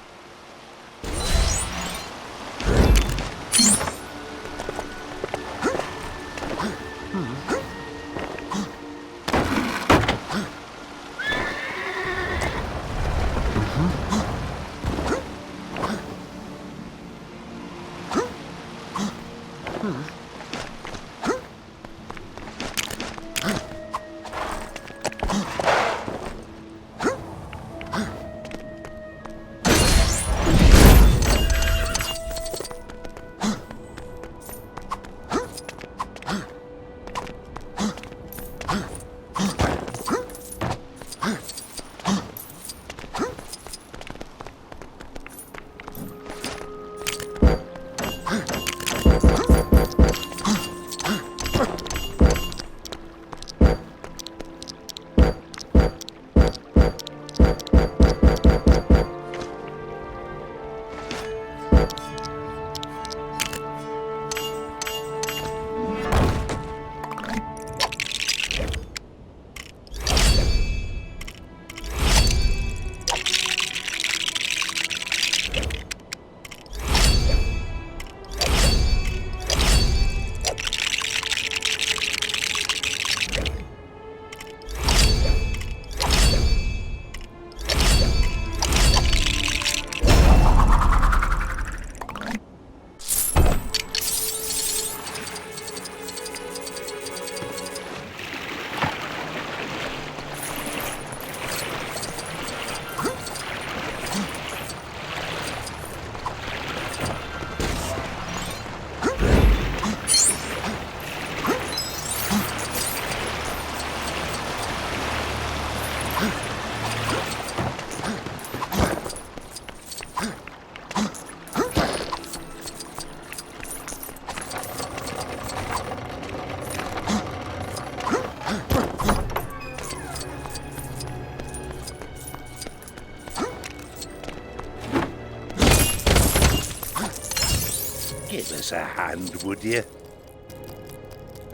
Give us a hand, would you?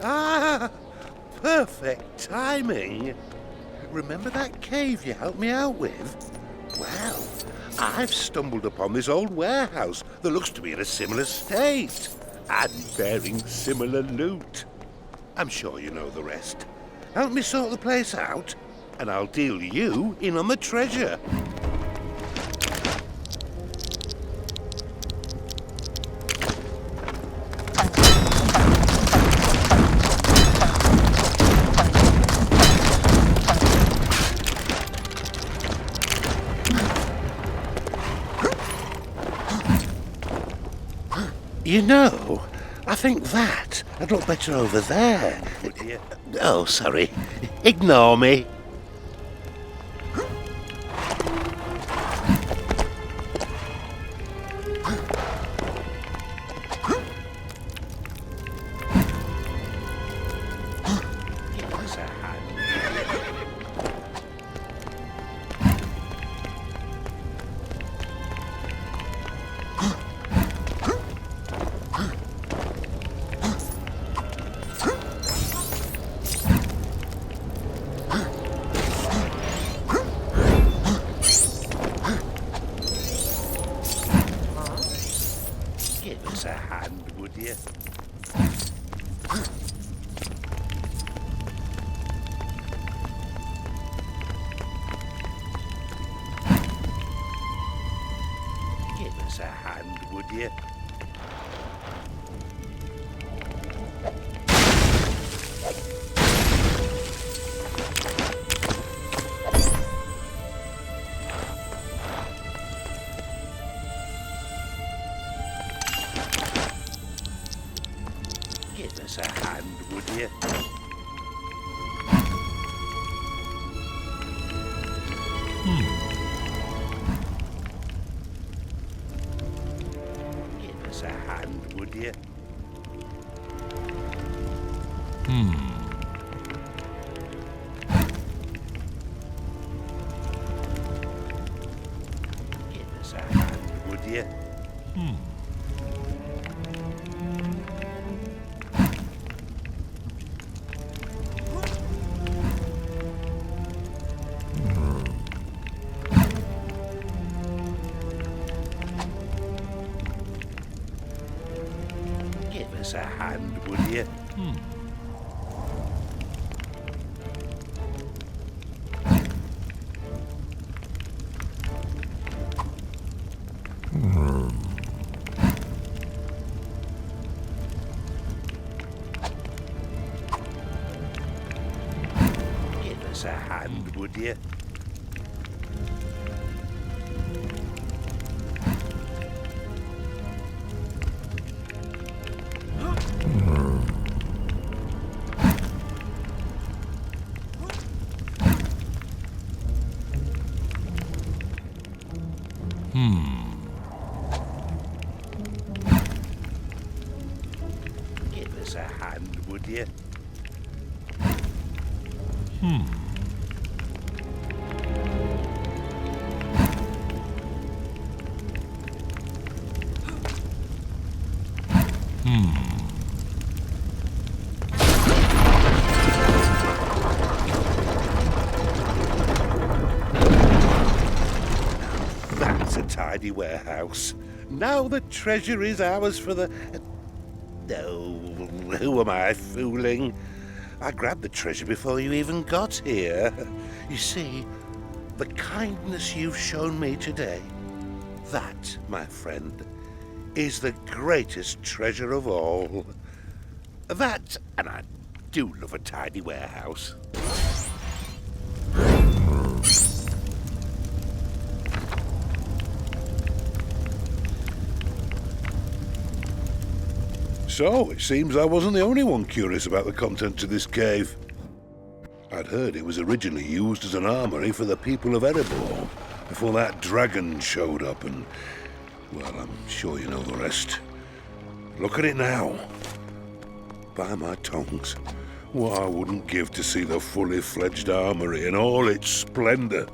Ah, perfect timing. Remember that cave you helped me out with? Well, I've stumbled upon this old warehouse that looks to be in a similar state and bearing similar loot. I'm sure you know the rest. Help me sort the place out, and I'll deal you in on the treasure. You know, I think that'd look better over there. Oh, sorry. Ignore me. Give us a hand, would you? Give us a hand, would you? Give us a hand, would you? Hmm. would you? Give us a hand, would you? Give us a hand, would you? Give us a hand, would you? Give us a hand, would you? That's a tidy warehouse. Now the treasure is ours for the... Oh, who am I fooling? I grabbed the treasure before you even got here. You see, the kindness you've shown me today, that, my friend, is the greatest treasure of all. That, and I do love a tidy warehouse. So, it seems I wasn't the only one curious about the contents of this cave. I'd heard it was originally used as an armory for the people of Erebor, before that dragon showed up and... well, I'm sure you know the rest. Look at it now. By my tongues, what I wouldn't give to see the fully fledged armory in all its splendour.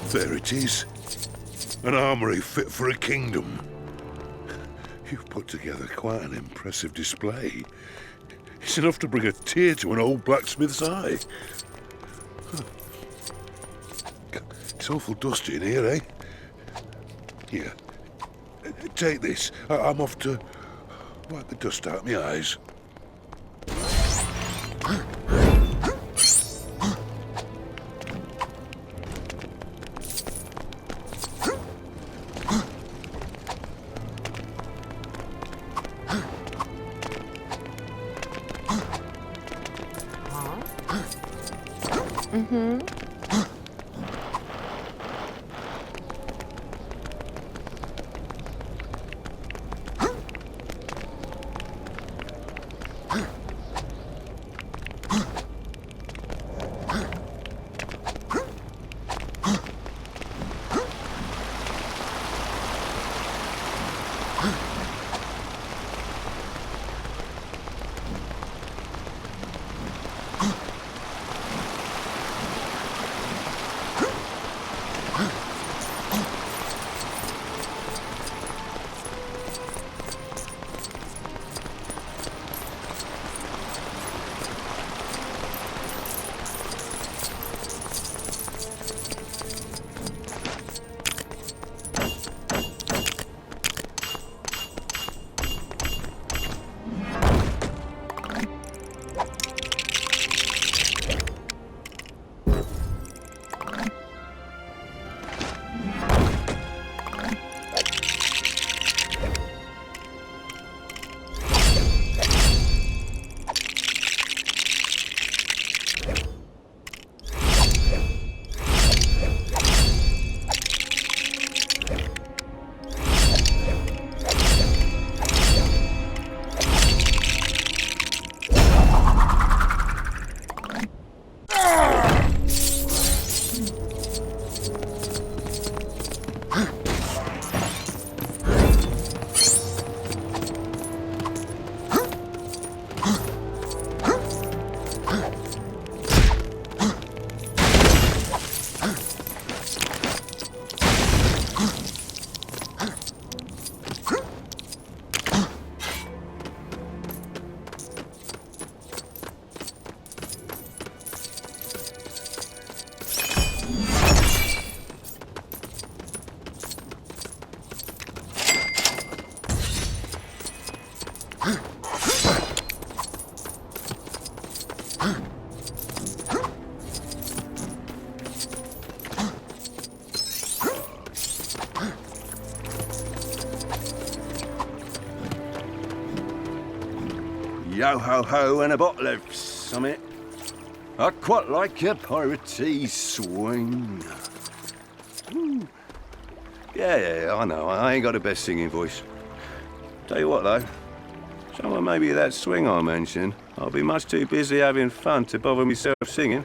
There it is. An armory fit for a kingdom. You've put together quite an impressive display. It's enough to bring a tear to an old blacksmith's eye. It's awful dusty in here, eh? Here. Take this. I'm off to wipe the dust out of my eyes. Yo-ho-ho and a bottle of summit. I quite like your piratey swing. Ooh. Yeah, I know. I ain't got the best singing voice. Tell you what, though. Someone maybe that swing I mentioned. I'll be much too busy having fun to bother myself singing.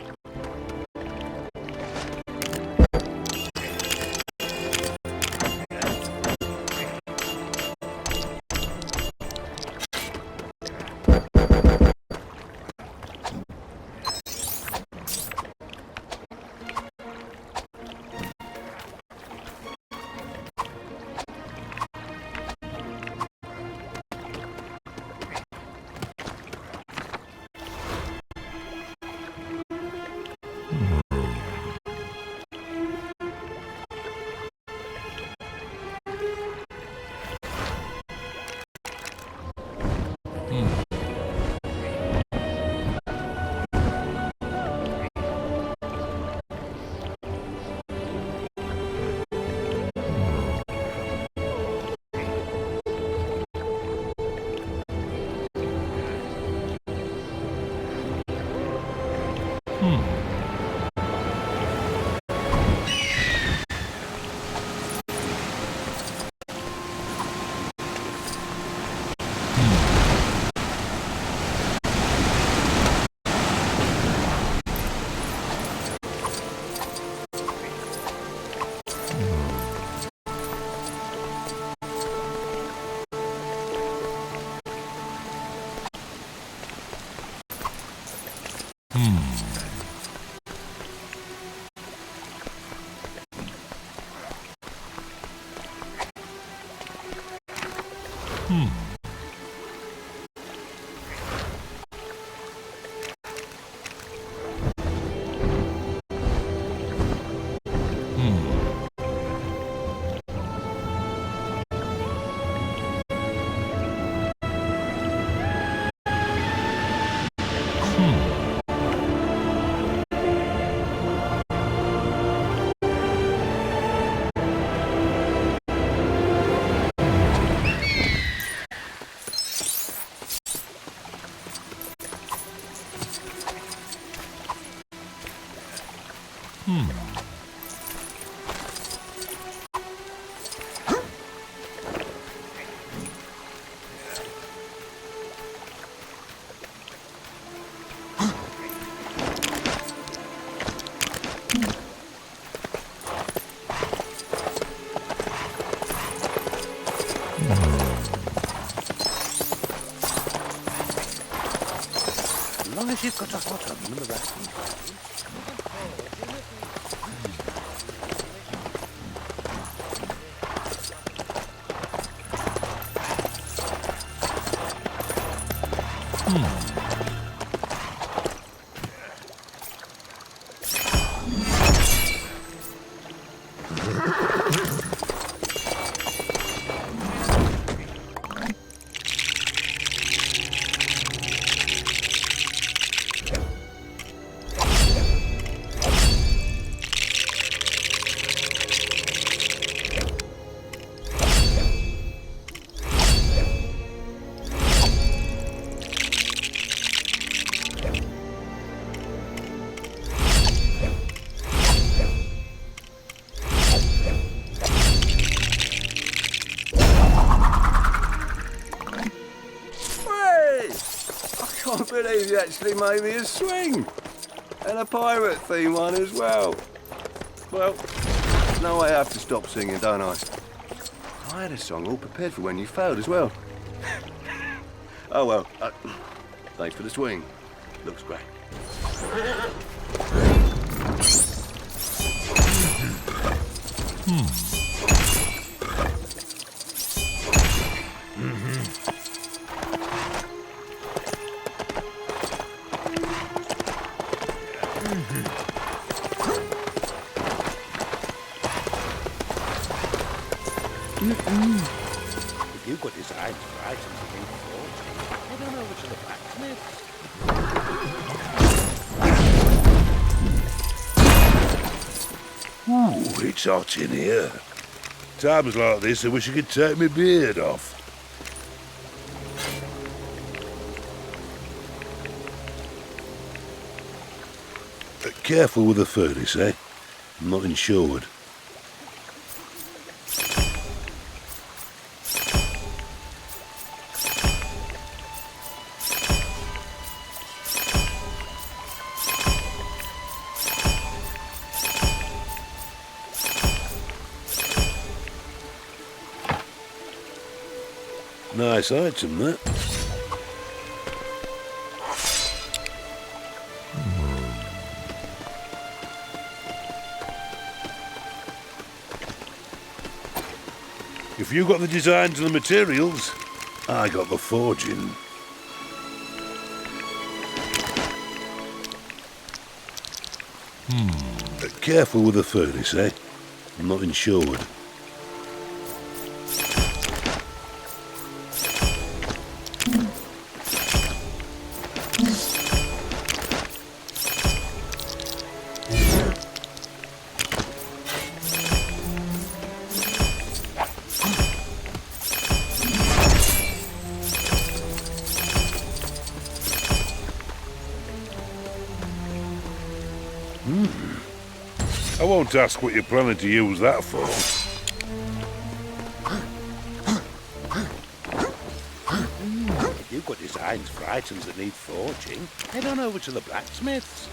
As long as you've got a hot oven in the back. I can't believe you actually made me a swing. And a pirate theme one as well. Well, no way I have to stop singing, don't I? I had a song all prepared for when you failed as well. Oh well, thanks for the swing. Looks great. If you've got designs for items of any sort, I don't know which of the blacksmiths. Ooh, it's hot in here. Times like this, I wish I could take my beard off. Careful with the furnace, eh? I'm not insured. Nice item, that. If you got the designs and the materials, I got the forging. Careful with the furnace, eh? I'm not insured. I won't ask what you're planning to use that for. If you've got designs for items that need forging, head on over to the blacksmiths.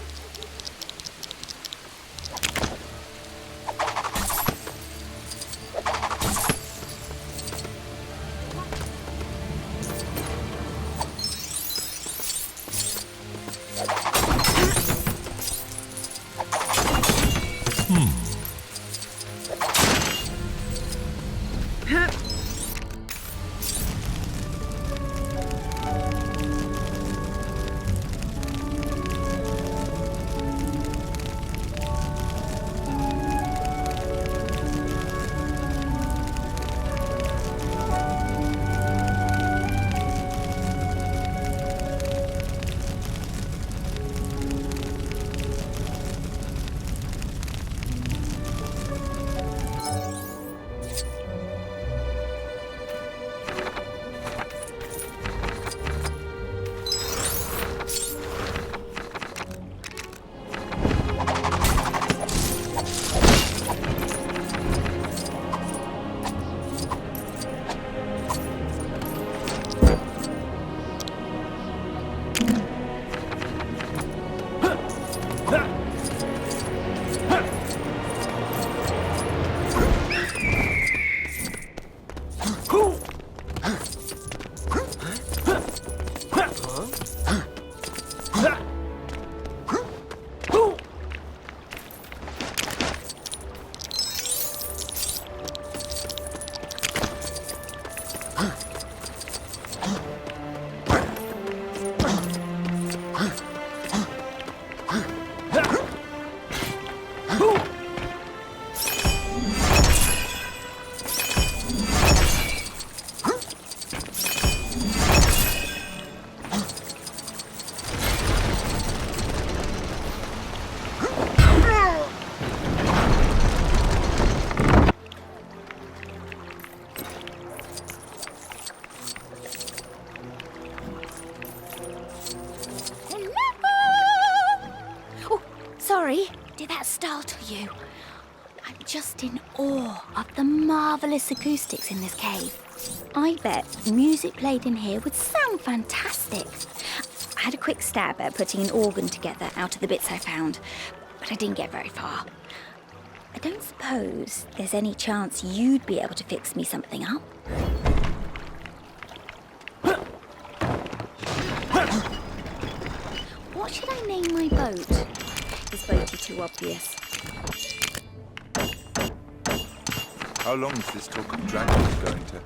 Sorry, did that startle you? I'm just in awe of the marvellous acoustics in this cave. I bet music played in here would sound fantastic. I had a quick stab at putting an organ together out of the bits I found, but I didn't get very far. I don't suppose there's any chance you'd be able to fix me something up? What should I name my boat? Is boaty too obvious? How long is this talk of dragons going to?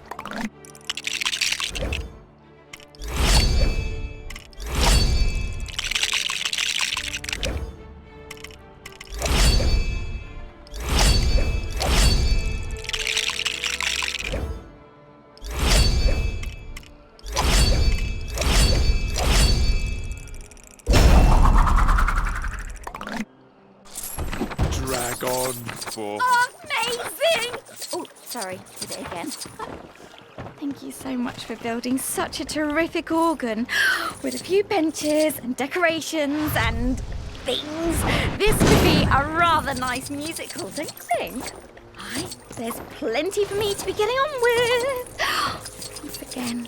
For Amazing! Oh, sorry, did it again. Thank you so much for building such a terrific organ with a few benches and decorations and... things. This could be a rather nice musical, don't you think? Aye, there's plenty for me to be getting on with. Once again.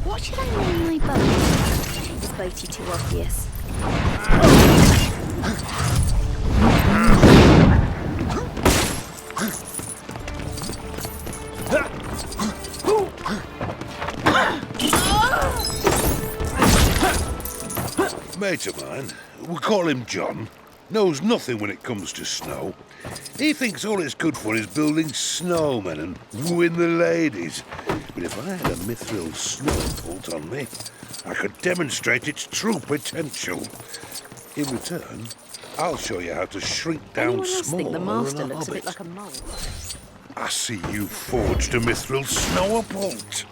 What should I name my boat? Is boaty too obvious? Mate of mine, we call him John, knows nothing when it comes to snow. He thinks all it's good for is building snowmen and wooing the ladies. But if I had a mithril snow bolt on me, I could demonstrate its true potential. In return, I'll show you how to shrink down Anyone else smaller think the master than a looks a hobbit. bit like a mole? I see you forged a mithril snow bolt.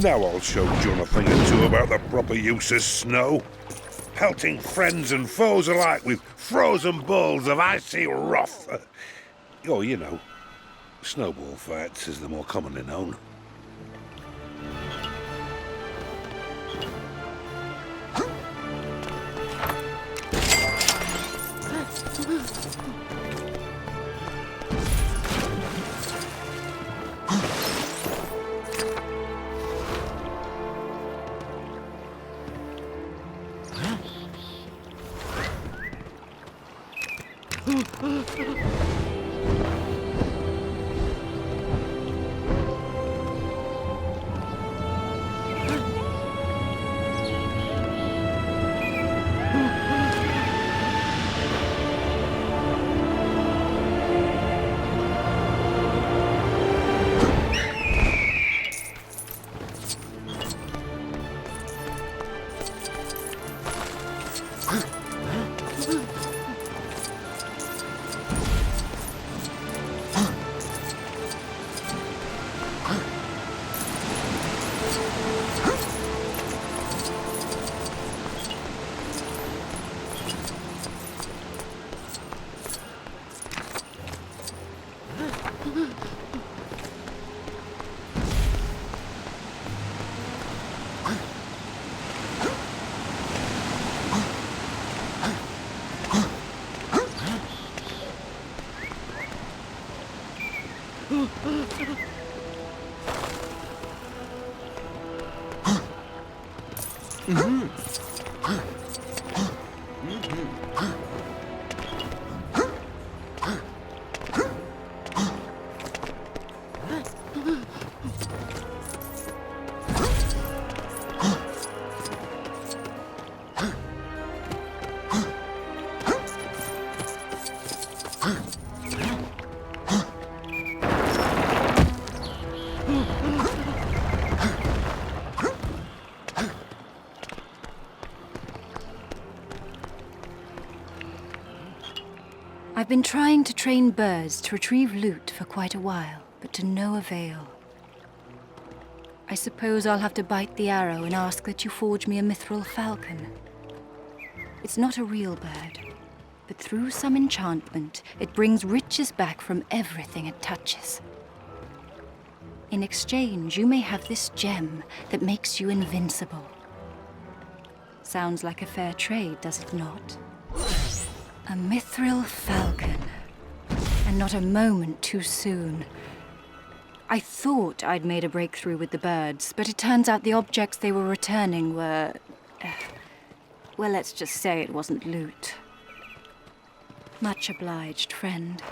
Now I'll show John a thing or two about the proper use of snow. Pelting friends and foes alike with frozen balls of icy wrath. Oh, you know, snowball fights as they're more commonly known. I've been trying to train birds to retrieve loot for quite a while, but to no avail. I suppose I'll have to bite the arrow and ask that you forge me a mithril falcon. It's not a real bird, but through some enchantment, it brings riches back from everything it touches. In exchange, you may have this gem that makes you invincible. Sounds like a fair trade, does it not? A mithril falcon. And not a moment too soon. I thought I'd made a breakthrough with the birds, but it turns out the objects they were returning were... well, let's just say it wasn't loot. Much obliged, friend.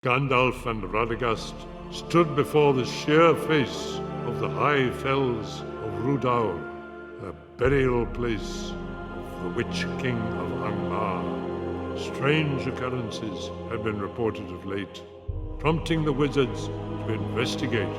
Gandalf and Radagast stood before the sheer face of the high fells of Rhudaur, the burial place of the Witch King of Angmar. Strange occurrences had been reported of late, prompting the wizards to investigate.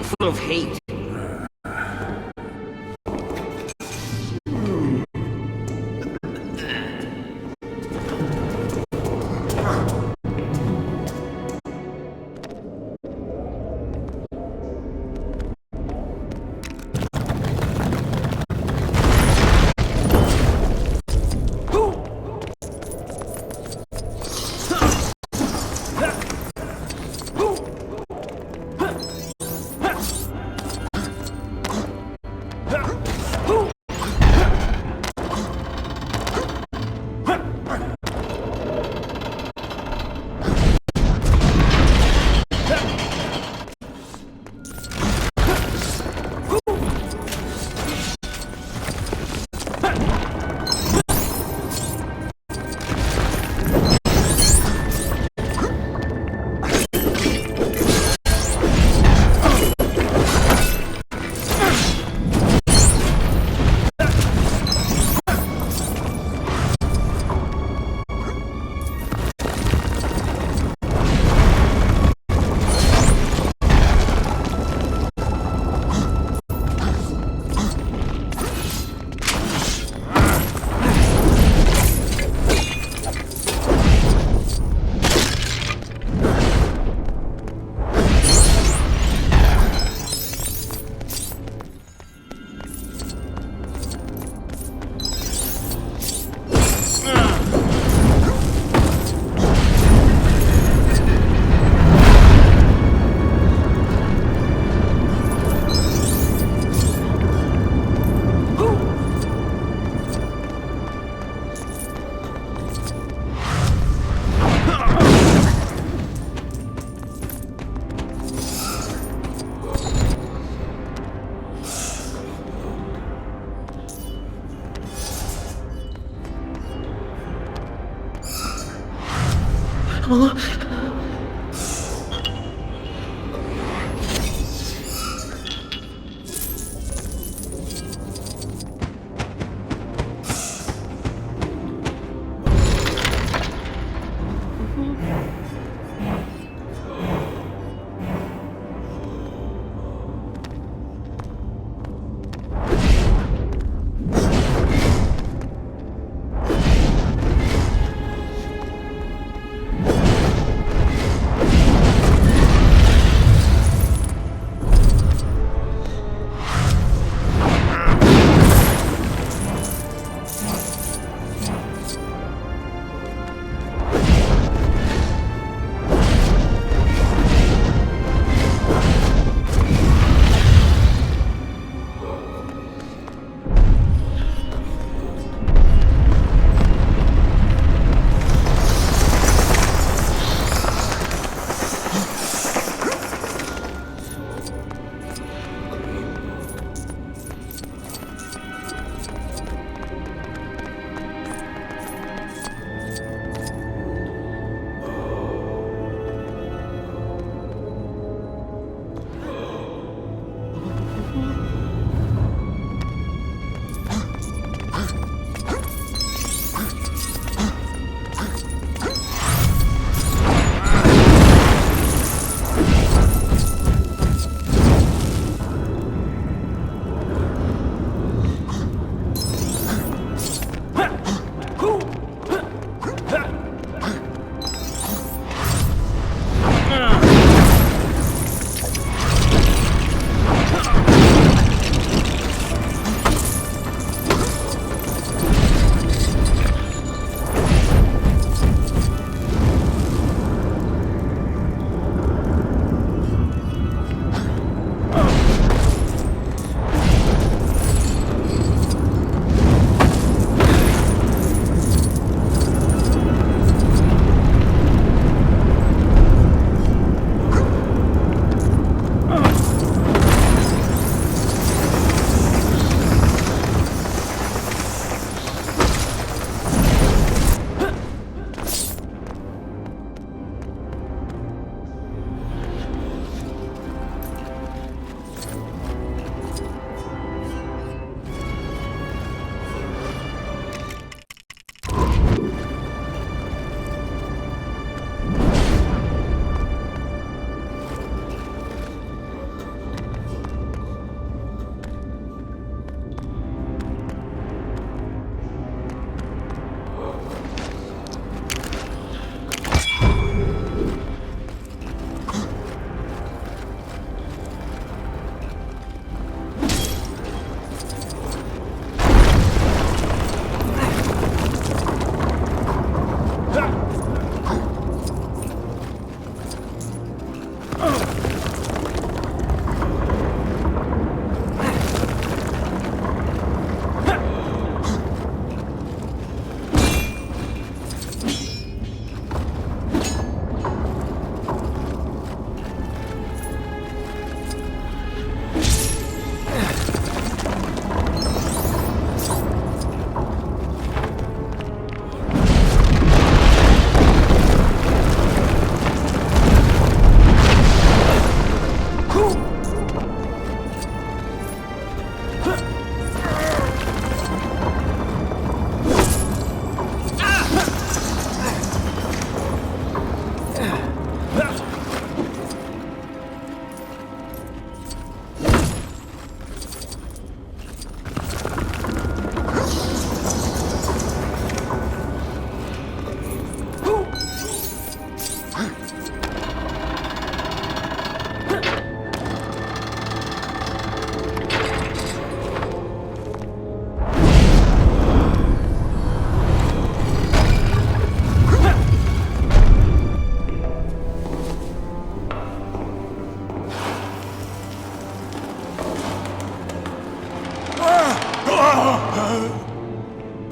Full of hate.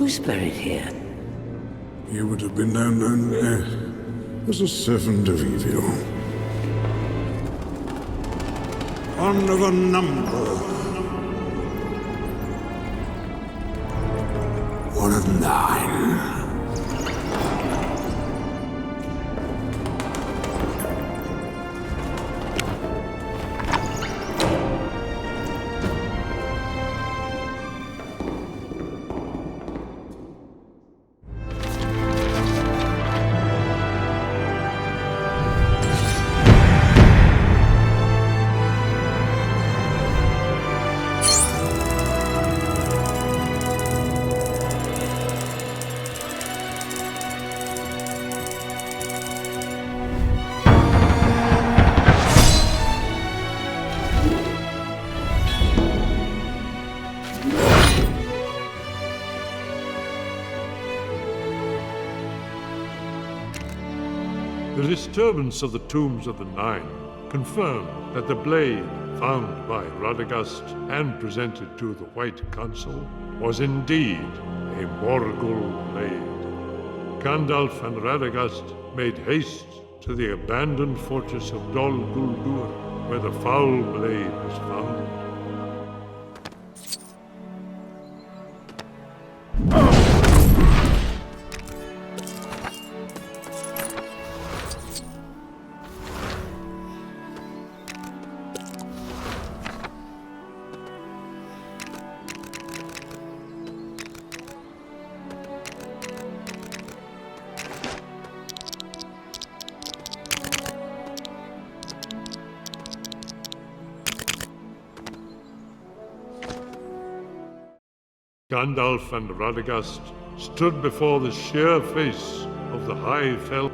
Who's buried here? He would have been known only as a servant of evil. One of a number. One of 9. The disturbance of the tombs of the Nine confirmed that the blade found by Radagast and presented to the White Council was indeed a Morgul blade. Gandalf and Radagast made haste to the abandoned fortress of Dol Guldur, where the foul blade was found. Gandalf and Radagast stood before the sheer face of the High Fell.